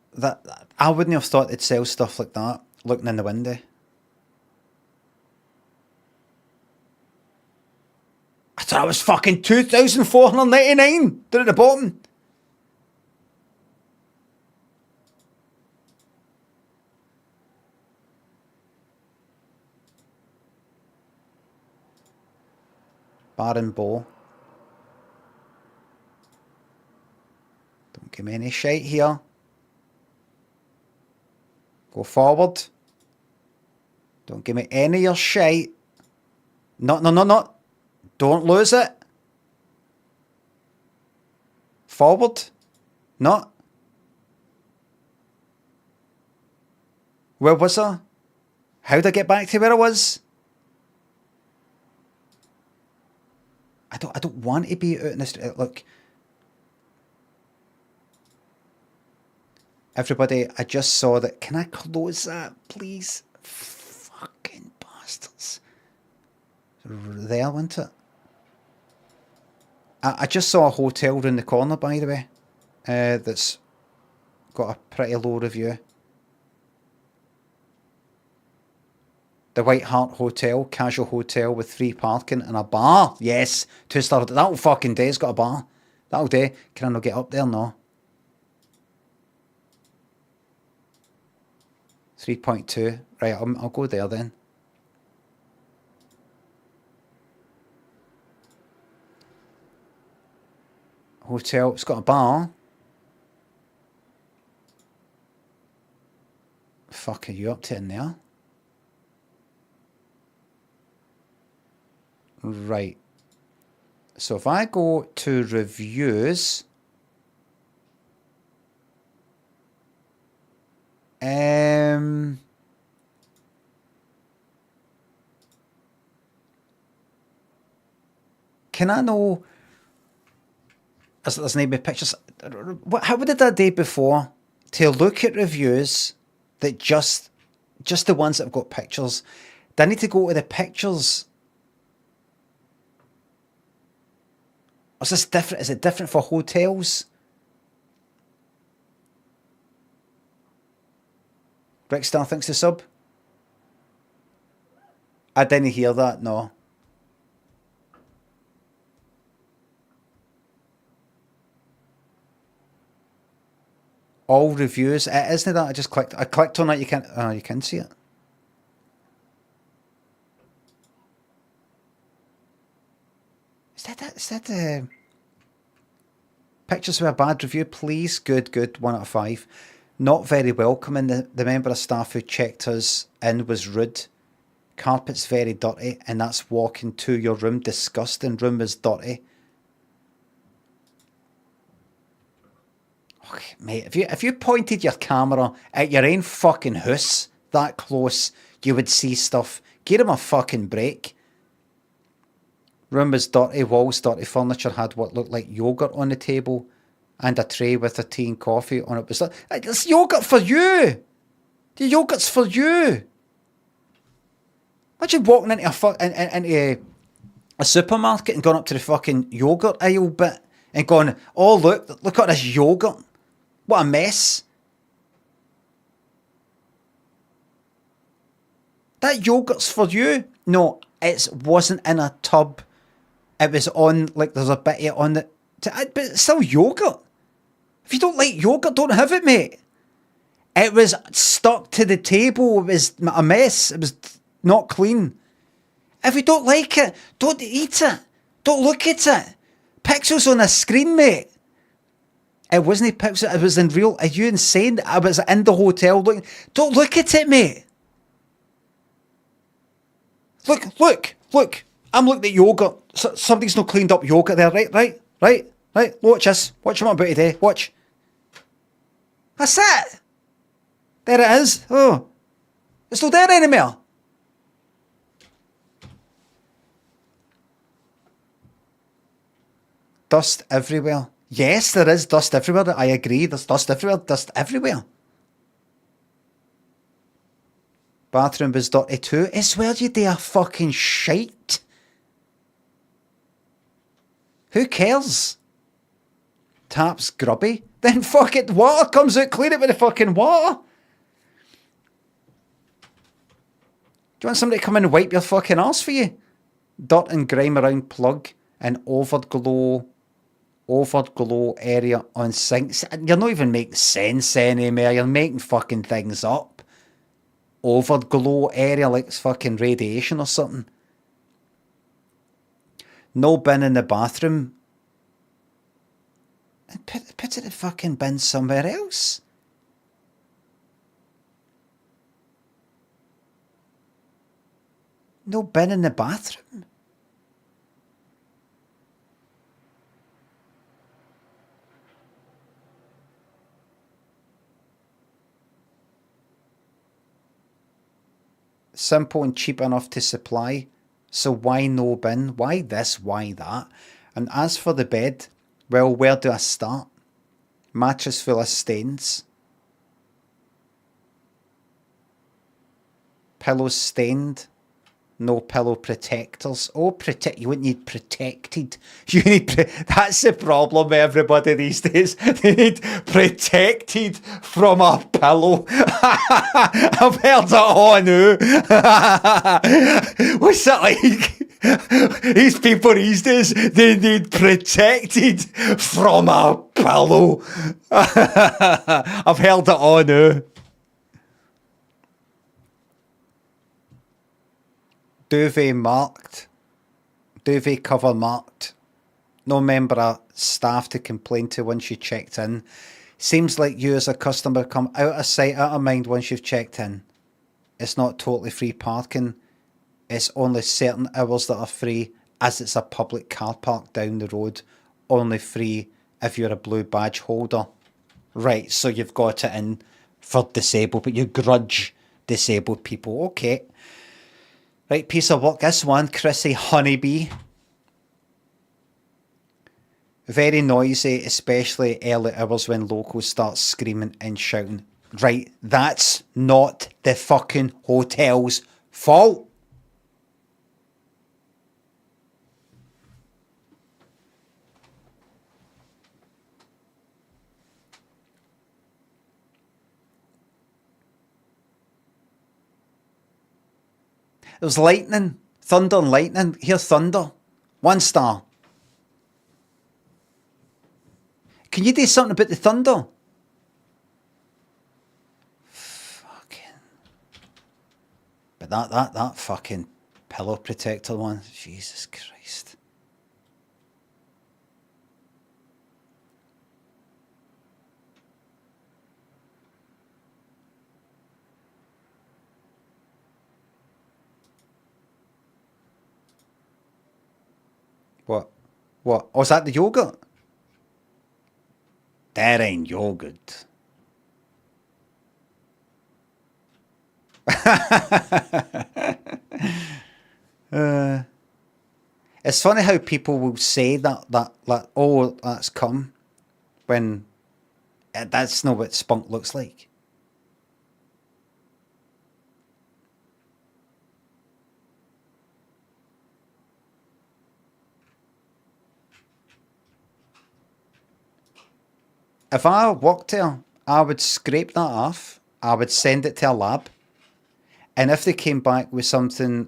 I wouldn't have thought they'd sell stuff like that looking in the window. I thought it was fucking 2,499 down at the bottom. Bar and Bow. Don't give me any shite here. Go forward. Don't give me any of your shite. No. Don't lose it. Forward. No. Where was I? How'd I get back to where I was? I don't want to be out in the street. Look. Everybody, I just saw that. Can I close that, please? Fucking bastards. There, wasn't it? I just saw a hotel round the corner, by the way, that's got a pretty low review. The White Hart Hotel, casual hotel with free parking and a bar. Yes, 2-star. That'll fucking do. It's got a bar. That'll do. Can I not get up there? No. 3.2. Right, I'll go there then. Hotel, it's got a bar. Fuck, are you up to in there? Right. So if I go to reviews, can I know? There's maybe pictures. How did I do before to look at reviews that just the ones that have got pictures? Do I need to go to the pictures? Or is this different? Is it different for hotels? Brickstar thinks the sub. I didn't hear that. No. All reviews. Isn't that? I clicked on that. You can see it. Is that pictures with a bad review, please? Good. 1 out of 5. Not very welcoming. The member of staff who checked us in was rude. Carpet's very dirty, and that's walking to your room. Disgusting. Room is dirty. Okay, mate, if you pointed your camera at your own fucking house that close, you would see stuff. Give him a fucking break. Room was dirty, walls dirty, furniture had what looked like yogurt on the table, and a tray with a tea and coffee on it. Was like, it's yogurt for you. The yogurt's for you. Imagine walking into a supermarket and going up to the fucking yogurt aisle bit and going, oh look at this yogurt. What a mess. That yogurt's for you. No, it wasn't in a tub. It was on, like, there's a bit of it on it. But it's still yogurt. If you don't like yogurt, don't have it, mate. It was stuck to the table. It was a mess. It was not clean. If you don't like it, don't eat it. Don't look at it. Pixels on a screen, mate. It wasn't pixels. It was in real. Are you insane? I was in the hotel looking. Don't look at it, mate. Look. I'm looking at yogurt. Somebody's not cleaned up yogurt there. Right. Watch this. Watch what I'm about today. Watch. That's it. There it is. Oh. It's not there anymore. Dust everywhere. Yes, there is dust everywhere. I agree. There's dust everywhere. Dust everywhere. Bathroom was dirty too. I swear you do a fucking shite. Who cares? Tap's grubby. Then fuck it. Water comes out. Clean it with the fucking water. Do you want somebody to come in and wipe your fucking arse for you? Dirt and grime around plug and overglow area on sinks. You're not even making sense anymore. You're making fucking things up. Overglow area like it's fucking radiation or something. No bin in the bathroom. And put it in the fucking bin somewhere else. No bin in the bathroom. Simple and cheap enough to supply. So why no bin? Why this? Why that? And as for the bed, well, where do I start? Mattress full of stains. Pillows stained. No pillow protectors. Oh, you wouldn't need protected. You need that's the problem, everybody these days. They need protected from a pillow. I've heard it all now. What's that like? These people these days, they need protected from a pillow. I've heard it all now. Duvet marked. Duvet cover marked. No member of staff to complain to once you checked in. Seems like you as a customer come out of sight, out of mind once you've checked in. It's not totally free parking. It's only certain hours that are free, as it's a public car park down the road. Only free if you're a blue badge holder. Right, so you've got it in for disabled, but you grudge disabled people. Okay. Right, piece of work. This one, Chrissy Honeybee. Very noisy, especially early hours when locals start screaming and shouting. Right, that's not the fucking hotel's fault. There's lightning, thunder and lightning. Hear thunder. 1 star. Can you do something about the thunder? Fucking. But that fucking pillow protector one. Jesus Christ. What? Oh, is that the yogurt? That ain't yogurt. It's funny how people will say that oh, that's cum, when that's not what spunk looks like. If I worked there, I would scrape that off. I would send it to a lab. And if they came back with something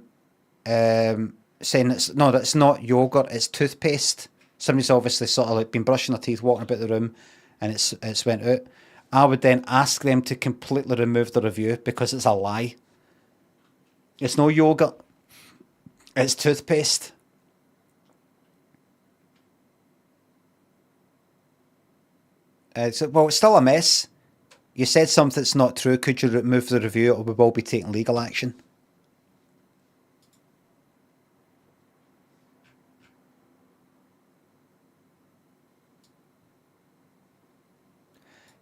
saying that's not yogurt, it's toothpaste. Somebody's obviously sort of like been brushing their teeth, walking about the room, and it's went out. I would then ask them to completely remove the review because it's a lie. It's no yogurt. It's toothpaste. It's still a mess. You said something that's not true. Could you remove the review, or we will be taking legal action?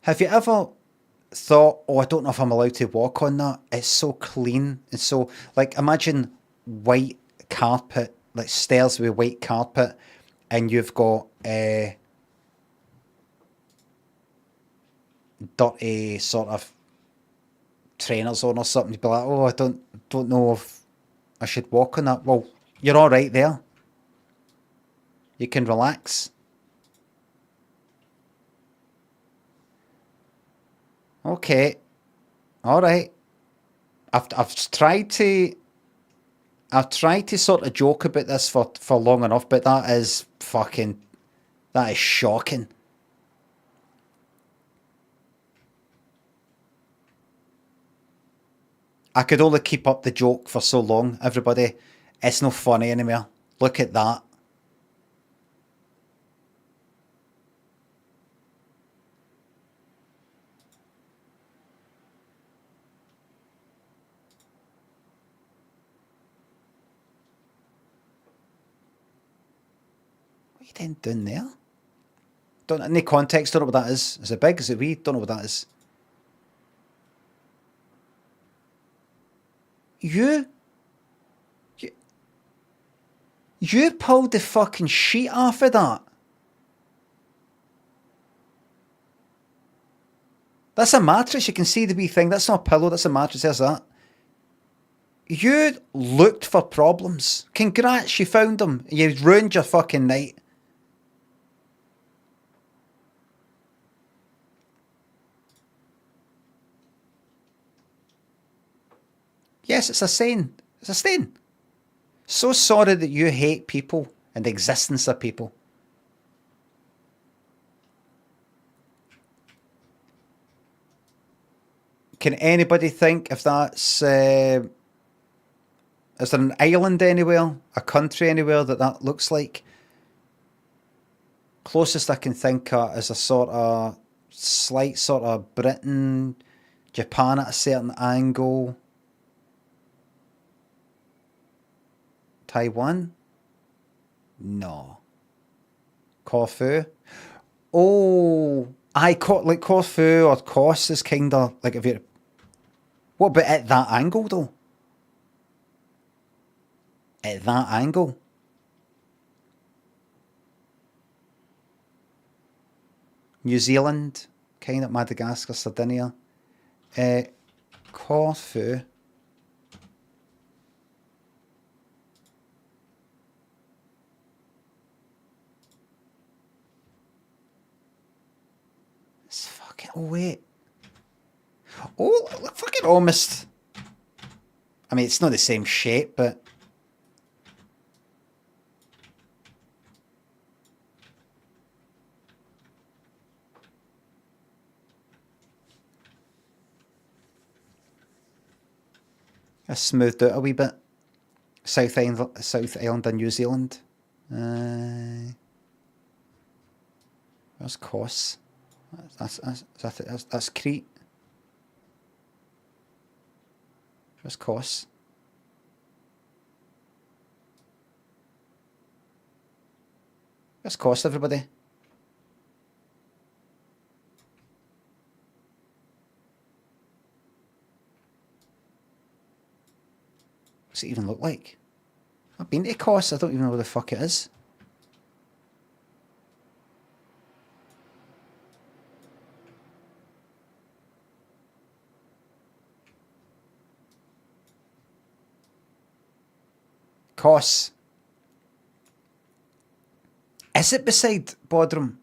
Have you ever thought, oh, I don't know if I'm allowed to walk on that? It's so clean. And so, like, imagine white carpet, like stairs with white carpet, and you've got dirty sort of trainers on or something. You'd be like, oh, I don't know if I should walk on that. Well, you're all right there. You can relax. Okay. All right. I've tried to sort of joke about this for long enough, but that is shocking. I could only keep up the joke for so long, everybody. It's no funny anymore. Look at that. What are you then doing there? Don't any context, don't know what that is. Is it big? Is it wee? Don't know what that is. You pulled the fucking sheet off of that. That's a mattress. You can see the wee thing. That's not a pillow. That's a mattress. There's that. You looked for problems. Congrats, you found them. You ruined your fucking night. Yes, it's a stain. It's a stain. So sorry that you hate people and the existence of people. Can anybody think if that's... is there an island anywhere? A country anywhere that looks like? Closest I can think of is a sort of slight sort of Britain, Japan at a certain angle. Taiwan? No. Corfu? Oh, like Corfu or Kos is kind of like if you're... What about at that angle though? At that angle? New Zealand, kind of Madagascar, Sardinia. Corfu. It's fucking... Oh, wait. Oh, fucking almost... I mean, it's not the same shape, but... I smoothed out a wee bit. South Island and New Zealand. Where's Kos? That's Crete. Where's Kos? Where's Kos, everybody? What's it even look like? I've been to Kos, I don't even know where the fuck it is. Kos. Is it beside Bodrum?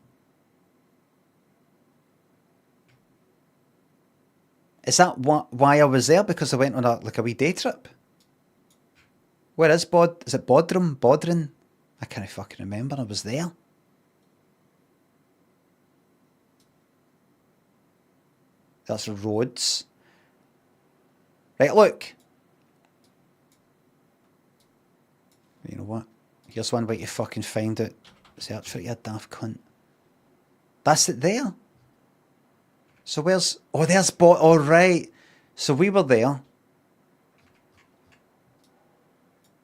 Is that why I was there? Because I went on a wee day trip? Where is Is it Bodrum? Bodrin? I can't fucking remember. I was there. That's Rhodes. Right, look. You know what? Here's one way to fucking find it. Search for it, you daft cunt. That's it there. So where's... Oh, there's oh, right. So we were there.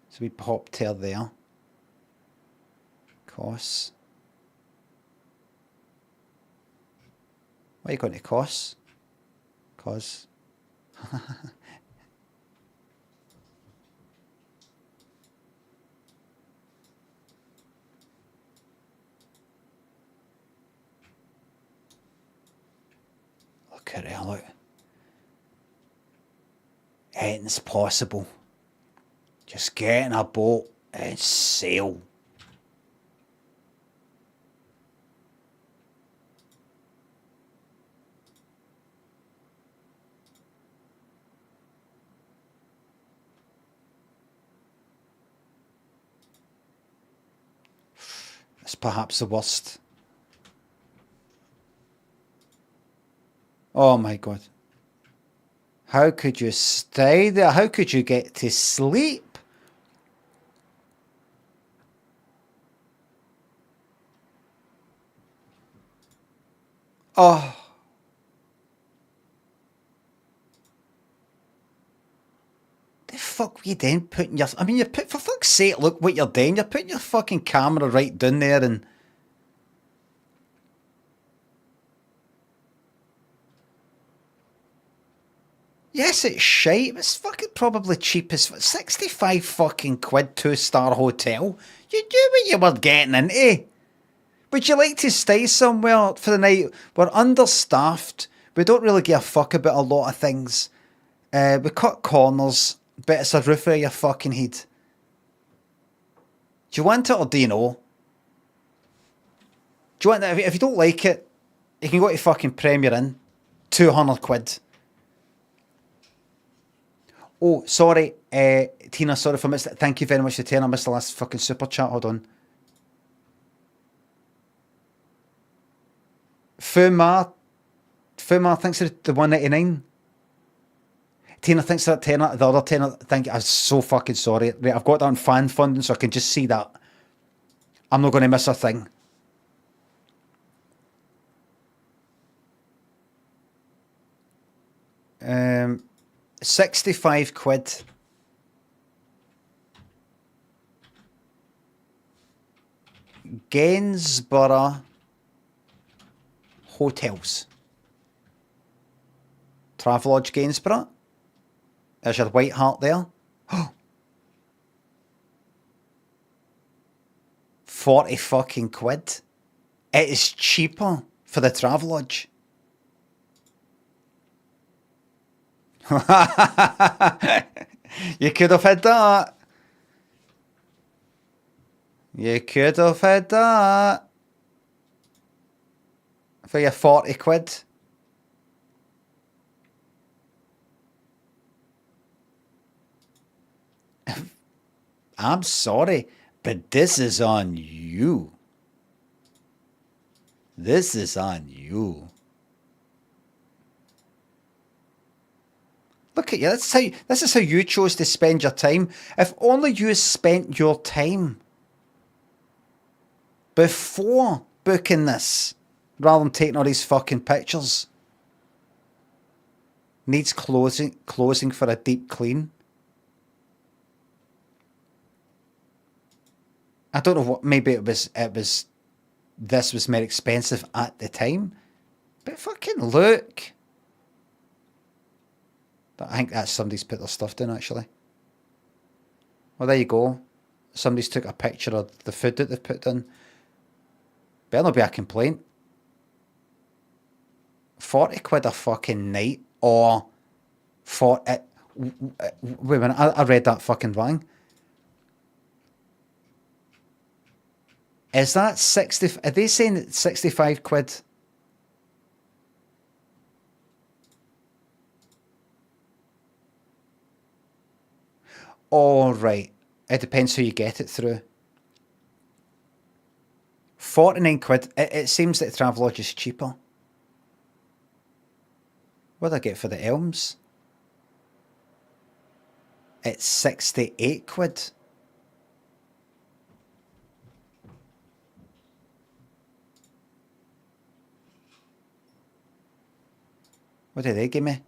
So we popped her there. Costs. Why are you going to costs? Cause. Look at it, look. Anything's possible. Just get in a boat and sail. It's perhaps the worst. Oh my God. How could you stay there? How could you get to sleep? Oh. The fuck were you then putting your... I mean, you put... For fuck's sake, look what you're doing. You're putting your fucking camera right down there and... Yes, it's shite. It's fucking probably cheap as... 65 fucking quid, 2-star hotel. You knew what you were getting into. Would you like to stay somewhere for the night? We're understaffed. We don't really give a fuck about a lot of things. We cut corners, but it's a roof over your fucking head. Do you want it or do you know? Do you want it? If you don't like it, you can go to fucking Premier Inn. 200 quid. Oh, sorry, Tina, sorry for missing it. Thank you very much for turning. I missed the last fucking super chat. Hold on. Fumar, thanks for the 199. Tina, thanks for that tenner. The other tenner, thank you. I'm so fucking sorry. Right, I've got that on fan funding, so I can just see that. I'm not going to miss a thing. Um, 65 quid. Gainsborough Hotels. Travelodge Gainsborough. There's your white heart there. 40 fucking quid. It is cheaper for the Travelodge. You could have had that. You could have had that. For your 40 quid. I'm sorry, but this is on you. This is on you. Look at you. This is how you chose to spend your time. If only you spent your time before booking this, rather than taking all these fucking pictures. Needs closing for a deep clean. I don't know what. Maybe it was. This was more expensive at the time, but fucking look. I think that's somebody's put their stuff down actually. Well, there you go. Somebody's took a picture of the food that they've put in. Better not be a complaint. 40 quid a fucking night, or for it. Wait a minute, I read that fucking wrong. Is that 60? Are they saying that 65 quid? All right. It depends who you get it through. 49 quid. It seems that Travelodge is cheaper. What did I get for the Elms? It's 68 quid. What did they give me?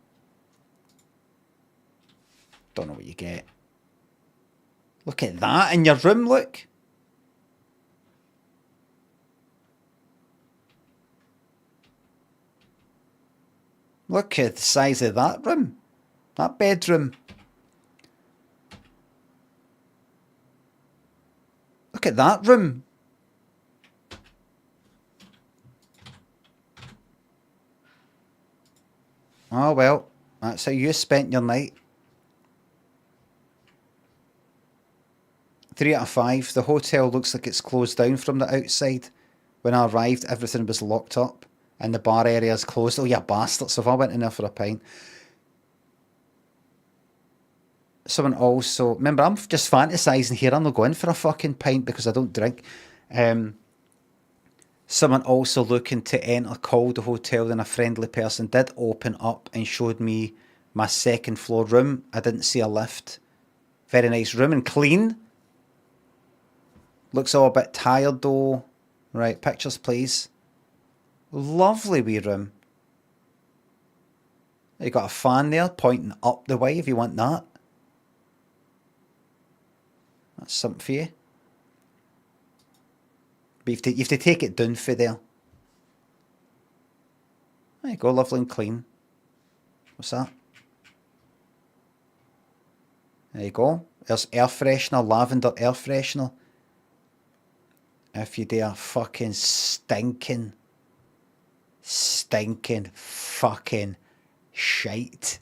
Don't know what you get. Look at that in your room, look. Look at the size of that room. That bedroom. Look at that room. Oh well, that's how you spent your night. 3 out of 5. The hotel looks like it's closed down from the outside. When I arrived, everything was locked up and the bar area is closed. Oh, you bastards. If I went in there for a pint. Someone also... Remember, I'm just fantasising here. I'm not going for a fucking pint because I don't drink. Someone also looking to enter called the hotel and a friendly person did open up and showed me my second floor room. I didn't see a lift. Very nice room and clean. Looks all a bit tired though. Right, pictures please. Lovely wee room. You got a fan there pointing up the way if you want that. That's something for you. But you have to take it down for there. There you go, lovely and clean. What's that? There you go. There's air freshener, lavender air freshener. If you do a fucking stinking fucking shite.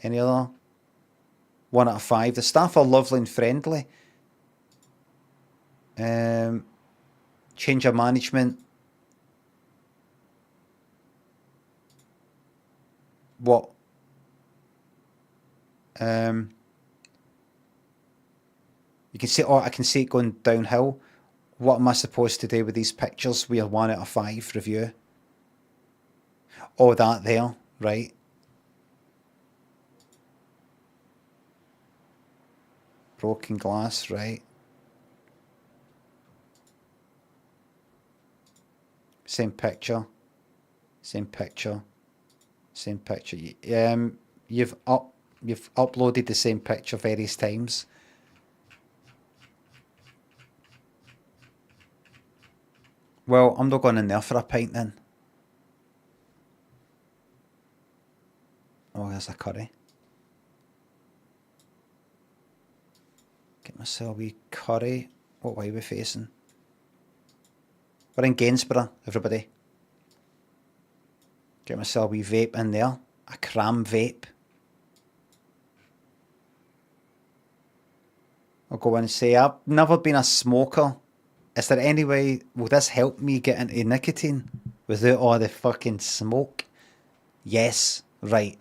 Any other? 1 out of 5. The staff are lovely and friendly. Change of management. What? You can see, oh, I can see it going downhill. What am I supposed to do with these pictures? We are 1 out of 5 review. Oh, that there, right. Broken glass, right. Same picture. Same picture. Same picture. You've uploaded the same picture various times. Well, I'm not going in there for a pint then. Oh, there's a curry. Get myself a wee curry. What way are we facing? We're in Gainsborough, everybody. Get myself a wee vape in there. A cram vape. I'll go in and say, I've never been a smoker. Is there any way, will this help me get into nicotine without all the fucking smoke? Yes, right.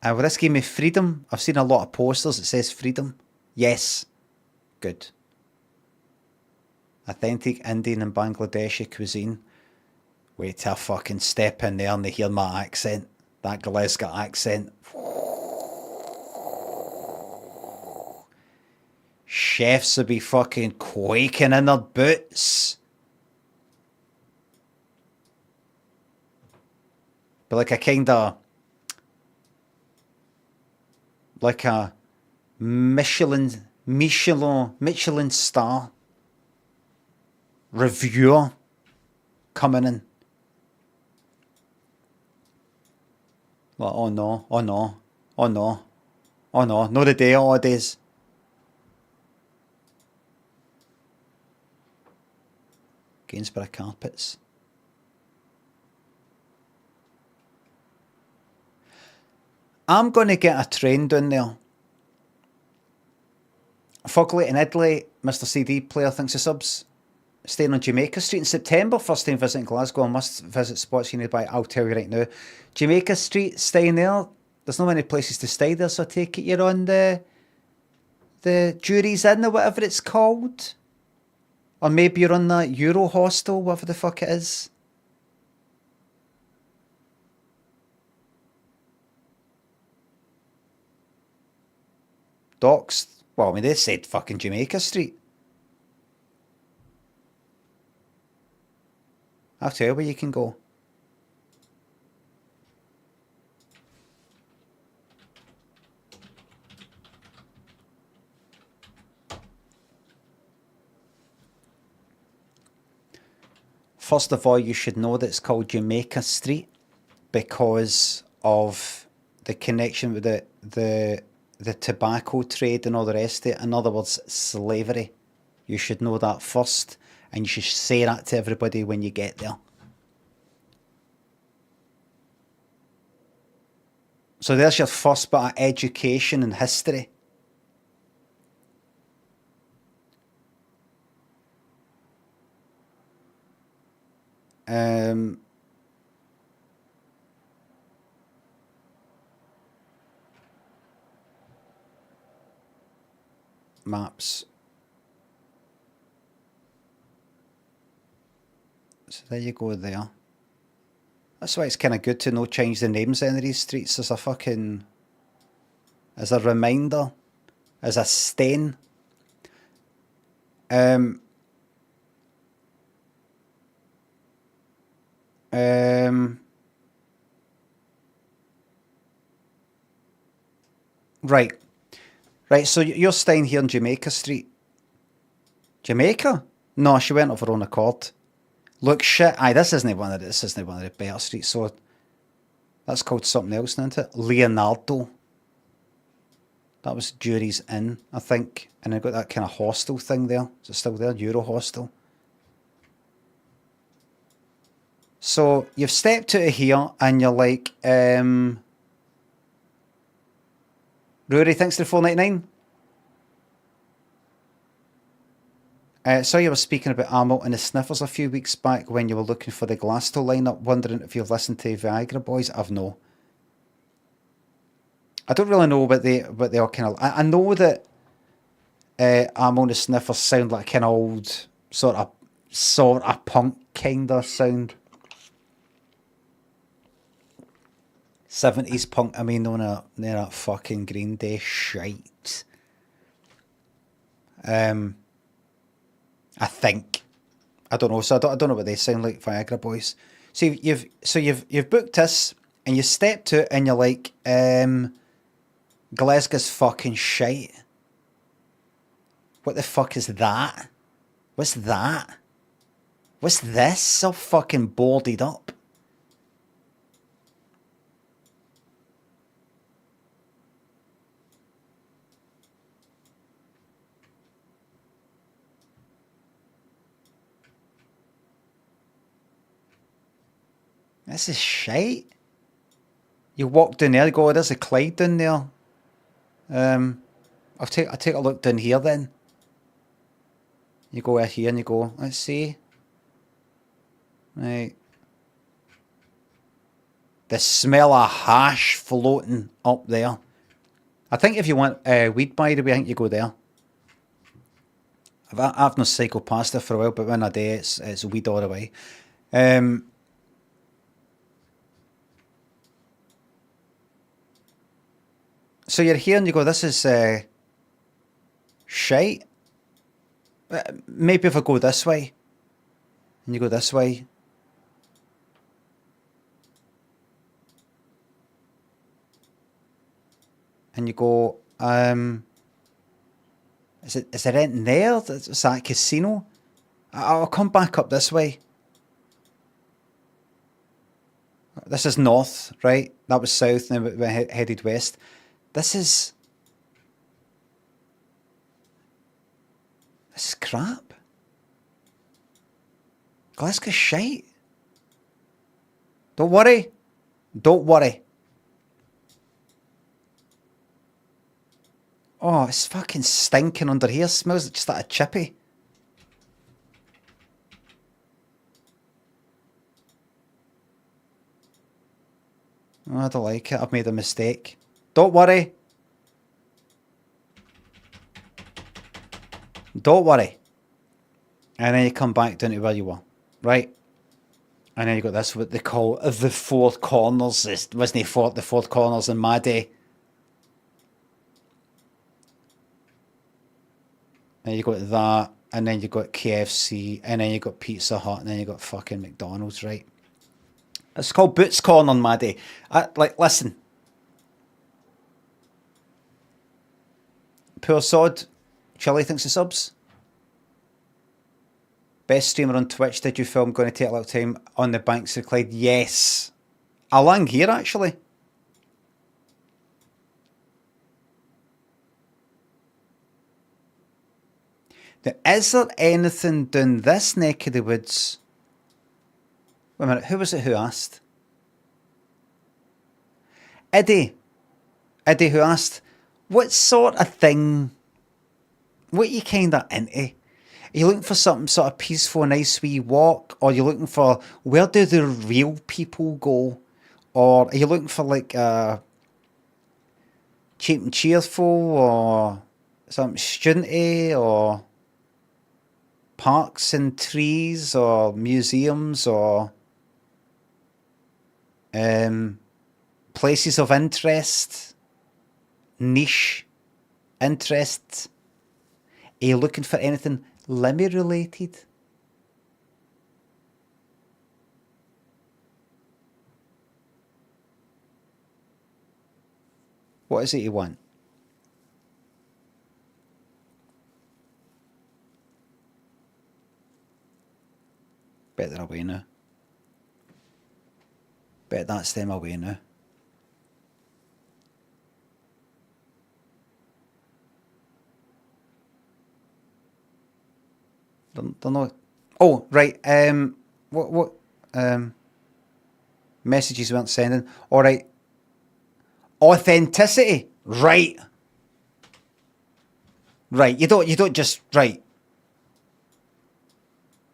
Will this give me freedom? I've seen a lot of posters that says freedom. Yes. Good. Authentic Indian and Bangladeshi cuisine. Wait till I fucking step in there and they hear my accent. That Glasgow accent. Chefs will be fucking quaking in their boots. But like a kind of... like a Michelin star reviewer coming in. Like, oh no, oh no, oh no, oh no, not the day, all days. Gainsborough carpets. I'm going to get a train down there. Foggley in Italy, Mr. CD player thinks of subs. staying on Jamaica Street in September. First time visiting Glasgow. I must visit spots you need by. I'll tell you right now. Jamaica Street, staying there. There's not many places to stay there, so I take it you're on the Jury's Inn or whatever it's called. Or maybe you're on that Euro hostel, whatever the fuck it is. Docks. Well, I mean, they said fucking Jamaica Street. I'll tell you where you can go. First of all, you should know that it's called Jamaica Street because of the connection with the tobacco trade and all the rest of it. In other words, slavery. You should know that first, and you should say that to everybody when you get there. So there's your first bit of education and history. Maps. So there you go there. That's why it's kind of good to know change the names of any of these streets as a fucking... as a reminder. As a stain. Right. Right, so you're staying here in Jamaica Street. Jamaica? No, she went of her own accord. Look, shit. Aye, this isn't one of the better streets. So that's called something else, isn't it? Leonardo. That was Jury's Inn, I think. And I got that kind of hostel thing there. Is it still there? Euro hostel. So you've stepped out of here and you're like, Rory, thanks to the $4.99. So you were speaking about Amel and the Sniffers a few weeks back when you were looking for the Glasgow lineup, wondering if you've listened to Viagra Boys. I've no. I don't really know what they are kind of... I know that Amel and the Sniffers sound like an old sort of punk kind of sound. 70s punk, I mean, they're that fucking Green Day shite. I think. I don't know. So I don't know what they sound like, Viagra Boys. So you've booked this and you stepped to it and you're like, Glasgow's fucking shite. What the fuck is that? What's that? What's this? So fucking boarded up. This is shite. You walk down there, you go, oh, there's a Clyde down there. I'll take a look down here then. You go out here and you go, let's see. Right. The smell of hash floating up there. I think if you want weed, by the way, I think you go there. I've no cycled past there for a while, but when I do, it's weed all the way. So you're here and you go, this is shite. Maybe if I go this way. And you go this way. And you go, is there anything there? Is that a casino? I'll come back up this way. This is north, right? That was south, and then we headed west. This is crap. Glasgow's shite. Don't worry. Don't worry. Oh, it's fucking stinking under here. Smells just like a chippy. Oh, I don't like it. I've made a mistake. Don't worry. Don't worry. And then you come back down to where you were. Right? And then you got this, what they call the four corners. It wasn't the four corners in my day. And you got that, and then you got KFC, and then you got Pizza Hut, and then you got fucking McDonald's, right? It's called Boots Corner on my day. Listen. Poor sod. Chili thinks of subs. Best streamer on Twitch. Did you film Going to Take a Little Time on the Banks of Clyde? Yes. Along here, actually. Now, is there anything down this neck of the woods? Wait a minute, who was it who asked? Eddie who asked, what sort of thing, what are you kind of into? Are you looking for something sort of peaceful, nice wee walk? Or are you looking for, where do the real people go? Or are you looking for like cheap and cheerful, or something studenty, or parks and trees, or museums, or places of interest, niche interest? Are you looking for anything Limmy related? What is it you want? Bet they're away now. Bet that's them away now. They're not. Oh, right. What messages weren't sending? All right. Authenticity. Right. Right. You don't just right.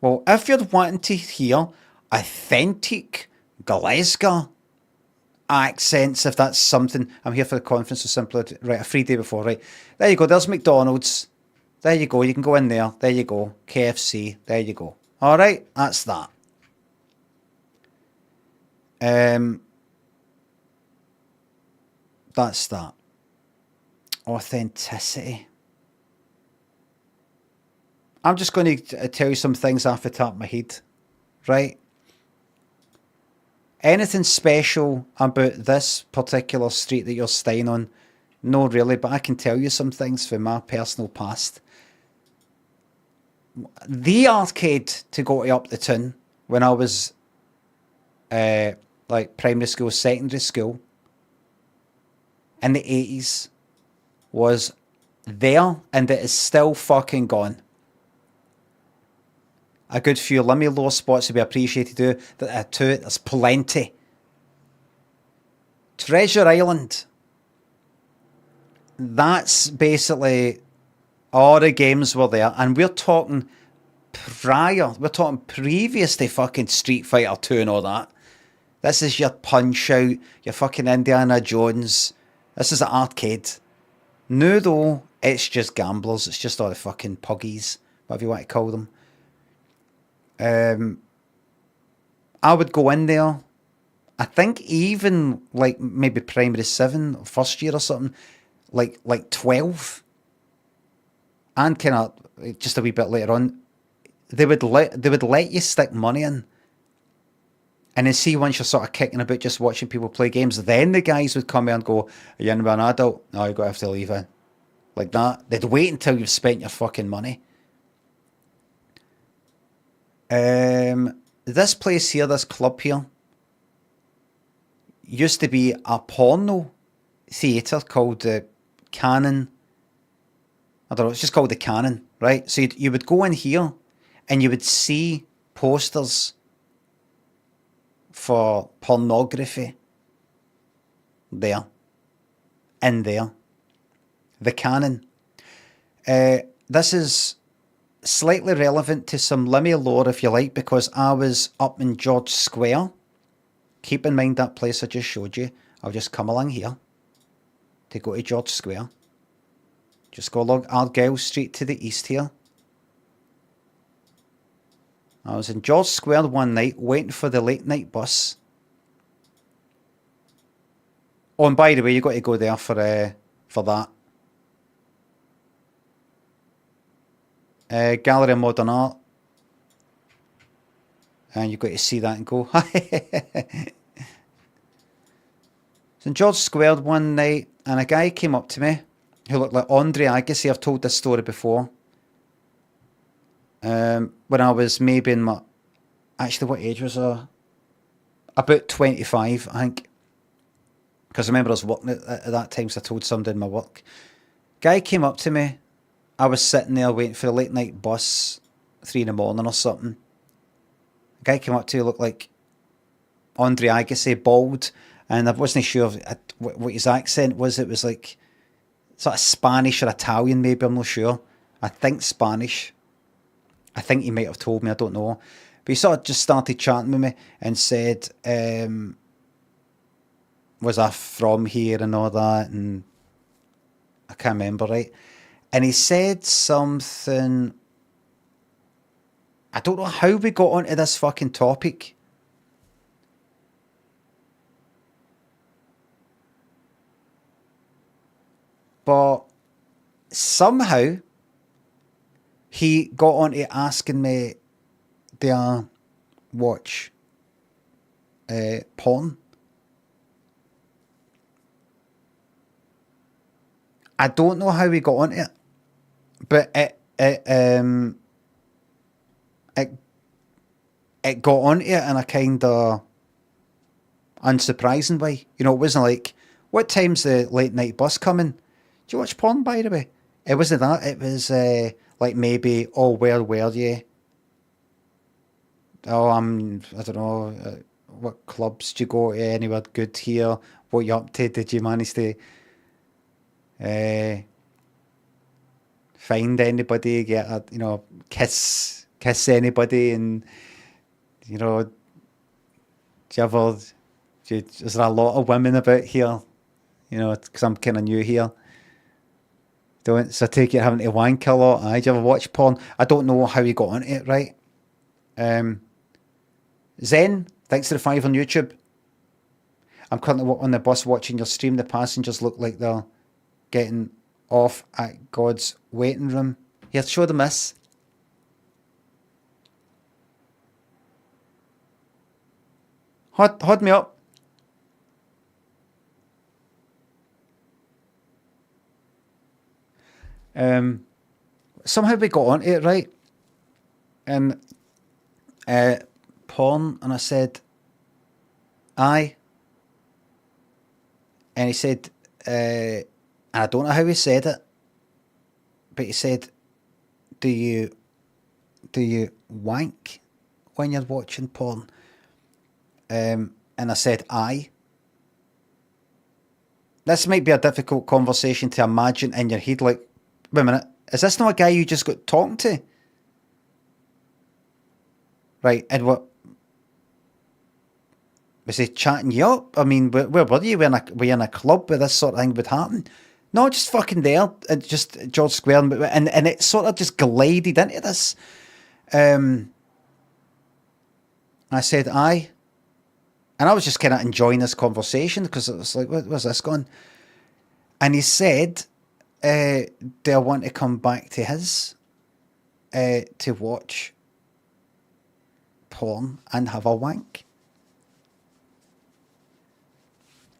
Well, if you're wanting to hear authentic Glasgow accents, if that's something, I'm here for the conference, so simply, right, a free day before, right. There you go, there's McDonald's. There you go, you can go in there. There you go, KFC, there you go. All right, that's that. That's that. Authenticity. I'm just going to tell you some things off the top of my head, right? Anything special about this particular street that you're staying on? No, really, but I can tell you some things from my personal past. The arcade to go to up the town when I was like primary school, secondary school in the 80s was there, and it is still fucking gone. A good few Limmy low spots to be appreciated too. There's plenty. Treasure Island. That's basically all the games were there, and we're talking previous to fucking Street Fighter 2 and all that. This is your Punch Out, your fucking Indiana Jones. This is an arcade. No, though, it's just gamblers. It's just all the fucking puggies, whatever you want to call them. I would go in there, I think even like maybe primary 7, first year or something, like 12, and kind of just a wee bit later on, they would let you stick money in, and then see once you're sort of kicking about just watching people play games, then the guys would come in and go, "Are you in with an adult? No, you're going to have to leave in." Like that. They'd wait until you've spent your fucking money. This place here, this club here, used to be a porno theatre called the Canon. I don't know, it's just called the Canon, right? So you would go in here and you would see posters for pornography there, in there. The Canon. This is slightly relevant to some Limmy lore, if you like, because I was up in George Square. Keep in mind that place I just showed you. I'll just come along here to go to George Square. Just go along Argyle Street to the east here. I was in George Square one night waiting for the late night bus. Oh, and by the way, you got to go there for that. Gallery of Modern Art. And you've got to see that and go, So in George Square one night, and a guy came up to me who looked like Andre Agassi. I've told this story before. When I was maybe in my... Actually, what age was I? About 25, I think. Because I remember I was working at that time, so I told somebody in my work. Guy came up to me. I was sitting there waiting for a late night bus, 3 a.m. or something. A guy came up to me, looked like Andre Agassi, bald, and I wasn't sure what his accent was. It was like sort of Spanish or Italian, maybe, I'm not sure. I think Spanish. I think he might have told me, I don't know. But he sort of just started chatting with me and said, was I from here and all that? And I can't remember, right? And he said something... I don't know how we got onto this fucking topic. But somehow he got onto asking me, do I watch porn? I don't know how we got onto it, but it got onto it in a kind of unsurprising way. You know, it wasn't like, what time's the late night bus coming? Do you watch porn, by the way? It wasn't that. It was like maybe, oh, where were you? Oh, I don't know, what clubs do you go to? Anywhere good here? What you up to? Did you manage to find anybody? Get a, you know, kiss anybody? And you know, is there a lot of women about here? You know, because I'm kind of new here. So I take it having to wank a lot. Do you ever watch porn? I don't know how you got onto it, right? Zen, thanks to the 5 on YouTube. I'm currently on the bus watching your stream. The passengers look like they're getting off at God's waiting room. Here, show them this. Hold me up. Somehow we got onto it, right? And porn, and I said, aye. And he said, and I don't know how he said it, but he said, do you wank when you're watching porn? And I said, aye. This might be a difficult conversation to imagine in your head, like, wait a minute, is this not a guy you just got talking to? Right, and what? Was he chatting you up? I mean, where were you? Were you in a club where this sort of thing would happen? No, just fucking there, just George Square, and it sort of just glided into this. I said, aye. And I was just kind of enjoying this conversation because it was like, where's this going? And he said, do I want to come back to his to watch porn and have a wank?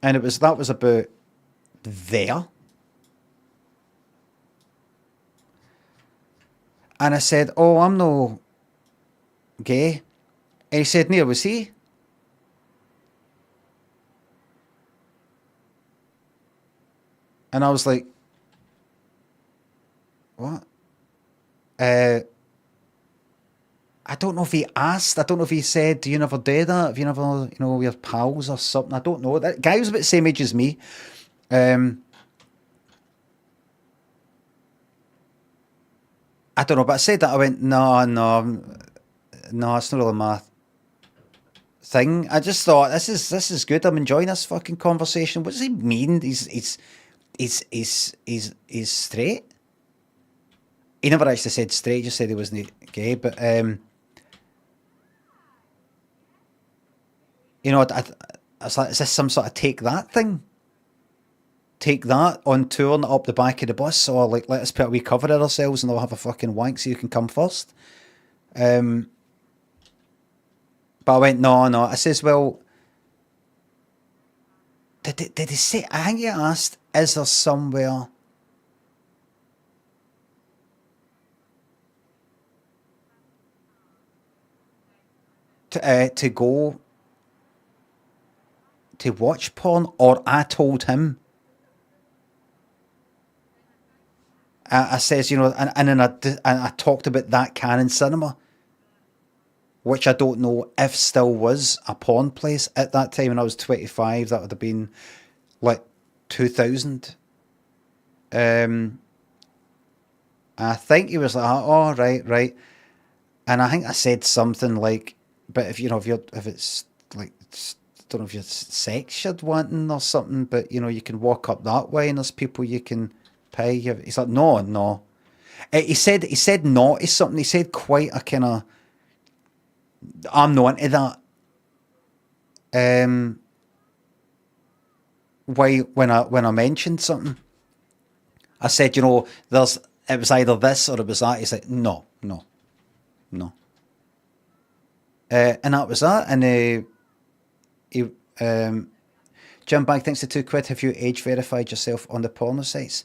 And that was about there. And I said, oh, I'm no gay. And he said, neither was he. And I was like, what? I don't know if he asked. I don't know if he said, do you never do that? Have you never, you know, your pals or something? I don't know. That guy was about the same age as me. I don't know, but I said that. I went, no, it's not really thing. I just thought this is good. I'm enjoying this fucking conversation. What does he mean? He's straight. He never actually said straight. He just said he wasn't gay. But you know, I was like, is this some sort of take that thing? Take that on tour and up the back of the bus, or like let us put a wee cover of ourselves and they'll have a fucking wank so you can come first. But I went, no. I says, well, did he say? I think he asked, is there somewhere to go to watch porn? Or I told him. I says, you know, and then I talked about that Canon Cinema, which I don't know if still was a porn place at that time. When I was 25, that would have been like 2000. I think he was like, oh, right. And I think I said something like, but if it's like, I don't know if you're sex you're wanting or something, but you know, you can walk up that way and there's people you can pay. He's like, no. He said no to something. He said quite a kind of, I'm not into that. Why when I mentioned something, I said, you know, it was either this or it was that. He's like, no. And that was that. And he Jim Bag thinks the £2. Have you age verified yourself on the porno sites?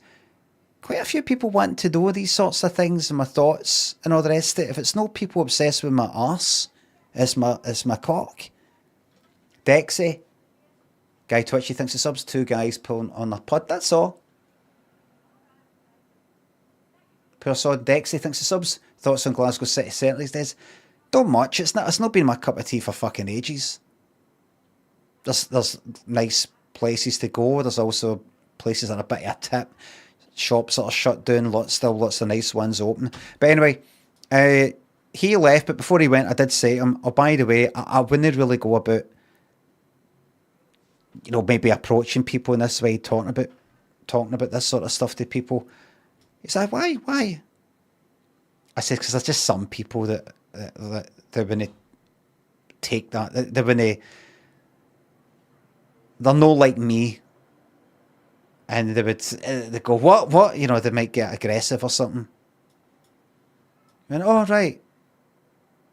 Quite a few people want to know these sorts of things and my thoughts and all the rest of it. If it's no people obsessed with my arse, it's my cock. Dexy, Guy Twitchy thinks the subs, 2 guys pulling on their pod. That's all. Poor sod. Dexy thinks the subs. Thoughts on Glasgow city centre these days? Don't much. It's not been my cup of tea for fucking ages. There's nice places to go. There's also places that are a bit of a tip. Shops that are shut down. Still lots of nice ones open. But anyway, he left. But before he went, I did say to him, oh, by the way, I wouldn't really go about, you know, maybe approaching people in this way, talking about this sort of stuff to people. He's like, why? I said, because there's just some people that they're going to take that. They're going to. They're no like me. And they go, what? You know, they might get aggressive or something. And oh, right.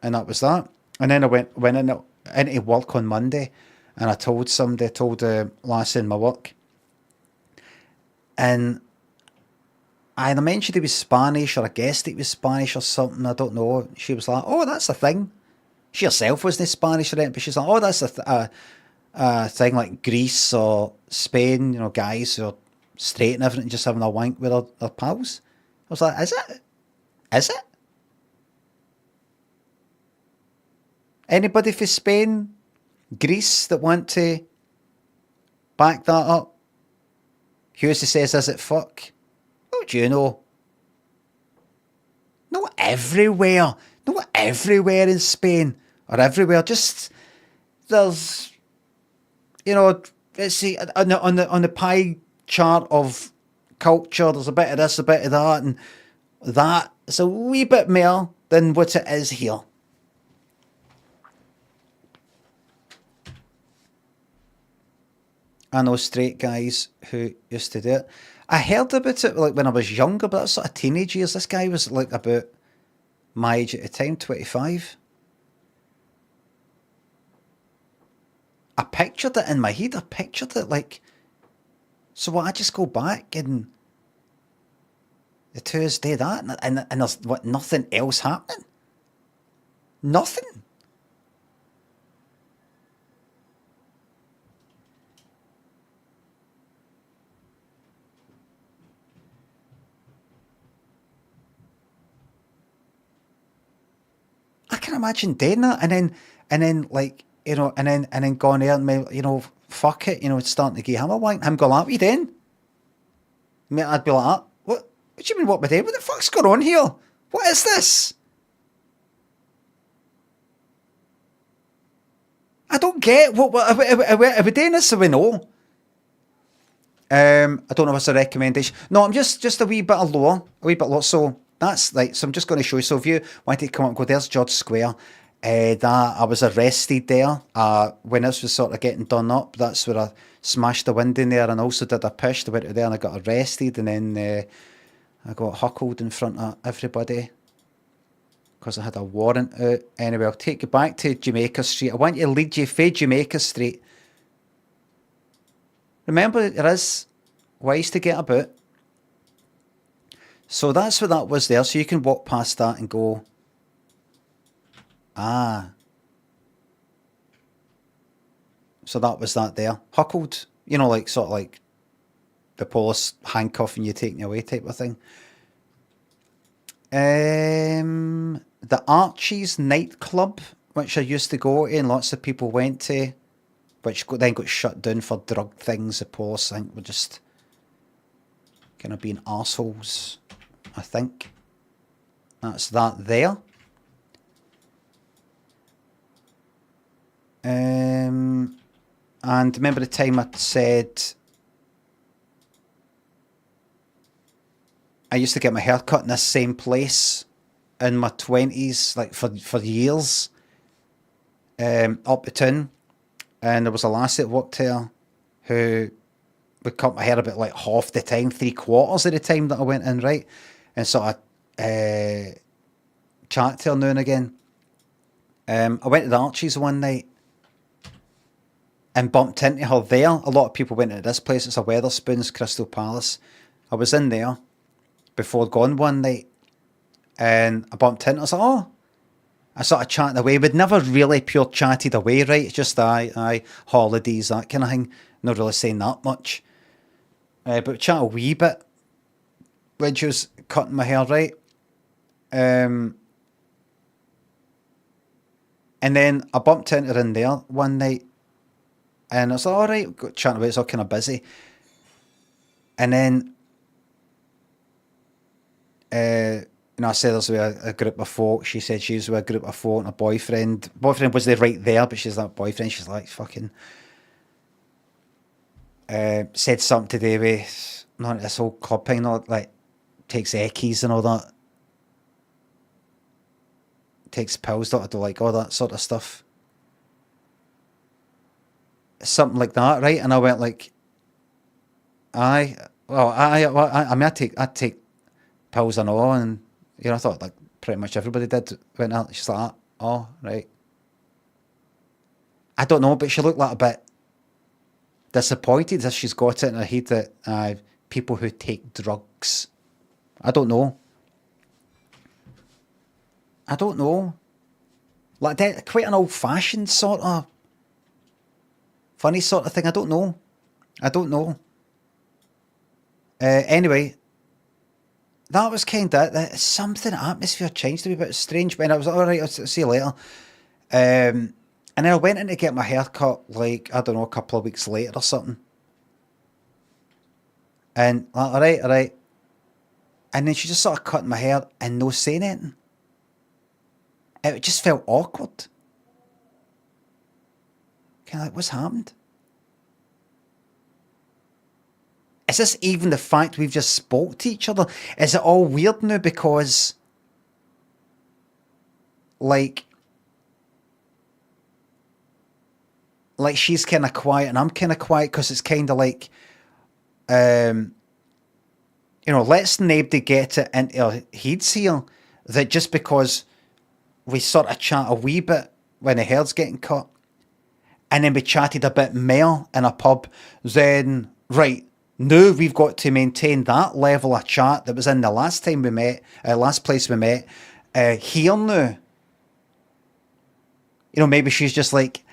And that was that. And then I went into work on Monday, and I told a lass in my work. And I either mentioned he was Spanish, or I guessed he was Spanish or something, I don't know. She was like, oh, that's the thing. She herself wasn't Spanish or anything, but she's like, oh, that's a thing like Greece or Spain, you know, guys who are straight and everything, just having a wank with their pals. I was like, is it? Anybody for Spain, Greece that want to back that up? Husey says, is it fuck? What do you know? Not everywhere in Spain or everywhere. Just there's, you know, let's see, on the pie chart of culture, there's a bit of this, a bit of that, and that is a wee bit more than what it is here. I know straight guys who used to do it. I heard about it like when I was younger, but that's sort of teenage years. This guy was like about my age at the time, 25. I pictured it in my head. I pictured it like, so what, I just go back and the two of us do that and there's what, nothing else happening? Nothing. I can imagine doing that and then like, you know, and then going there and, you know, fuck it, you know, starting to give him a wank, him go like, what are you doing? Mate, I'd be like, what do you mean what we doing? What the fuck's going on here? What is this? I don't get what are we doing this so we know? I don't know if it's a recommendation. No, I'm just a wee bit lower. So that's like, so I'm just going to show you. So if you want to come up and go, there's George Square. That I was arrested there when this was sort of getting done up. That's where I smashed the window in there and also did a push. I went to there and I got arrested, and then I got huckled in front of everybody because I had a warrant out. Anyway, I'll take you back to Jamaica Street. I want you to lead you from Jamaica Street. Remember, there is ways to get about. So that's what that was there. So you can walk past that and go, ah. So that was that there. Huckled, you know, like sort of like the police handcuffing you, taking you away type of thing. The Archie's nightclub, which I used to go to and lots of people went to, which then got shut down for drug things. The police, I think, were just kind of being arseholes, I think. That's that there. And remember the time I said I used to get my hair cut in this same place in my 20s, like for years, up the town. And there was a lassie that worked here who would cut my hair about like half the time, 3/4 of the time that I went in, right? And sort of chat to her now and again. I went to the Archies one night and bumped into her there. A lot of people went into this place. It's a Weatherspoons, Crystal Palace. I was in there before gone one night and I bumped into her. I was like, oh. I sort of chatted away. We'd never really pure chatted away, right? It's just aye, holidays, that kind of thing. Not really saying that much. But we chat a wee bit when she was cutting my hair, right? And then I bumped into her in there one night and I was like, all right, got chatting away, it's all kind of busy. And then you know, I said there's a group of folk. She said she was with a group of folk and a boyfriend. Boyfriend was there right there, but she's that boyfriend. She's like, fucking... said something to do with not this whole club thing, not like takes eckies and all that. Takes pills, don't I do like all that sort of stuff. Something like that, right? And I went like, I mean, I take pills and all, and you know, I thought like pretty much everybody did. Went out, she's like, oh, right. I don't know, but she looked like a bit disappointed as she's got it in her head that people who take drugs. I don't know. Like that, quite an old-fashioned sort of funny sort of thing. I don't know. Anyway, that was kind of something. Atmosphere changed a wee bit strange, but I was like, all right, I'll see you later. And then I went in to get my hair cut, like, I don't know, a couple of weeks later or something. And like, all right. And then she just sort of cut my hair and no saying anything. It just felt awkward. Kind of like, what's happened? Is this even the fact we've just spoke to each other? Is it all weird now because, like she's kind of quiet and I'm kind of quiet because it's kind of like, you know, let's nobody get it into our heads here that just because we sort of chat a wee bit when the hair's getting cut and then we chatted a bit more in a pub, then, right, now we've got to maintain that level of chat that was in the last time we met, last place we met, here now. You know, maybe she's just like,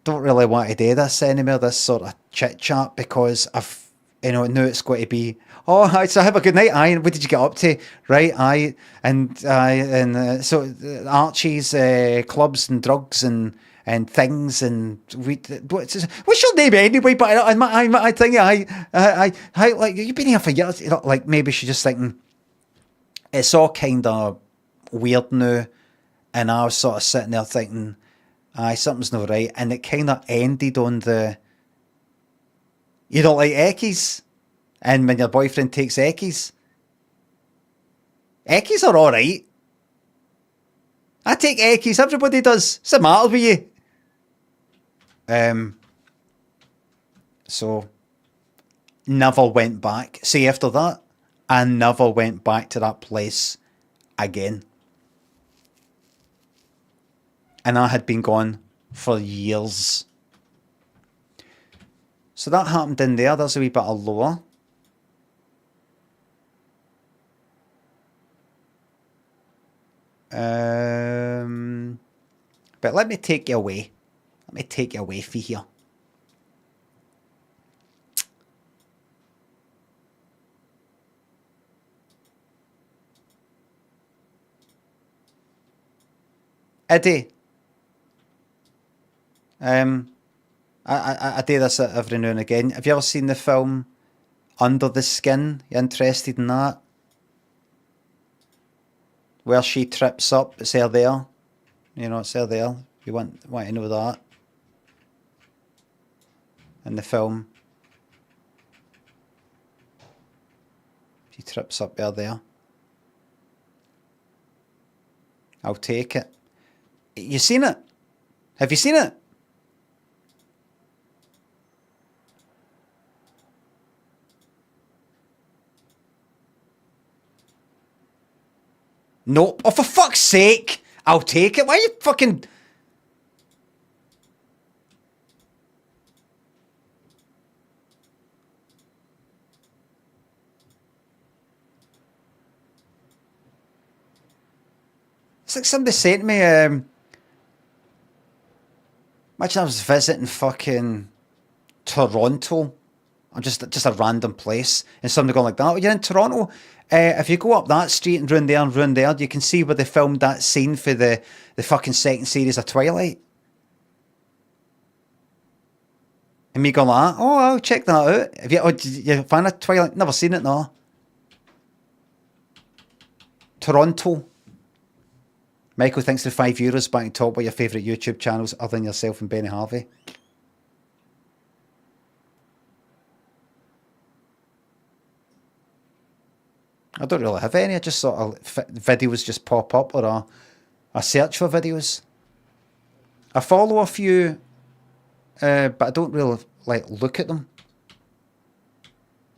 don't really want to do this anymore, this sort of chit chat, because I've, you know, now it's got to be, oh, hi, so have a good night, aye, what did you get up to, right, aye, and so Archie's clubs and drugs and things, and what's your name anyway? But I think I like, you've been here for years, you know, like maybe she's just thinking it's all kind of weird now, and I was sort of sitting there thinking, aye, something's not right. And it kind of ended on the, you don't like eckies? And when your boyfriend takes eckies are alright. I take eckies, everybody does. What's the matter with you? So, never went back. See, after that, I never went back to that place again. And I had been gone for years. So that happened in there. There's a wee bit of lore. But let me take you away. Let me take you away from here. Eddie. I do this every now and again. Have you ever seen the film Under the Skin? You interested in that? Where she trips up, it's her there. You know, it's her there. You want to know that. In the film. She trips up there. I'll take it. You seen it? Have you seen it? Nope. Oh, for fuck's sake! I'll take it. Why are you fucking... It's like somebody saying to me, imagine I was visiting fucking Toronto. I'm just a random place. And somebody going like that, oh, you're in Toronto? If you go up that street and round there, you can see where they filmed that scene for the fucking second series of Twilight. And me going like, oh, I'll check that out. Have you a fan of Twilight? Never seen it, no. Toronto. Michael, thanks for €5. Back and talk about your favourite YouTube channels other than yourself and Benny Harvey. I don't really have any. I just sort of videos just pop up, or I search for videos. I follow a few, but I don't really like look at them.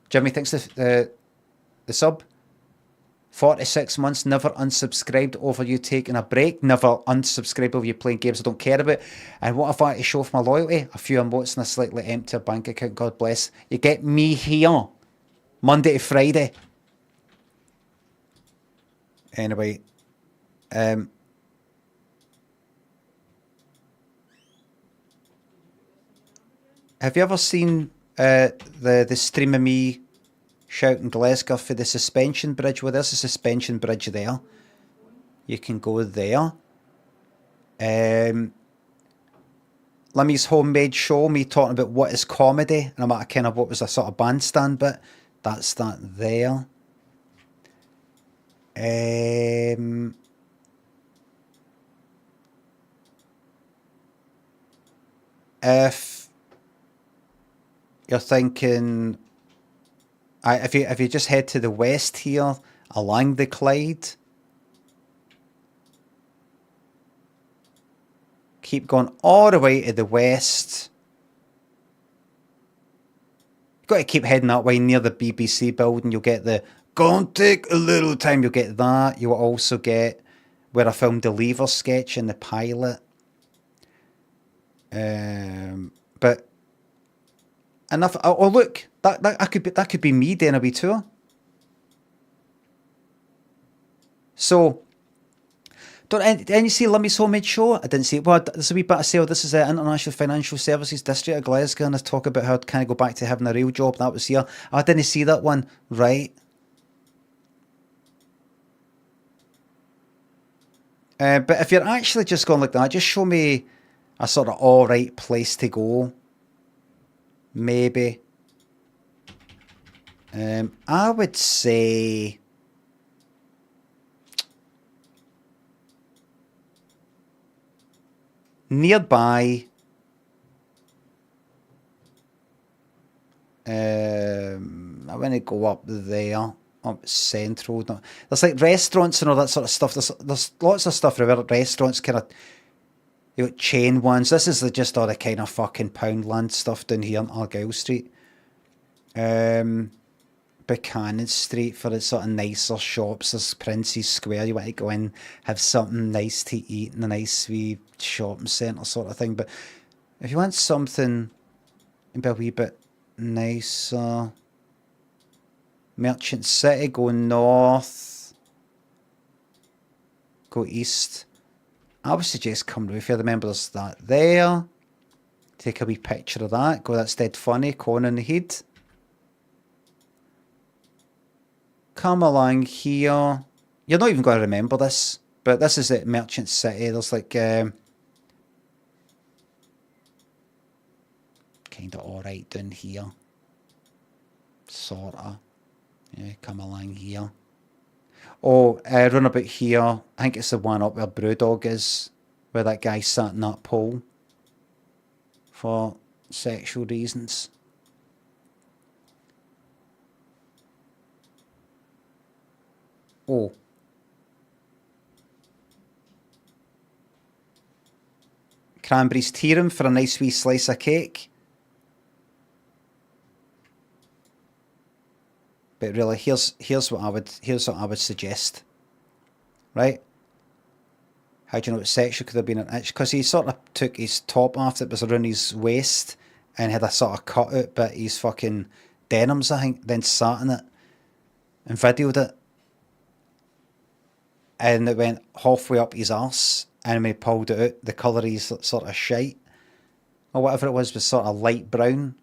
Jimmy, thanks for the sub. 46 months, never unsubscribed over you taking a break, never unsubscribed over you playing games I don't care about. And what if I had to show for my loyalty? A few emotes and a slightly empty bank account, God bless. You get me here, Monday to Friday. Anyway, have you ever seen the stream of me shouting Glasgow for the suspension bridge? Well, there's a suspension bridge there. You can go there. Limmy's homemade show, me talking about what is comedy, and I'm at a kind of what was a sort of bandstand bit. That's that there. If you're thinking, if you just head to the west here along the Clyde, keep going all the way to the west. You've got to keep heading that way near the BBC building. You'll get the "Gonna take a little time." You'll get that. You'll also get where I filmed the Lever sketch in the pilot. But enough. Oh, look, that could be me doing a wee tour. So, didn't you see Limmy's homemade show? I didn't see it. Well, there's a wee bit of sale. This is the International Financial Services District of Glasgow, and I talk about how can I go back to having a real job. That was here. I didn't see that one. Right. But if you're actually just going like that, just show me a sort of alright place to go. Maybe. I would say... nearby. I want to go up there, up Central. No, there's like restaurants and all that sort of stuff. There's lots of stuff around restaurants, kind of, you got chain ones. This is just all the kind of fucking Poundland stuff down here on Argyle Street. Buchanan Street for the sort of nicer shops. There's Prince's Square. You want to go in, have something nice to eat in a nice wee shopping centre sort of thing. But if you want something a wee bit nicer, Merchant City, go north, go east. I would suggest Cymru if you remember there's that there. Take a wee picture of that. Go, that's dead funny, corn in the head. Come along here. You're not even going to remember this, but this is at Merchant City. There's like kind of alright down here. Sorta. Yeah, come along here. Oh, run about here. I think it's the one up where Brewdog is, where that guy sat in that pole for sexual reasons. Oh. Cranberries Tearum for a nice wee slice of cake. But really, here's what I would suggest. Right? How do you know it's sexual? Could have been an itch? Because he sort of took his top off that was around his waist and had a sort of cut out bit his fucking denims, I think, then sat in it and videoed it. And it went halfway up his arse, and when he pulled it out, the colour of his sort of shite, or whatever it was sort of light brown,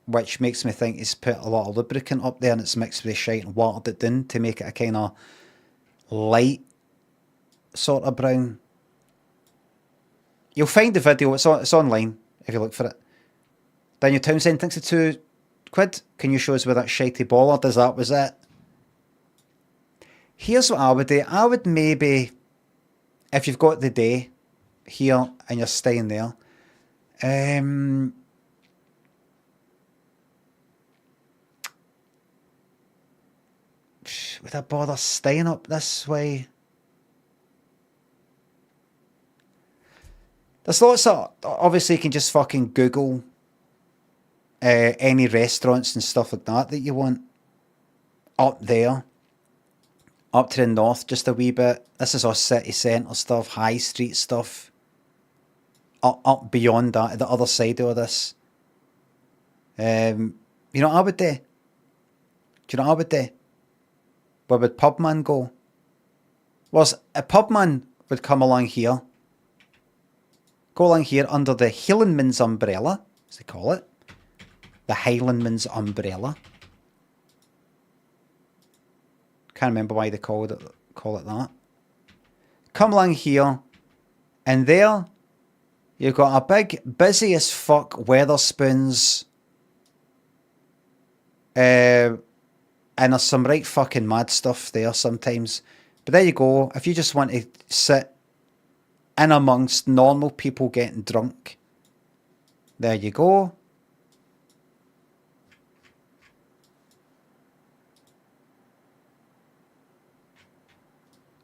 which makes me think he's put a lot of lubricant up there and it's mixed with the shite and watered it down to make it a kind of light sort of brown. You'll find the video, it's online if you look for it. Daniel Townsend thinks it's £2. Can you show us where that shitey bollard is? That was it. Here's what I would do. I would maybe, if you've got the day here and you're staying there, would I bother staying up this way? There's lots of, obviously you can just fucking Google any restaurants and stuff like that you want up there. Up to the north just a wee bit. This is all city centre stuff, high street stuff. Up beyond that, the other side of this. You know what I would do? Do you know what I would do? Where would Pubman go? Well, a Pubman would come along here. Go along here under the Highlandman's umbrella, as they call it. The Highlandman's umbrella. Can't remember why they call it that. Come along here, and there you've got a big, busy as fuck Weatherspoons. And there's some right fucking mad stuff there sometimes. But there you go. If you just want to sit in amongst normal people getting drunk, there you go.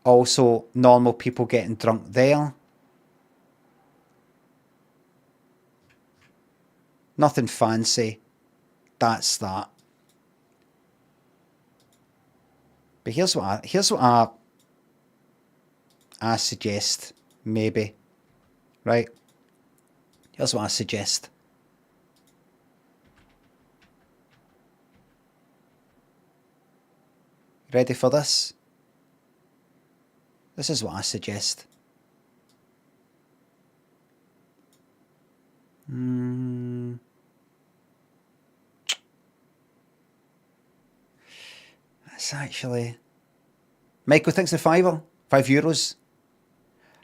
Also, normal people getting drunk there. Nothing fancy. That's that. But here's what I suggest, maybe. Right? Here's what I suggest. Ready for this? This is what I suggest. That's actually... Michael thinks the €5. €5.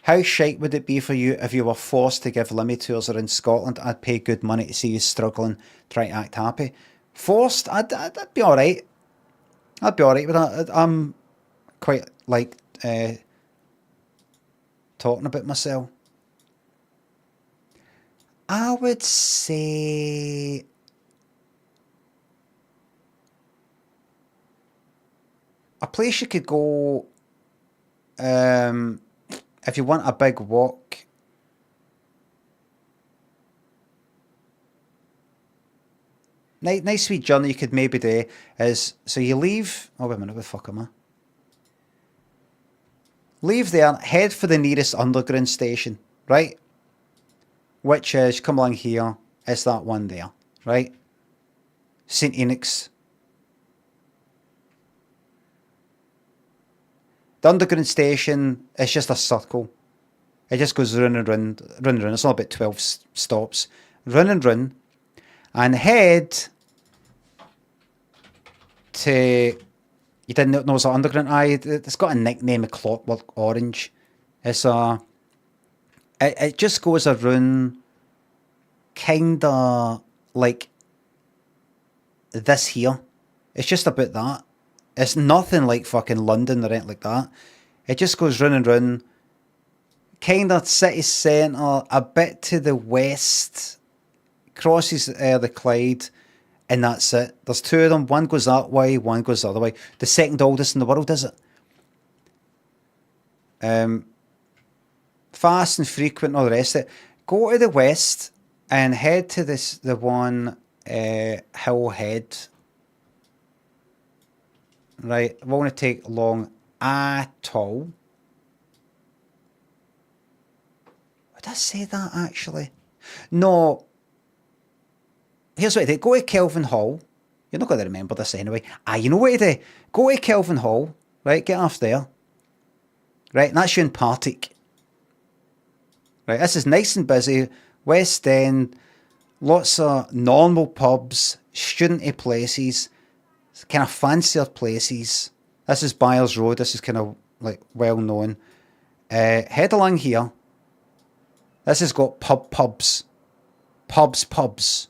How shite would it be for you if you were forced to give Limmy tours around Scotland? I'd pay good money to see you struggling, trying to act happy. Forced? I'd be alright. I'd be alright with that. I'm quite like... talking about myself. I would say a place you could go if you want a big walk. Nice sweet journey you could maybe do is, so you leave, oh wait a minute, where the fuck am I? Leave there, head for the nearest underground station, right? Which is, come along here, it's that one there, right? St. Enoch's. The underground station is just a circle. It just goes round and round, round and round. It's all about 12 stops. Run and run. And head to... You didn't know it's an underground? It's got a nickname of Clockwork Orange. It's a... It just goes around kinda like this here. It's just about that. It's nothing like fucking London or anything like that. It just goes round and round. Kinda city centre, a bit to the west. Crosses the Clyde. And that's it. There's two of them. One goes that way, one goes the other way. The second oldest in the world, is it? Fast and frequent and all the rest of it. Go to the west and head to the one Hill Head. Right, it won't take long at all. Would I say that actually? No. Here's what I do. Go to Kelvin Hall. You're not going to remember this anyway. You know what to do. Go to Kelvin Hall. Right, get off there. Right, and that's you in Partick. Right, this is nice and busy. West End. Lots of normal pubs. Studenty places. Kind of fancier places. This is Byers Road. This is kind of like well known. Head along here. This has got pubs. Pubs.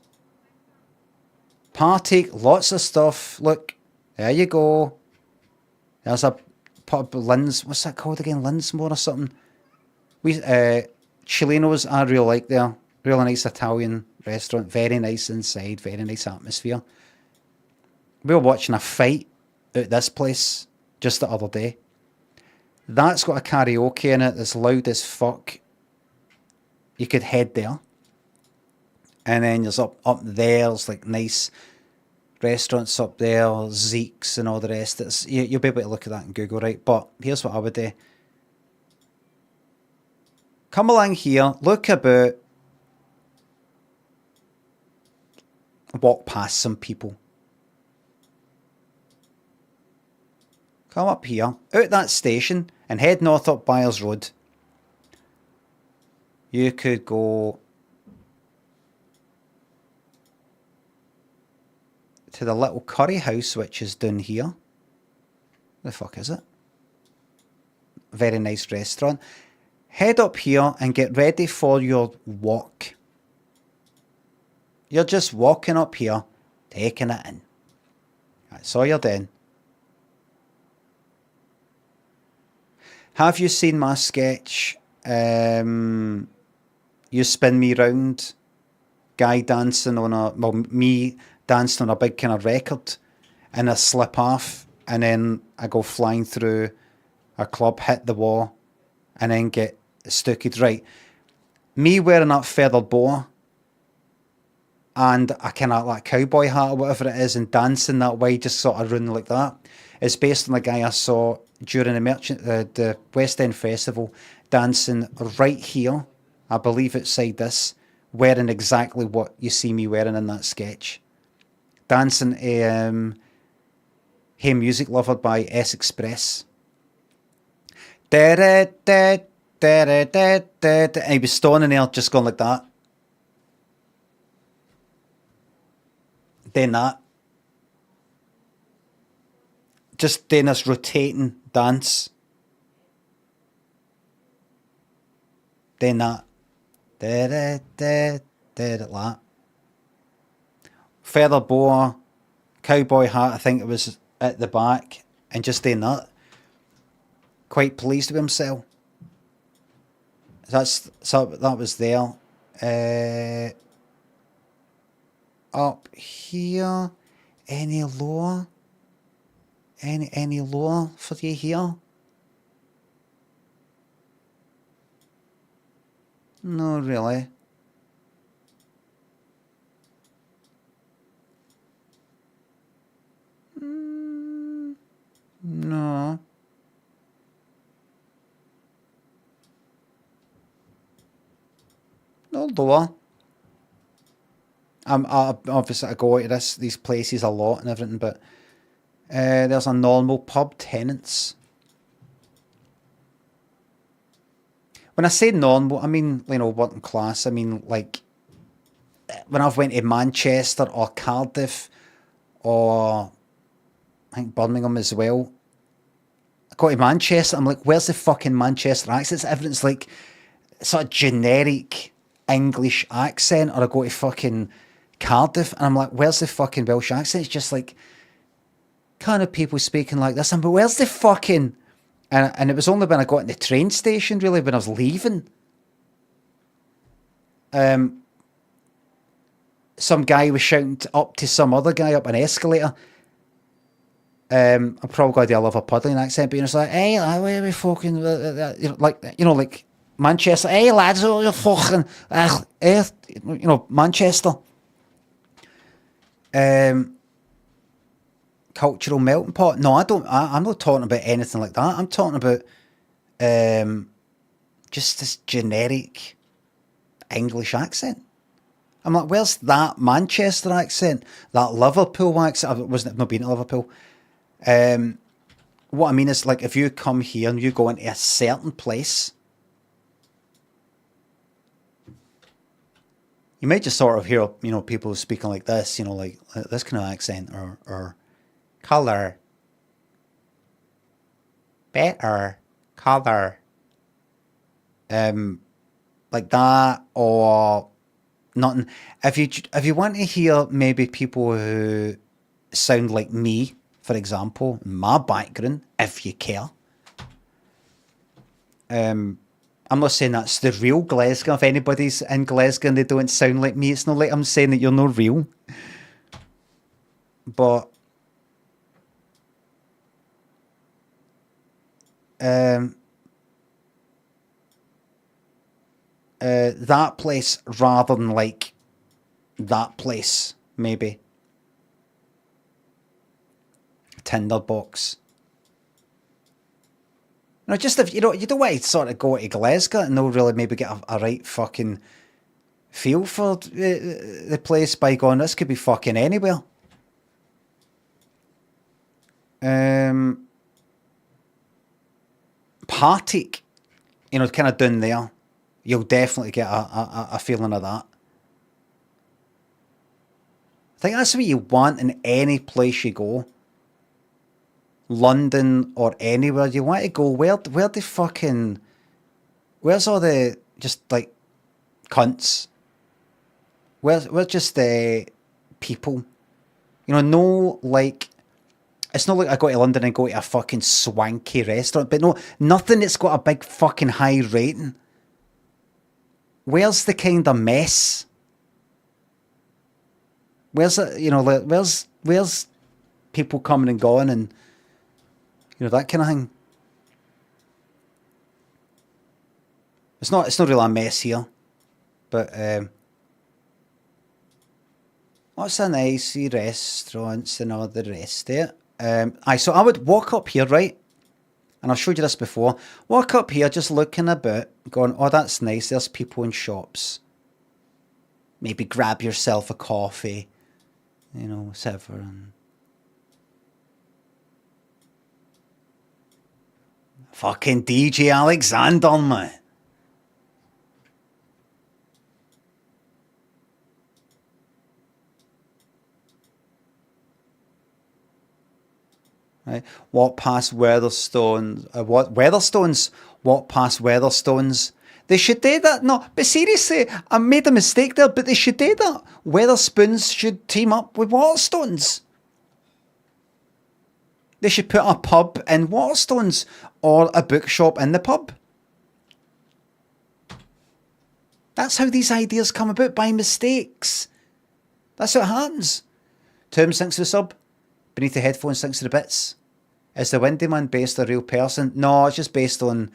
Partick, lots of stuff. Look, there you go. There's a pub, what's that called again? Linsmore or something. Chilenos I really like there. Really nice Italian restaurant. Very nice inside. Very nice atmosphere. We were watching a fight at this place just the other day. That's got a karaoke in it that's loud as fuck. You could head there. And then there's up there's like nice restaurants up there, Zeke's and all the rest. You'll be able to look at that in Google, right? But here's what I would do. Come along here, look about, walk past some people. Come up here, out that station, and head north up Byers Road. You could go to the little curry house, which is down here. The fuck is it? Very nice restaurant. Head up here and get ready for your walk. You're just walking up here, taking it in. That's all you're doing. Have you seen my sketch? You Spin Me Round? Guy dancing on me dancing on a big kind of record, and I slip off, and then I go flying through a club, hit the wall, and then get stooked. Right. Me wearing that feathered boa and a kind of like cowboy hat or whatever it is, and dancing that way, just sort of running like that, is based on the guy I saw during the West End Festival, dancing right here, I believe outside this, wearing exactly what you see me wearing in that sketch. Dancing Hey Music Lover by S Express. And he was standing there just going like that. Then that. Just doing this rotating dance. Then that. Like that. Feather boa, cowboy hat, I think it was at the back, and just doing that. Quite pleased with himself. That was there. Up here. Any lower? Any lower for you here? No, really. No. No lower. Obviously I go to these places a lot and everything, but there's a normal pub, tenants. When I say normal, I mean, you know, working class. I mean, like, when I've went to Manchester or Cardiff or I think Birmingham as well. I go to Manchester, I'm like, where's the fucking Manchester accent? Everything's like sort of generic English accent. Or I go to fucking Cardiff and I'm like, where's the fucking Welsh accent? It's just like, kind of people speaking like this. But where's the fucking... And it was only when I got in the train station, really, when I was leaving. Some guy was shouting up to some other guy up an escalator. I'm probably going to do a Liverpudlian accent, but it's like, hey, where are we fucking... like Manchester. Hey, lads, oh, you're fucking... Manchester. Cultural melting pot. No, I'm not talking about anything like that. I'm talking about just this generic English accent. I'm like, where's that Manchester accent? That Liverpool accent? I've not been to Liverpool. What I mean is, like, if you come here and you go into a certain place, you might just sort of hear, you know, people speaking like this, you know, like this kind of accent, or colour, better, colour, like that, or nothing. If you want to hear maybe people who sound like me, for example, my background, if you care. I'm not saying that's the real Glasgow. If anybody's in Glasgow and they don't sound like me, it's not like I'm saying that you're not real. But that place rather than like that place, maybe. Tinderbox. No, just if you don't want to sort of go to Glasgow and they'll really maybe get a right fucking feel for the place by going, this could be fucking anywhere. Partick, you know, kind of down there, you'll definitely get a feeling of that. I think that's what you want in any place you go. London or anywhere you want to go, where's all the just like cunts? Where's just the people? You know, no, like, it's not like I go to London and go to a fucking swanky restaurant, but no, nothing that's got a big fucking high rating. Where's the kind of mess? Where's it, you know, like, where's people coming and going and, you know, that kind of thing. It's not really a mess here, but what's a nice restaurants and all the rest of it. So I would walk up here, right? And I've showed you this before. Walk up here, just looking about, going, oh, that's nice. There's people in shops. Maybe grab yourself a coffee, you know, whatever. And fucking DJ Alexander, man. Right. Walk past Weatherstones. Weatherstones? Walk past Weatherstones. They should do that. No, but seriously, I made a mistake there, but they should do that. Weatherspoons should team up with Waterstones. They should put a pub in Waterstones or a bookshop in the pub. That's how these ideas come about, by mistakes. That's how it happens. Term thinks of the sub. Beneath the headphones thinks of the bits. Is the Windy Man based on a real person? No, it's just based on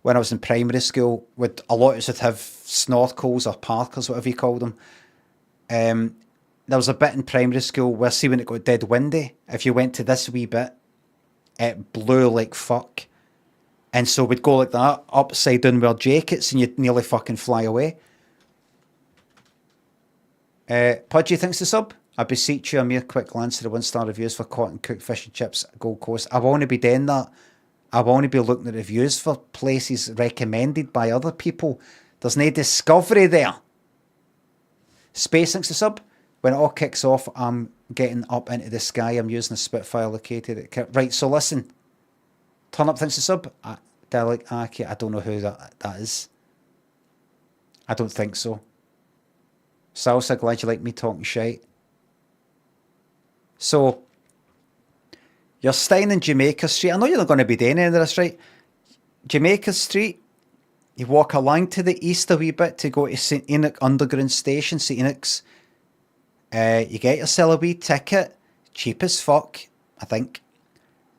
when I was in primary school. With a lot of us would have snorkels or parkers, whatever you call them. There was a bit in primary school where, see, when it got dead windy, if you went to this wee bit, it blew like fuck. And so we'd go like that, upside down, wear jackets, and you'd nearly fucking fly away. Pudgy thinks the sub. I beseech you, a mere quick glance to the 1-star reviews for cotton cooked fish and chips at Gold Coast. I want to be doing that. I want to be looking at reviews for places recommended by other people. There's no discovery there. Space thinks the sub. When it all kicks off, I'm getting up into the sky. I'm using a Spitfire located at... Right, so listen. Turn Up thinks the sub. I don't know who that is. I don't think so. Salsa, glad you like me talking shite. So, you're staying in Jamaica Street. I know you're not going to be doing any of this, right? Jamaica Street. You walk along to the east a wee bit to go to St Enoch Underground Station, St Enoch's. You get yourself a wee ticket, cheap as fuck, I think.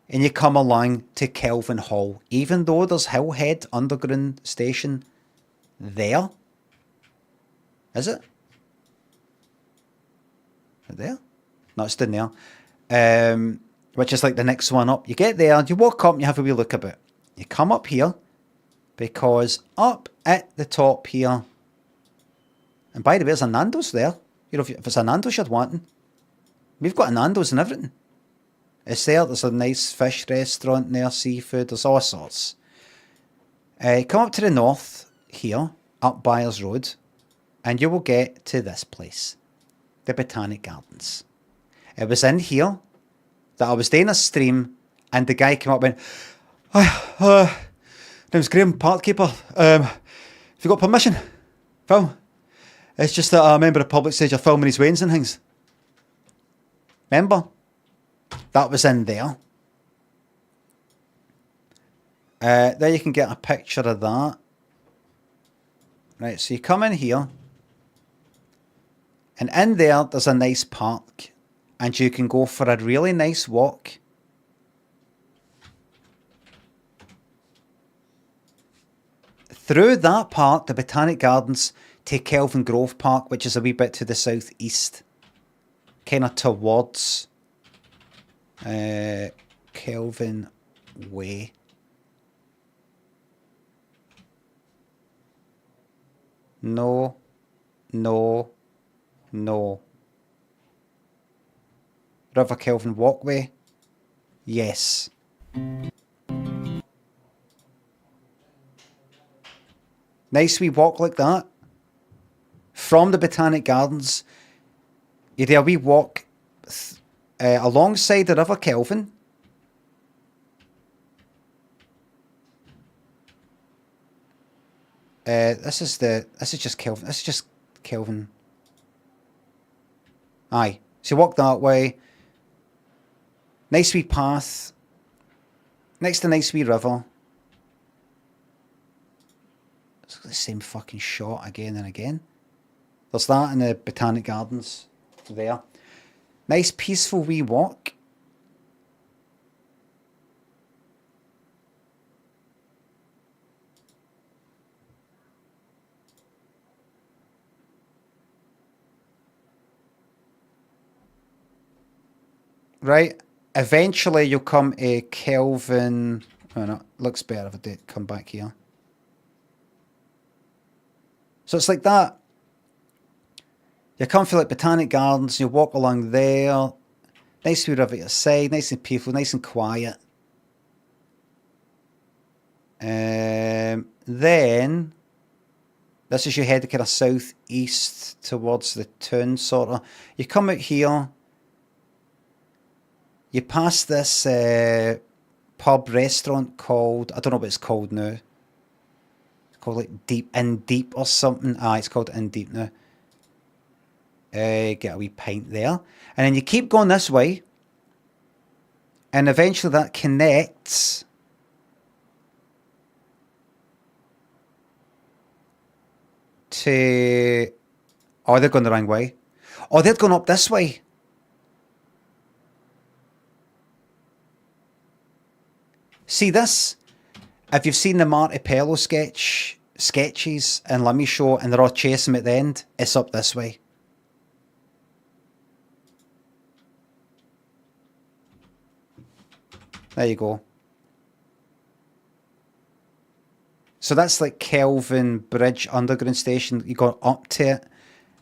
And you come along to Kelvin Hall, even though there's Hillhead Underground Station there. Is it? Right there? No, it's down there. Which is like the next one up. You get there, you walk up and you have a wee look about. You come up here, because up at the top here, and by the way, there's a Nando's there. You know, if it's a Nando's you're wanting, we've got a Nando's and everything. It's there. There's a nice fish restaurant there, seafood. There's all sorts. Come up to the north here, up Byers Road, and you will get to this place, the Botanic Gardens. It was in here that I was doing a stream, and the guy came up and went, name's Graham, Parkkeeper. Have you got permission? Film? It's just that a member of the public says you're filming his wains and things. Remember? That was in there. There you can get a picture of that. Right, so you come in here. And in there, there's a nice park. And you can go for a really nice walk. Through that park, the Botanic Gardens, to Kelvin Grove Park, which is a wee bit to the southeast. Kind of towards Kelvin Way. No. River Kelvin Walkway. Yes. Nice wee walk like that. From the Botanic Gardens, you do a wee walk alongside the River Kelvin. This is just Kelvin. This is just Kelvin. Aye. So you walk that way. Nice wee path. Next to a nice wee river. It's the same fucking shot again and again. There's that in the Botanic Gardens there. Nice peaceful wee walk. Right. Eventually you'll come to Kelvin. Oh no, looks better if I did come back here. So it's like that. You come for like Botanic Gardens, you walk along there. Nice wee river at your side, nice and peaceful, nice and quiet. Then this is your head kind of southeast towards the town sort of. You come out here. You pass this pub restaurant called, I don't know what it's called now. It's called like Deep or something. It's called In Deep now. Get a wee pint there. And then you keep going this way. And eventually that connects to... Oh, they're going the wrong way. Oh, they're going up this way. See this? If you've seen the Marty Pello sketches and Lemmy Show and they're all chasing him at the end, it's up this way. There you go. So that's like Kelvin Bridge Underground Station. You go up to it.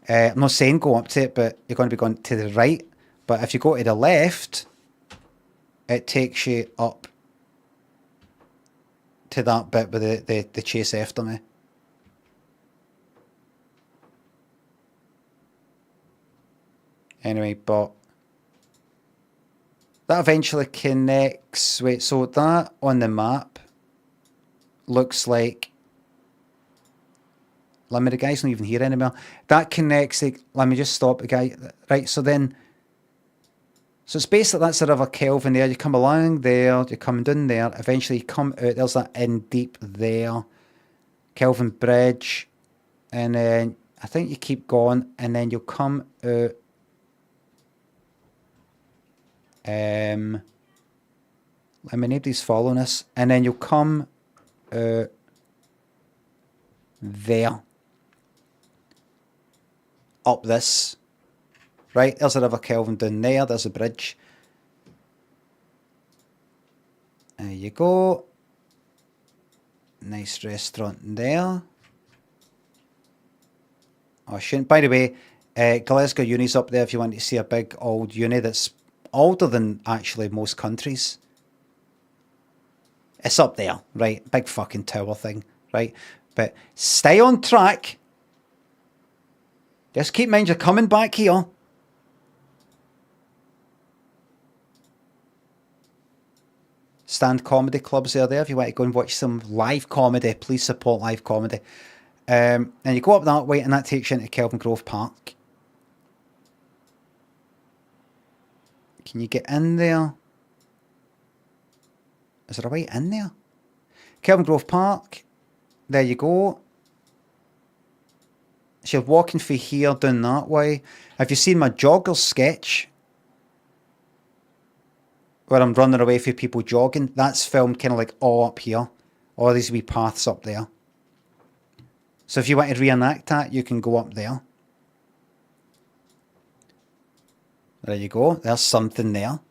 I'm not saying go up to it, but you're going to be going to the right. But if you go to the left, it takes you up to that bit with the chase after me. Anyway, but that eventually connects. Wait, so that on the map looks like... Let me, the guy's not even here anymore. That connects, like, let me just stop the guy. Right, so then... So it's basically, that's the River Kelvin there. You come along there, you're coming down there. Eventually you come out, there's that in deep there. Kelvin Bridge. And then I think you keep going and then you'll come out... I mean, nobody's following us. And then you'll come there. Up this. Right, there's a River Kelvin down there. There's a bridge. There you go. Nice restaurant there. Oh, shouldn't. By the way, Glasgow Uni's up there if you want to see a big old uni that's older than actually most countries. It's up there, right? Big fucking tower thing, right? But stay on track. Just keep in mind you're coming back here. Stand comedy clubs are there. If you want to go and watch some live comedy, please support live comedy. And you go up that way and that takes you into Kelvin Grove Park. Can you get in there? Is there a way in there? Kelvin Grove Park. There you go. So you're walking through here down that way. Have you seen my jogger sketch? Where I'm running away from people jogging. That's filmed kind of like all up here. All these wee paths up there. So if you want to reenact that, you can go up there. There you go. There's something there.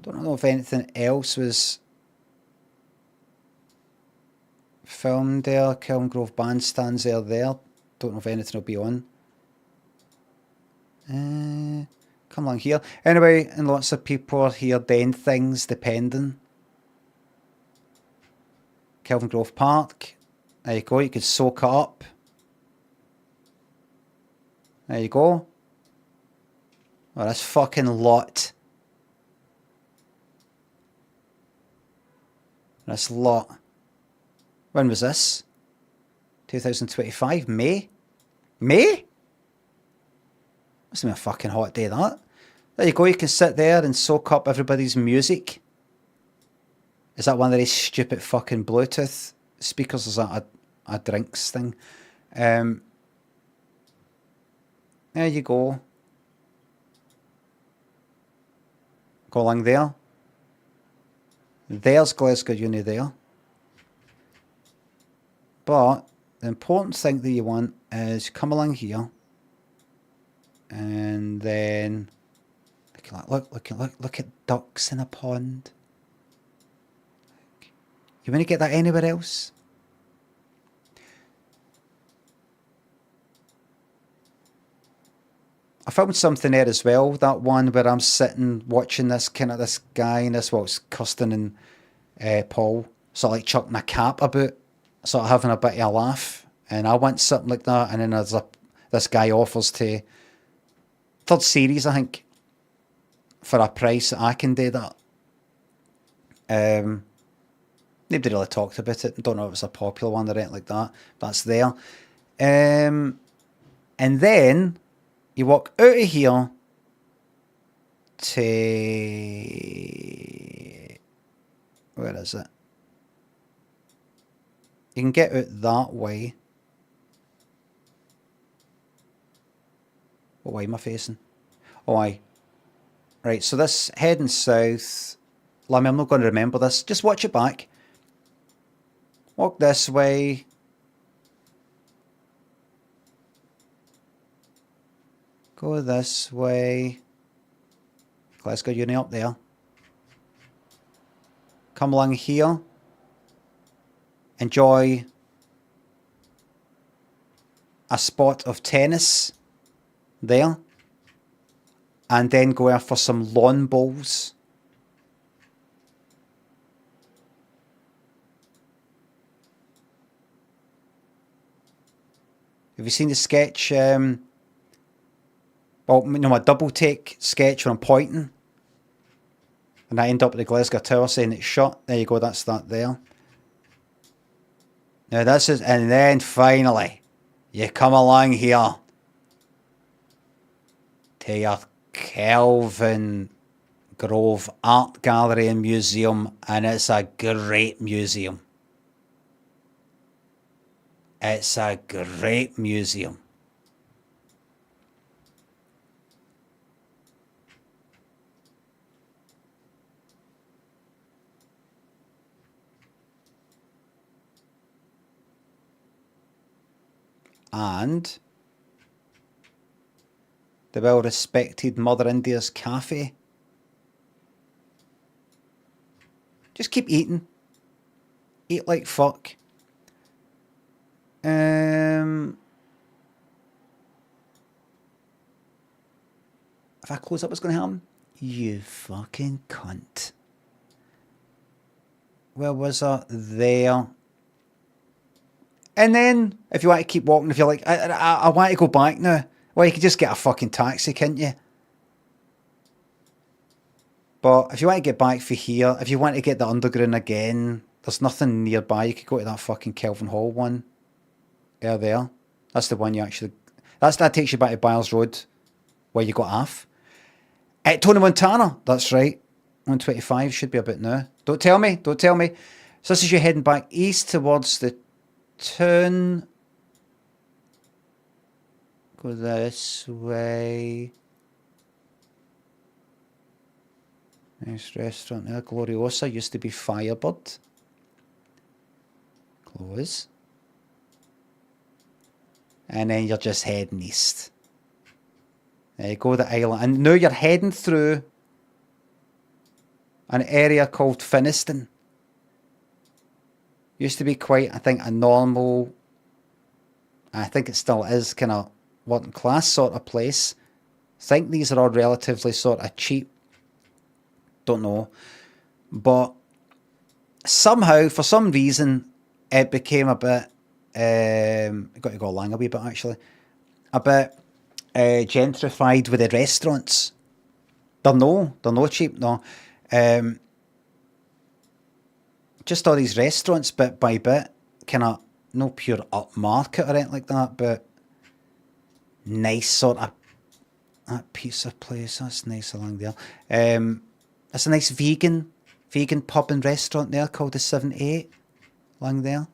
Don't know if anything else was filmed there. Kelvin Grove Bandstands are there. Don't know if anything will be on. Come along here. Anyway, and lots of people are here doing things depending. Kelvin Grove Park. There you go. You could soak it up. There you go. Oh, this fucking lot. This lot. When was this? 2025? May? May? Must have been a fucking hot day, that. There you go. You can sit there and soak up everybody's music. Is that one of these stupid fucking Bluetooth speakers? Is that a drinks thing? There you go. Go along there. There's Glasgow Uni there. But the important thing that you want is come along here. And then look at ducks in a pond. You want to get that anywhere else? I found something there as well. That one where I'm sitting watching this this guy and this what's Kirsten and Paul sort of like chucking a cap about, sort of having a bit of a laugh. And I want something like that. And then there's this guy offers to third series, I think, for a price that I can do that. Nobody really talked about it. Don't know if it's a popular one or anything like that. That's there. And then you walk out of here to... Where is it? You can get out that way. What way am I facing? Oh, aye. Right, so this heading south. Lammy, I'm not going to remember this. Just watch it back. Walk this way. Go this way. Glasgow Uni up there. Come along here. Enjoy a spot of tennis there. And then go out for some lawn bowls. Have you seen the sketch? Well, you know, my double take sketch where I'm pointing. And I end up at the Glasgow Tower saying it's shut. There you go, that's that there. Now this is, and then finally, you come along here to your Kelvin Grove Art Gallery and Museum, and it's a great museum. It's a great museum. And the well-respected Mother India's Cafe. Just keep eating. Eat like fuck. If I close up, what's going to happen? You fucking cunt. Where was I? There. And then, if you want to keep walking, if you're like, I want to go back now. Well, you could just get a fucking taxi, can't you? But if you want to get back for here, if you want to get the underground again, there's nothing nearby. You could go to that fucking Kelvin Hall one. There. That's the one you actually... That takes you back to Byers Road, where you got off. At Tony Montana, that's right. 125 should be a bit now. Don't tell me. So this is you heading back east towards the town. Go this way. Nice restaurant there. Gloriosa used to be Firebird. Close. And then you're just heading east. There you go, the island. And now you're heading through an area called Finniston. Used to be quite, I think, a normal, I think it still is, kind of working class sort of place. I think these are all relatively sort of cheap. Don't know. But somehow, for some reason, it became a bit, got to go along a wee bit actually, a bit gentrified with the restaurants. They're no cheap, no. Just all these restaurants bit by bit, kind of, no pure upmarket or anything like that, but nice sort of, that pizza place, that's nice along there. That's a nice vegan pub and restaurant there called the 78 along there.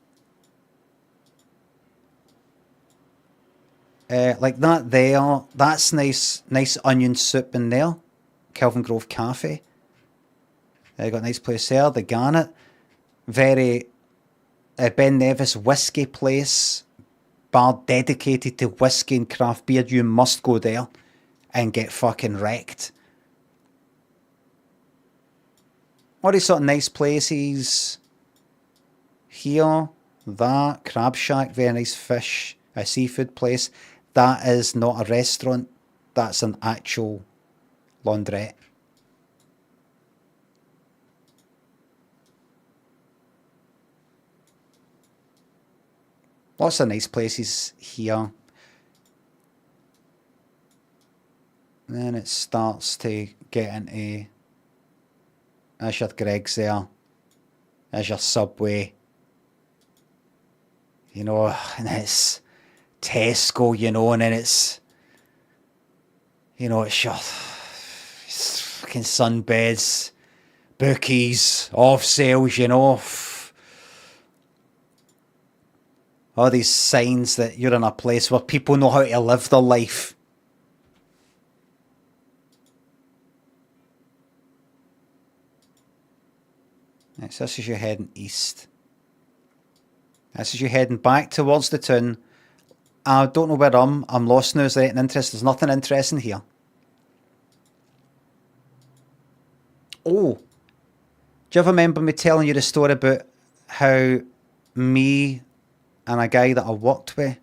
Like that there, that's nice onion soup in there. Kelvin Grove Cafe. Got a nice place there. The Garnet. Very Ben Nevis whiskey place. Bar dedicated to whiskey and craft beer. You must go there and get fucking wrecked. All these sort of nice places. Here, that, Crab Shack, very nice fish, a seafood place. That is not a restaurant, that's an actual laundrette. Lots of nice places here. And then it starts to get into, there's your Greggs there, there's your Subway, you know, and it's Tesco, you know, and then it's, you know, it's your fucking sunbeds, bookies, off sales, you know. All these signs that you're in a place where people know how to live their life. Right, so this is you heading east. This is you heading back towards the town. I don't know where I'm lost now. Is there anything interesting? There's nothing interesting here. Oh, do you ever remember me telling you the story about how me and a guy that I worked with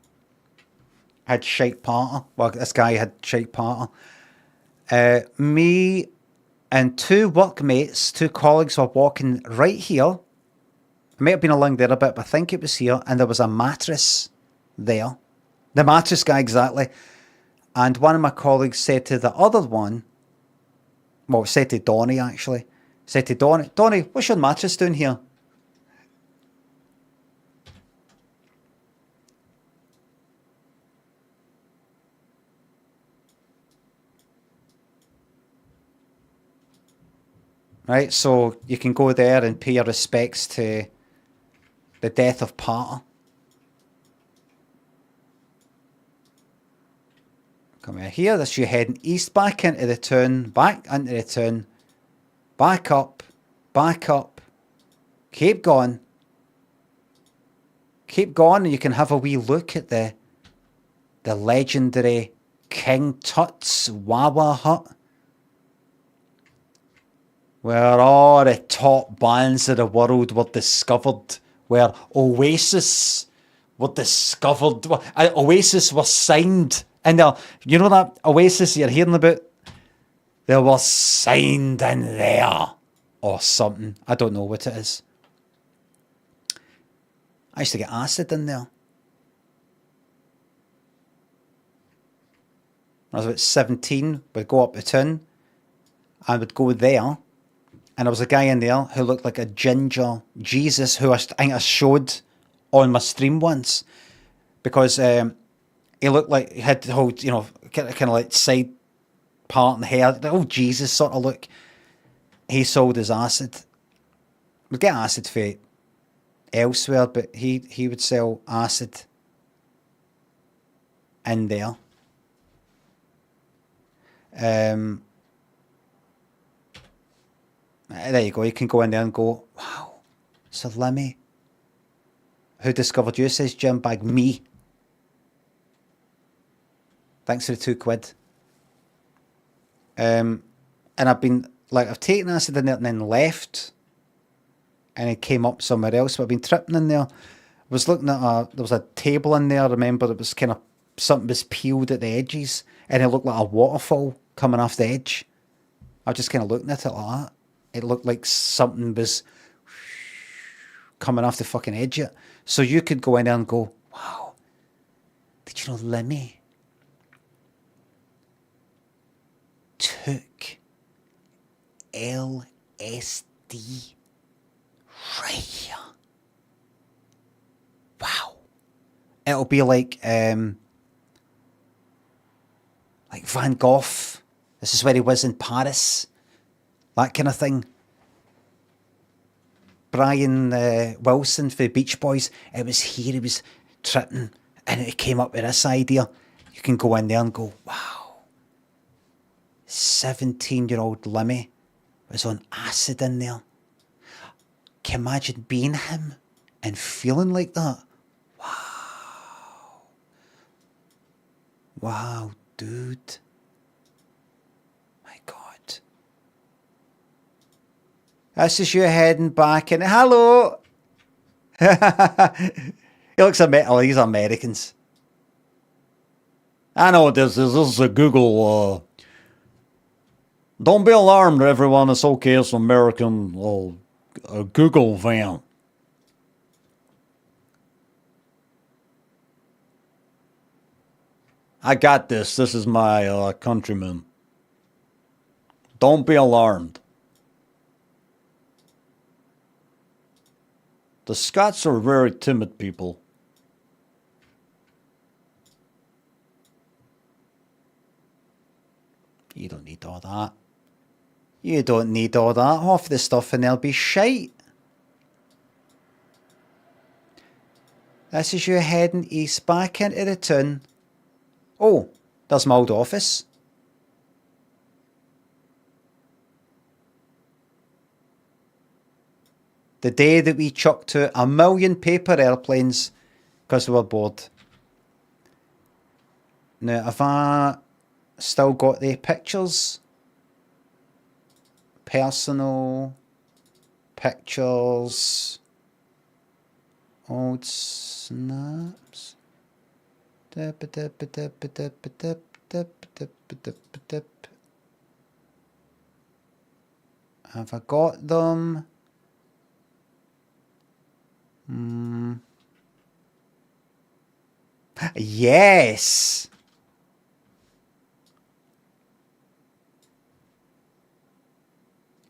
had shite party? Well, this guy had shite party. Me and two workmates, two colleagues were walking right here. It might have been along there a bit, but I think it was here. And there was a mattress there. The mattress guy, exactly. And one of my colleagues said to the other one, well, said to Donnie, actually. Said to Donnie, what's your mattress doing here? Right, so you can go there and pay your respects to the death of Parter. Come out here, this you're heading east, back into the town, back into the town, back up, keep going, and you can have a wee look at the legendary King Tut's Wawa Hut, where all the top bands of the world were discovered, where Oasis were discovered, Oasis were signed. And you know that Oasis you're hearing about? They were signed in there. Or something. I don't know what it is. I used to get acid in there. When I was about 17, we'd go up the town. And we'd go there. And there was a guy in there who looked like a ginger Jesus, who I think I showed on my stream once. Because... he looked like he had the whole, you know, kind of like side part and hair, the whole Jesus sort of look. He sold his acid. We'd get acid for elsewhere, but he would sell acid in there. There you go. You can go in there and go, wow, so Limmy. Who discovered you? Says Jim Bag. Me. Thanks for the £2. And I've been, like, I've taken acid in there and then left. And it came up somewhere else. But I've been tripping in there. I was looking at there was a table in there. I remember it was kind of, something was peeled at the edges. And it looked like a waterfall coming off the edge. I was just kind of looking at it like that. It looked like something was coming off the fucking edge of it. So you could go in there and go, wow, did you know Limmy took LSD right here? Wow. It'll be like Van Gogh. This is where he was in Paris. That kind of thing. Brian Wilson for the Beach Boys. It was here he was tripping and it came up with this idea. You can go in there and go, wow. 17-year-old Limmy was on acid in there. Can you imagine being him and feeling like that? Wow. Wow, dude. My God. This is you heading back in. Hello. He looks these Americans. I know this is a Google. Don't be alarmed, everyone. It's okay. It's an American Google van. I got this. This is my countryman. Don't be alarmed. The Scots are very timid people. You don't need all that. You don't need all that. Half the stuff in there'll be shite. This is you heading east back into the town. Oh, there's my old office. The day that we chucked out 1 million paper airplanes because we were bored. Now, have I still got the pictures? Personal pictures. Old snaps. Have I got them? Yes.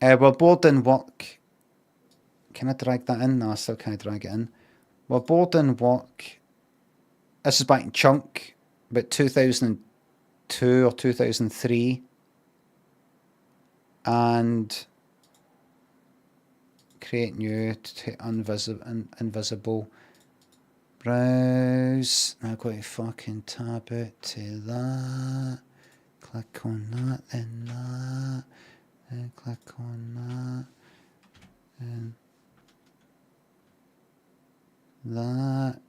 We're bored in work. Can I drag that in? No, I still can't drag it in. We're bored in work. This is back in chunk, about 2002 or 2003. And create new, invisible. Browse. Now I've got to fucking tab out to that. Click on that, then that. And click on that. And that.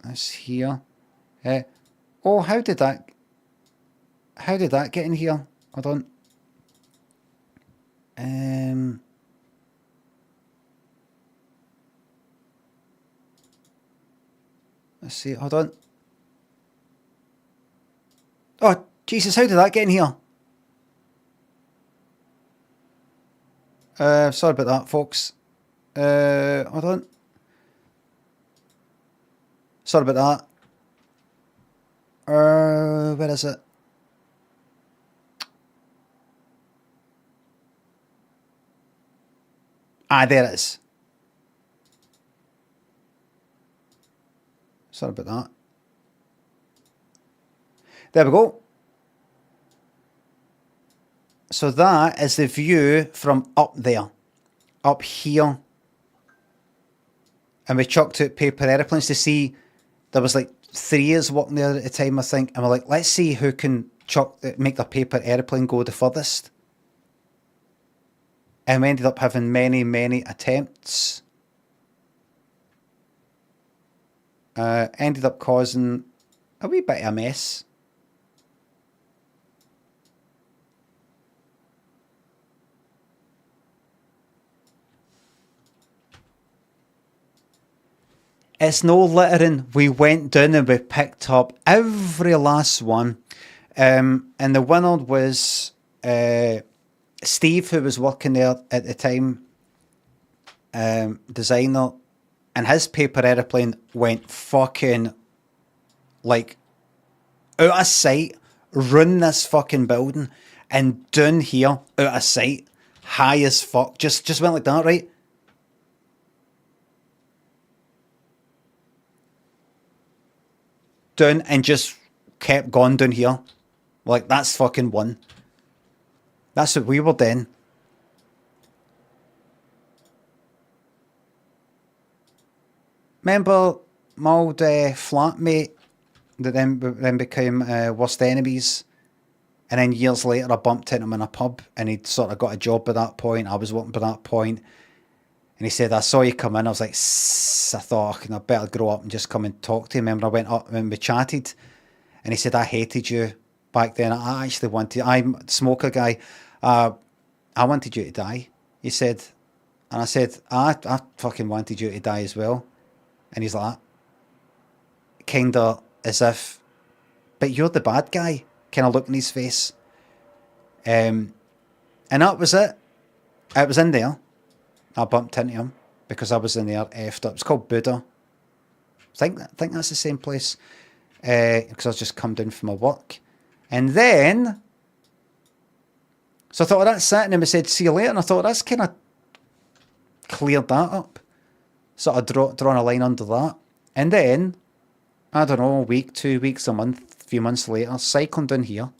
That's here. Oh, how did that get in here? Hold on. Let's see. Hold on. Oh, Jesus! How did that get in here? Sorry about that, folks. Hold on. Sorry about that. Where is it? Ah, there it is. Sorry about that. There we go. So that is the view from up there. Up here. And we chucked out paper aeroplanes to see. There was like 3 years working there at the time, I think. And we're like, let's see who can make the paper aeroplane go the furthest. And we ended up having many, many attempts. Ended up causing a wee bit of a mess. It's no littering. We went down and we picked up every last one. And the winner was Steve, who was working there at the time, designer, and his paper aeroplane went fucking like out of sight, run this fucking building, and down here, out of sight, high as fuck, just went like that, right? Down and just kept going down here. Like, that's fucking one. That's what we were doing. Remember my old flatmate that then became worst enemies? And then years later I bumped into him in a pub and he'd sort of got a job by that point. I was working by that point. And he said, I saw you come in. I was like, I thought, I better grow up and just come and talk to him. Remember, I went up and we chatted. And he said, I hated you back then. I actually wanted, I'm a smoker guy. I wanted you to die, he said. And I said, I fucking wanted you to die as well. And he's like, kind of as if, but you're the bad guy. Kind of look in his face. And that was it. I was in there. I bumped into him because I was in there effed up. It's called Buddha. I think that's the same place. Because I was just come down from my work. And then, so I thought, that's it. And then we said, see you later. And I thought, that's kind of cleared that up. Sort of drawn a line under that. And then, I don't know, a week, 2 weeks, a month, a few months later, cycling down here.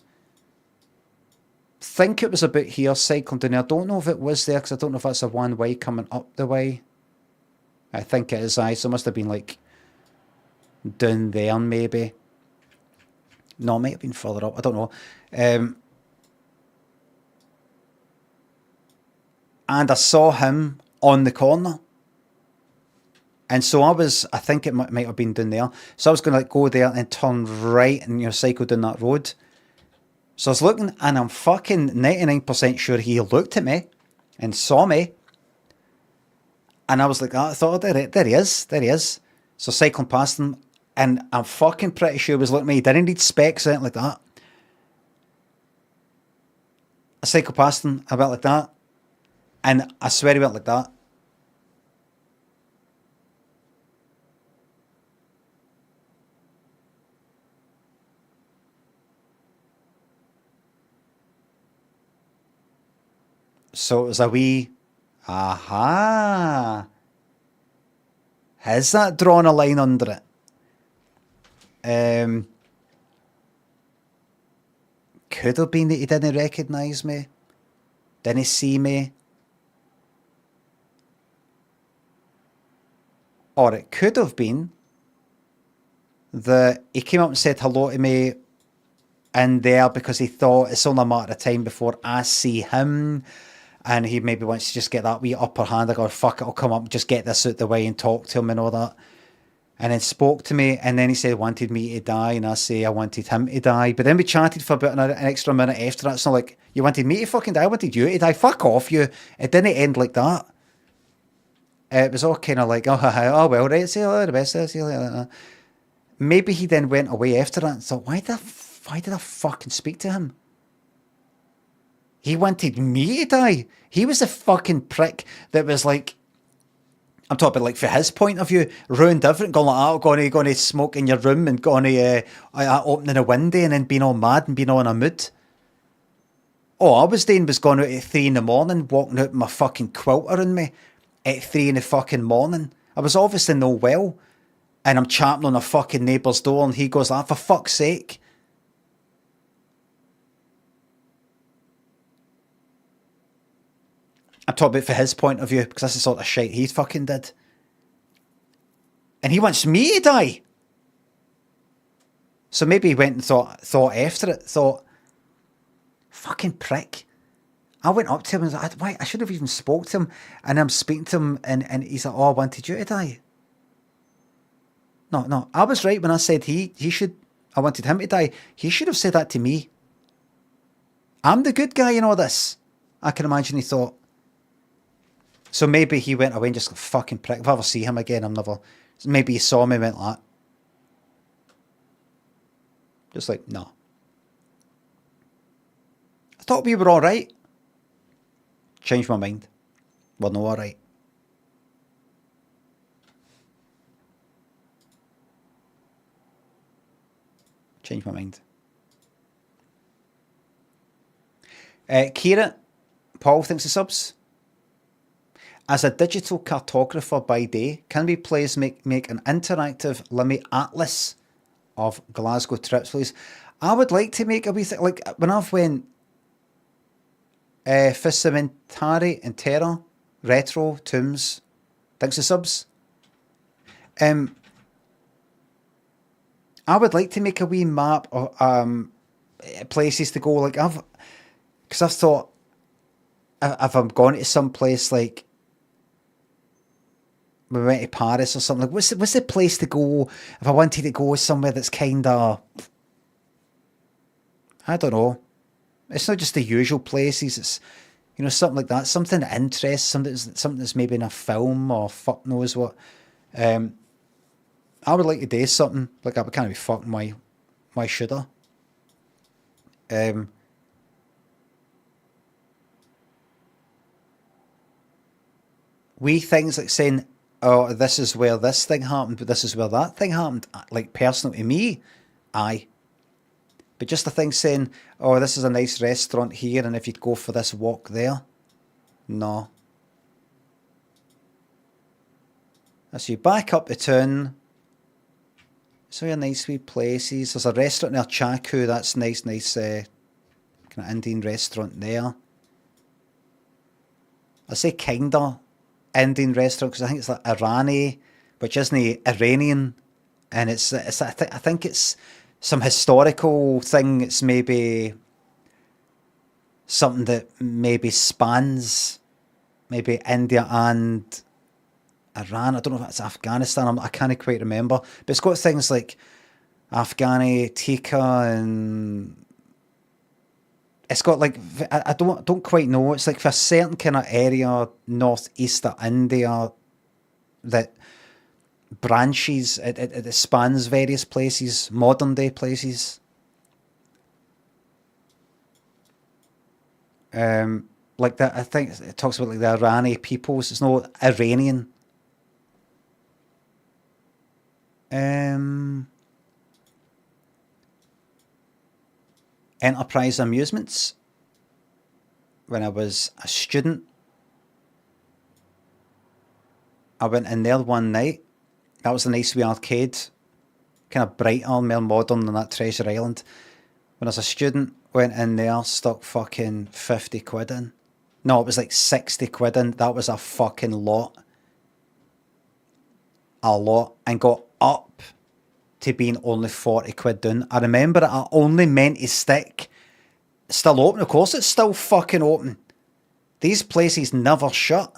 think it was about here, cycling down there. I don't know if it was there, because I don't know if that's a one way coming up the way. I think it is, so it must have been like down there maybe. No, it might have been further up, I don't know. And I saw him on the corner. And so I think it might have been down there. So I was going to like go there and turn right and cycle down that road. So I was looking, and I'm fucking 99% sure he looked at me and saw me. And I was like, I thought, there he is. So cycling past him, and I'm fucking pretty sure he was looking at me. He didn't need specs or anything like that. I cycled past him, I went like that. And I swear he went like that. So it was a wee, aha. Has that drawn a line under it? Could have been that he didn't recognise me. Didn't see me. Or it could have been that he came up and said hello to me in there because he thought it's only a matter of time before I see him. And he maybe wants to just get that wee upper hand. I go, fuck it, I'll come up and just get this out the way and talk to him and all that. And then spoke to me, and then he said he wanted me to die, and I say I wanted him to die. But then we chatted for about an extra minute after that. It's not like, you wanted me to fucking die, I wanted you to die. Fuck off, you. It didn't end like that. It was all kind of like, oh well, right, see you later, the best, see you later. Maybe he then went away after that and thought, why did I fucking speak to him? He wanted me to die. He was the fucking prick that was like, I'm talking like for his point of view, ruined everything, going like, oh, going to smoke in your room and going to opening a window and then being all mad and being all in a mood. All I was doing was going out at 3 in the morning, walking out with my fucking quilter on me at 3 in the fucking morning. I was obviously no well, and I'm champing on a fucking neighbour's door, and he goes, for fuck's sake. I'm talking about for his point of view, because that's the sort of shit he fucking did. And he wants me to die. So maybe he went and thought after it, fucking prick. I went up to him and was like, I should have even spoke to him. And I'm speaking to him, and he's like, I wanted you to die. No, I was right when I said I wanted him to die. He should have said that to me. I'm the good guy in all this. I can imagine he thought. So maybe he went away and just fucking prick. If I ever see him again, maybe he saw me and went like that. Just like, no. I thought we were alright. Changed my mind. We're not alright. Changed my mind. Kira, Paul thinks the subs. As a digital cartographer by day, can we please make an interactive Limmy atlas of Glasgow trips, please? I would like to make a wee thing, like when I've went Fissimentari and Terra, Retro, Tombs, thanks to subs. I would like to make a wee map of places to go, like because I've thought if I'm going to some place like we went to Paris or something, like what's the place to go if I wanted to go somewhere that's kind of, I don't know, it's not just the usual places, it's, you know, something like that, something that interests, something that's maybe in a film or fuck knows what. I would like to do something like that, but can't be fucking why should I? Wee things like saying, oh, this is where this thing happened, but this is where that thing happened. Like, personal to me, aye. But just the thing saying, oh, this is a nice restaurant here, and if you'd go for this walk there. No. So you back up the town. So your nice wee places. There's a restaurant near Chaku, that's nice, can kind of Indian restaurant there. I say kinda Indian restaurant because I think it's like Irani, which isn't Iranian, and it's I think it's some historical thing. It's maybe something that maybe spans maybe India and Iran. I don't know if it's Afghanistan. I can't quite remember, but it's got things like Afghani tikka, and it's got like I don't quite know. It's like for a certain kind of area northeast of India that branches. It spans various places, modern day places. Like that. I think it talks about like the Irani peoples. It's not Iranian. Enterprise Amusements. When I was a student, I went in there one night. That was a nice wee arcade, kind of brighter, more modern than that Treasure Island. When I was a student, went in there, stuck fucking 50 quid in. No, it was like 60 quid in. That was a fucking lot. A lot. And got up to being only 40 quid down. I remember it, I only meant to stick. Still open, of course it's still fucking open. These places never shut.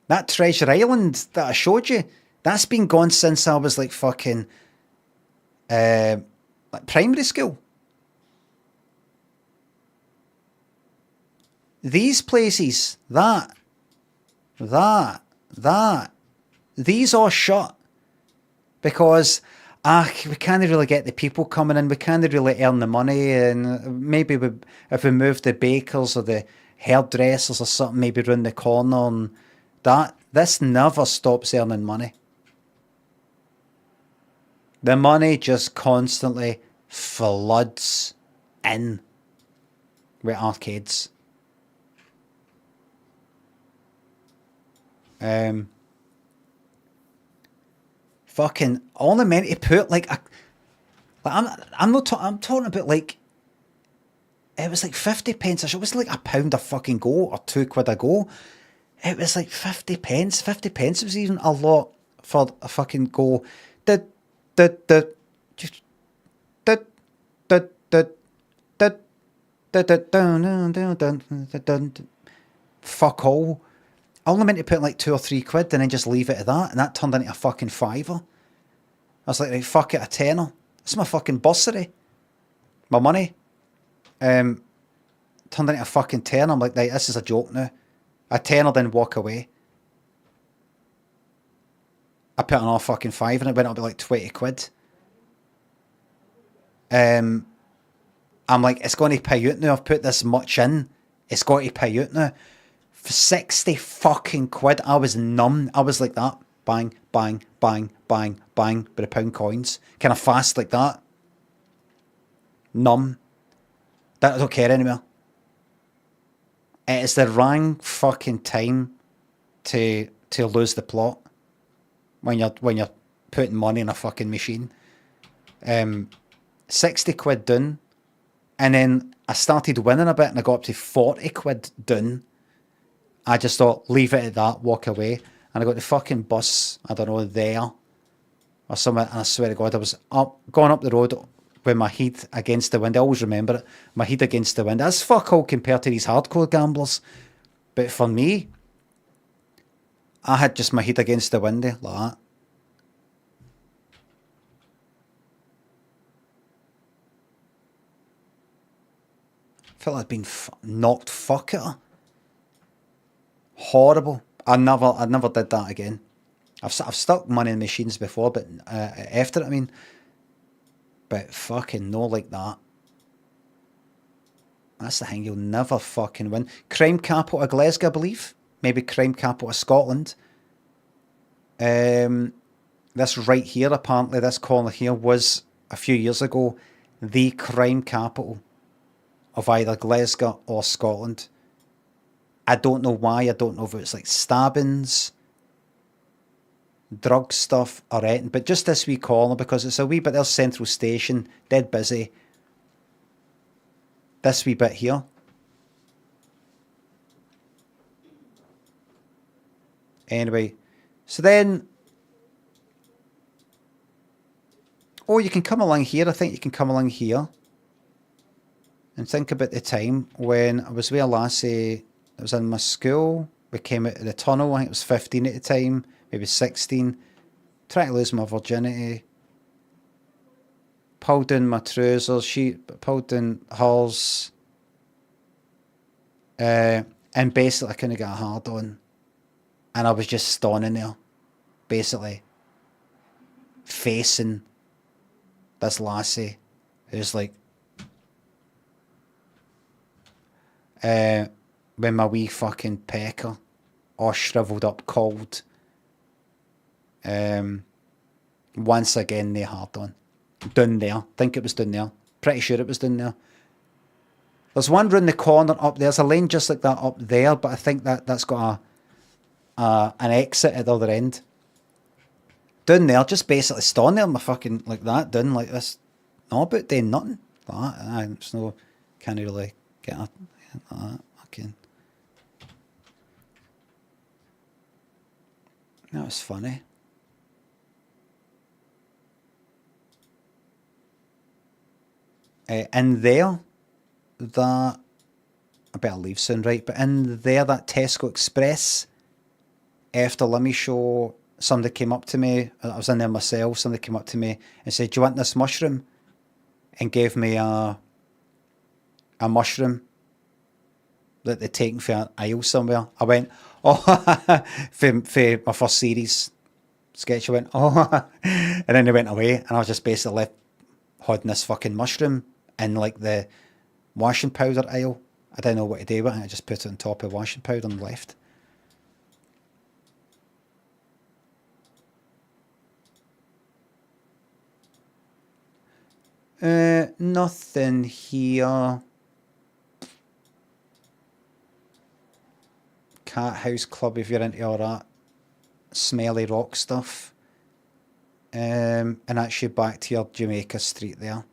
That Treasure Island that I showed you, that's been gone since I was like fucking like primary school. These places, these are shut because we can't really get the people coming in. We can't really earn the money, and maybe if we move the bakers or the hairdressers or something, maybe round the corner, and this never stops earning money. The money just constantly floods in with arcades. Fucking only meant to put like a. I'm talking about like. It was like 50 pence. It was like £1 a fucking go or £2 a go. It was like 50 pence. 50 pence was even a lot for a fucking go. Fuck all. I only meant to put like 2 or 3 quid and then just leave it at that, and that turned into a fucking fiver. I was like, right, fuck it, a tenner. It's my fucking bursary. My money. Turned into a fucking tenner. I'm like, right, this is a joke now. A tenner, then walk away. I put another fucking five and it went up to like 20 quid. I'm like, it's going to pay out now. I've put this much in. It's got to pay out now. For 60 fucking quid, I was numb. I was like that. Bang, bang, bang, bang, bang, with the pound coins. Kind of fast like that. Numb. I don't care anymore. It's the wrong fucking time to lose the plot when you're putting money in a fucking machine. 60 quid down, and then I started winning a bit and I got up to 40 quid down. I just thought, leave it at that, walk away. And I got the fucking bus, I don't know, there or somewhere, and I swear to God, I was going up the road with my head against the wind. I always remember it, my head against the wind. That's fuck all compared to these hardcore gamblers. But for me, I had just my head against the window like that. I felt like I'd been knocked fuck at her. Horrible. I never did that again. I've stuck money in machines before, but after it, I mean, but fucking no like that. That's the thing, you'll never fucking win. Crime capital of Glasgow, I believe. Maybe crime capital of Scotland. This right here, apparently, this corner here was, a few years ago, the crime capital of either Glasgow or Scotland. I don't know why. I don't know if it's like stabbings drug stuff or anything, but just this wee corner because it's a wee bit, there's Central Station, dead busy. This wee bit here. Anyway, so then, oh, you can come along here. I think you can come along here and think about the time when I was with a lassie that was in my school. We came out of the tunnel. I think it was 15 at the time, maybe 16. Trying to lose my virginity. Pulled down my trousers. She pulled down hers. And basically, I couldn't get a hard on. And I was just standing there, basically, facing this lassie who's like, with my wee fucking pecker, all shriveled up cold. Once again, they hard on. Down there. Think it was down there. Pretty sure it was down there. There's one round the corner up there. There's a lane just like that up there, but I think that's got an exit at the other end. Down there, just basically standing there, my fucking like that, down like this. Not about doing nothing. Like that. It's no, can't really get like that. Fucking. That was funny. In there, that I better leave soon, right? But in there, that Tesco Express, after Limmy show, somebody came up to me. I was in there myself. Somebody came up to me and said, "Do you want this mushroom?" And gave me a mushroom that they'd taken for an aisle somewhere. I went, "Oh," for my first series sketch. I went, "Oh," and then they went away, and I was just basically left holding this fucking mushroom in like the washing powder aisle. I didn't know what to do with it. I just put it on top of washing powder and left. Nothing here. Cat House Club, if you're into all that smelly rock stuff. And actually back to your Jamaica Street there.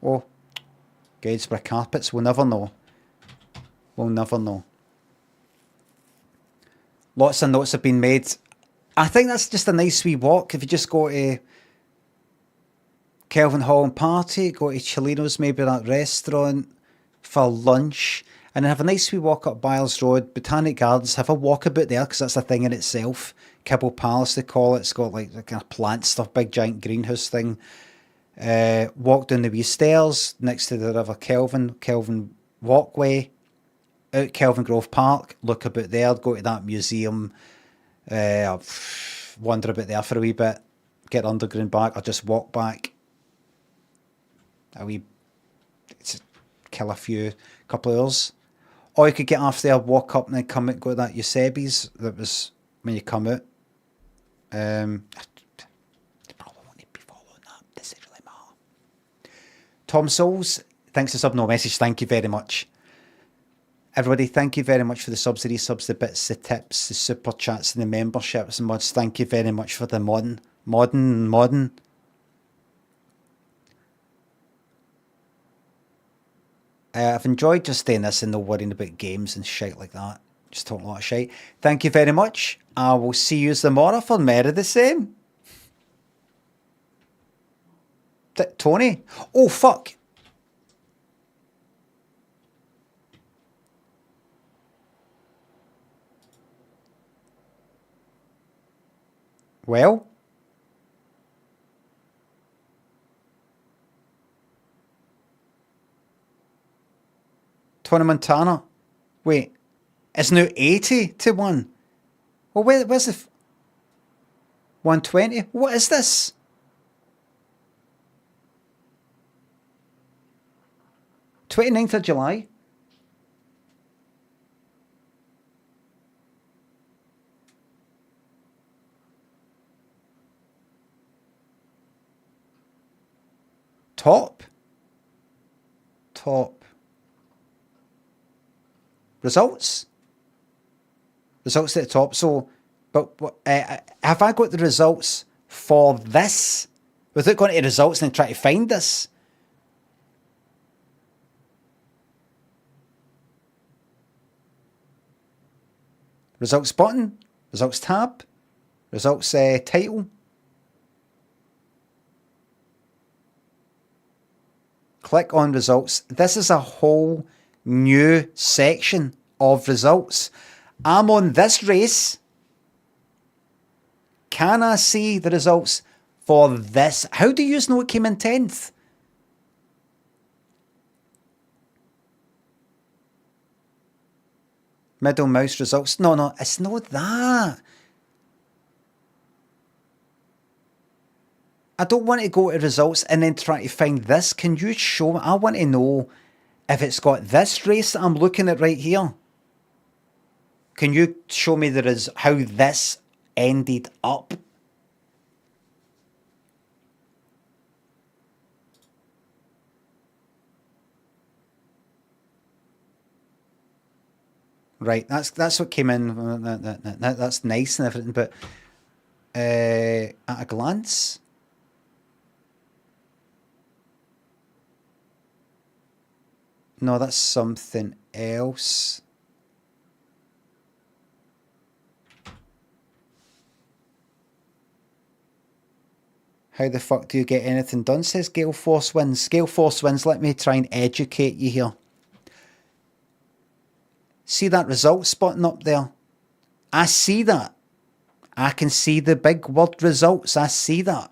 Oh, Gainsborough carpets. We'll never know. We'll never know. Lots of notes have been made. I think that's just a nice wee walk. If you just go to Kelvin Hall and Party, go to Chilino's, maybe that restaurant for lunch, and then have a nice wee walk up Biles Road, Botanic Gardens, have a walk about there, because that's a thing in itself. Kibble Palace, they call it. It's got like the kind of plant stuff, big giant greenhouse thing. Walk down the wee stairs next to the River Kelvin Walkway, out Kelvin Grove Park, look about there, go to that museum, wander about there for a wee bit, get underground back, or just walk back a wee, kill a couple of hours. Or you could get off there, walk up and then come out, go to that Eusebi's that was when you come out. You probably won't need to be following that, does it really matter? Tom Souls, thanks for sub, no message, thank you very much. Everybody, thank you very much for the subs, the resubs, the bits, the tips, the super chats, and the memberships and mods. Thank you very much for the modding. I've enjoyed just staying this and no worrying about games and shit like that. Just talking a lot of shit. Thank you very much. I will see you tomorrow for more of the same. Tony? Oh, fuck. Well, Tony Montana. Wait, it's now 80-1. Well, where's the 120? What is this? Twenty-9th of July. Top. Results. Results at the top. So, but have I got the results for this? Without going to results and then try to find this? Results button, results tab, results title. Click on results. This is a whole new section of results. I'm on this race. Can I see the results for this? How do you know it came in 10th? Middle mouse results. No, it's not that. I don't want to go to results and then try to find this. Can you show me? I want to know if it's got this race that I'm looking at right here. Can you show me how this ended up? Right, that's what came in. That's nice and everything, but at a glance, no, that's something else. How the fuck do you get anything done? Says Gale Force Wins. Gale Force Wins. Let me try and educate you here. See that results button up there? I see that. I can see the big word results. I see that.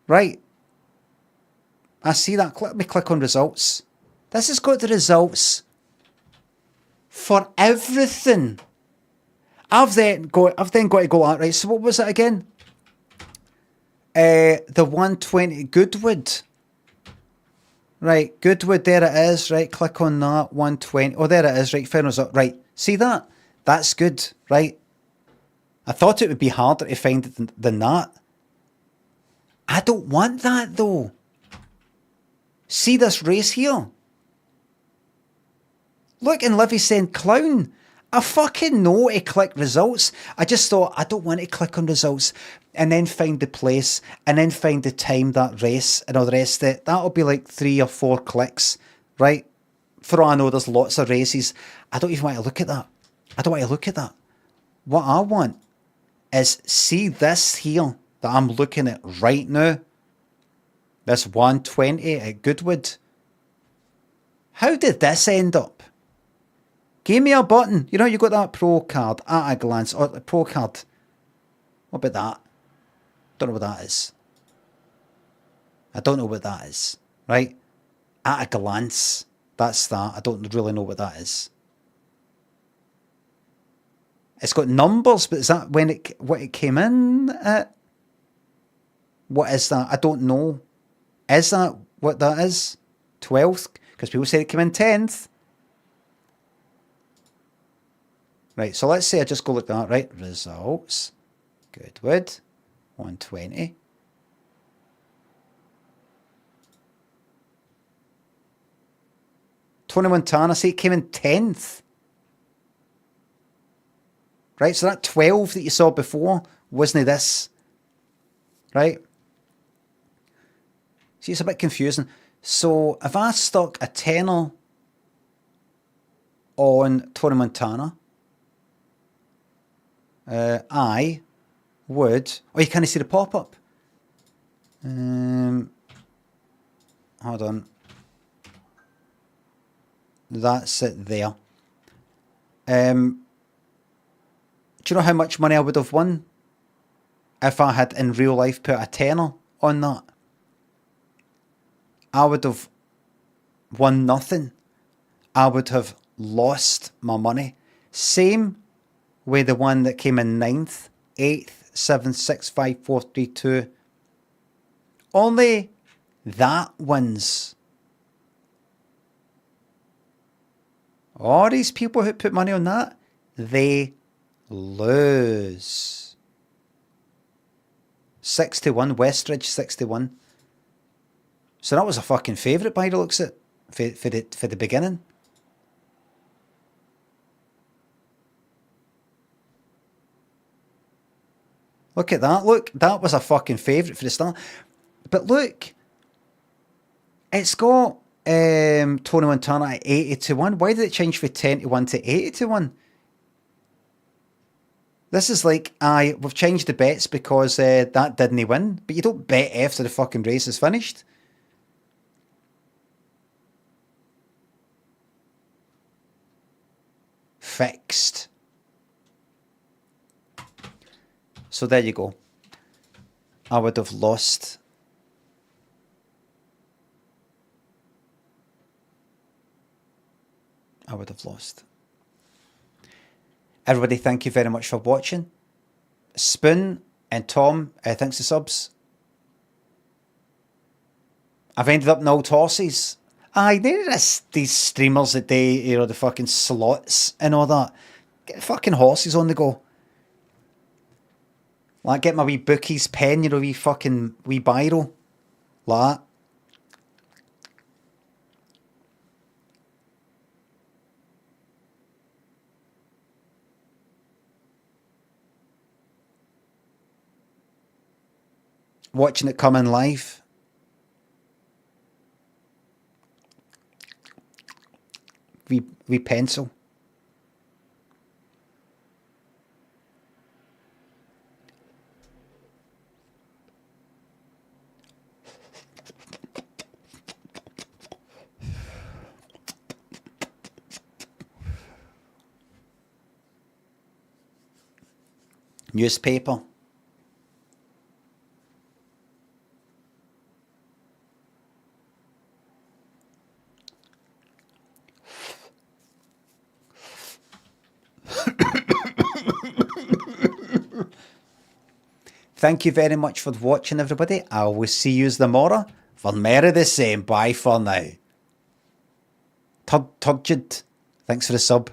Right. I see that. Let me click on results. This has got the results for everything. I've then got to go out, right? So what was it again? The 120 Goodwood. Right, Goodwood, there it is. Right, click on that, 120. Oh, there it is. Right, fair result. Right, see that? That's good, right? I thought it would be harder to find it than that. I don't want that, though. See this race here? Look, and Livy saying clown. I fucking know to click results. I just thought, I don't want to click on results and then find the place and then find the time, that race and all the rest of it. That'll be like 3 or 4 clicks, right? For all I know, there's lots of races. I don't even want to look at that. I don't want to look at that. What I want is see this here that I'm looking at right now. This 120 at Goodwood. How did this end up? Give me a button. You know, you got that pro card at a glance. Or the pro card. What about that? Don't know what that is. I don't know what that is. Right? At a glance. That's that. I don't really know what that is. It's got numbers, but is that what it came in at? What is that? I don't know. Is that what that is? 12th? Because people say it came in 10th. Right, so let's say I just go like that, right? Results. Goodwood. 120. Tony Montana, say it came in 10th. Right, so that 12 that you saw before wasn't this. Right? See, it's a bit confusing. So if I stuck a tenner on Tony Montana, I would... Oh, you can't see the pop-up. Hold on. That's it there. Do you know how much money I would have won if I had in real life put a tenner on that? I would have won nothing. I would have lost my money. Same with the one that came in 9th, 8th, 7th, 6th, 5, 4, 3, 2. Only that wins. All these people who put money on that, they lose. 61, Westridge 61. So that was a fucking favourite by the looks of it, for the beginning. Look at that. Look, that was a fucking favourite for the start. But look, it's got Tony Montana at 80-1. Why did it change from 10-1 to 80-1? This is like, we've changed the bets because that didn't win. But you don't bet after the fucking race is finished. Fixed. So there you go. I would have lost. I would have lost. Everybody, thank you very much for watching. Spoon and Tom, thanks for subs. I've ended up in old horses. These streamers that they, the fucking slots and all that. Get fucking horses on the go. Like, get my wee bookies pen, wee fucking wee biro. Like that. Watching it come in live. Wee pencil. Newspaper. Thank you very much for watching, everybody. I will see you tomorrow for more of the same. Bye for now. Turgid, thanks for the sub.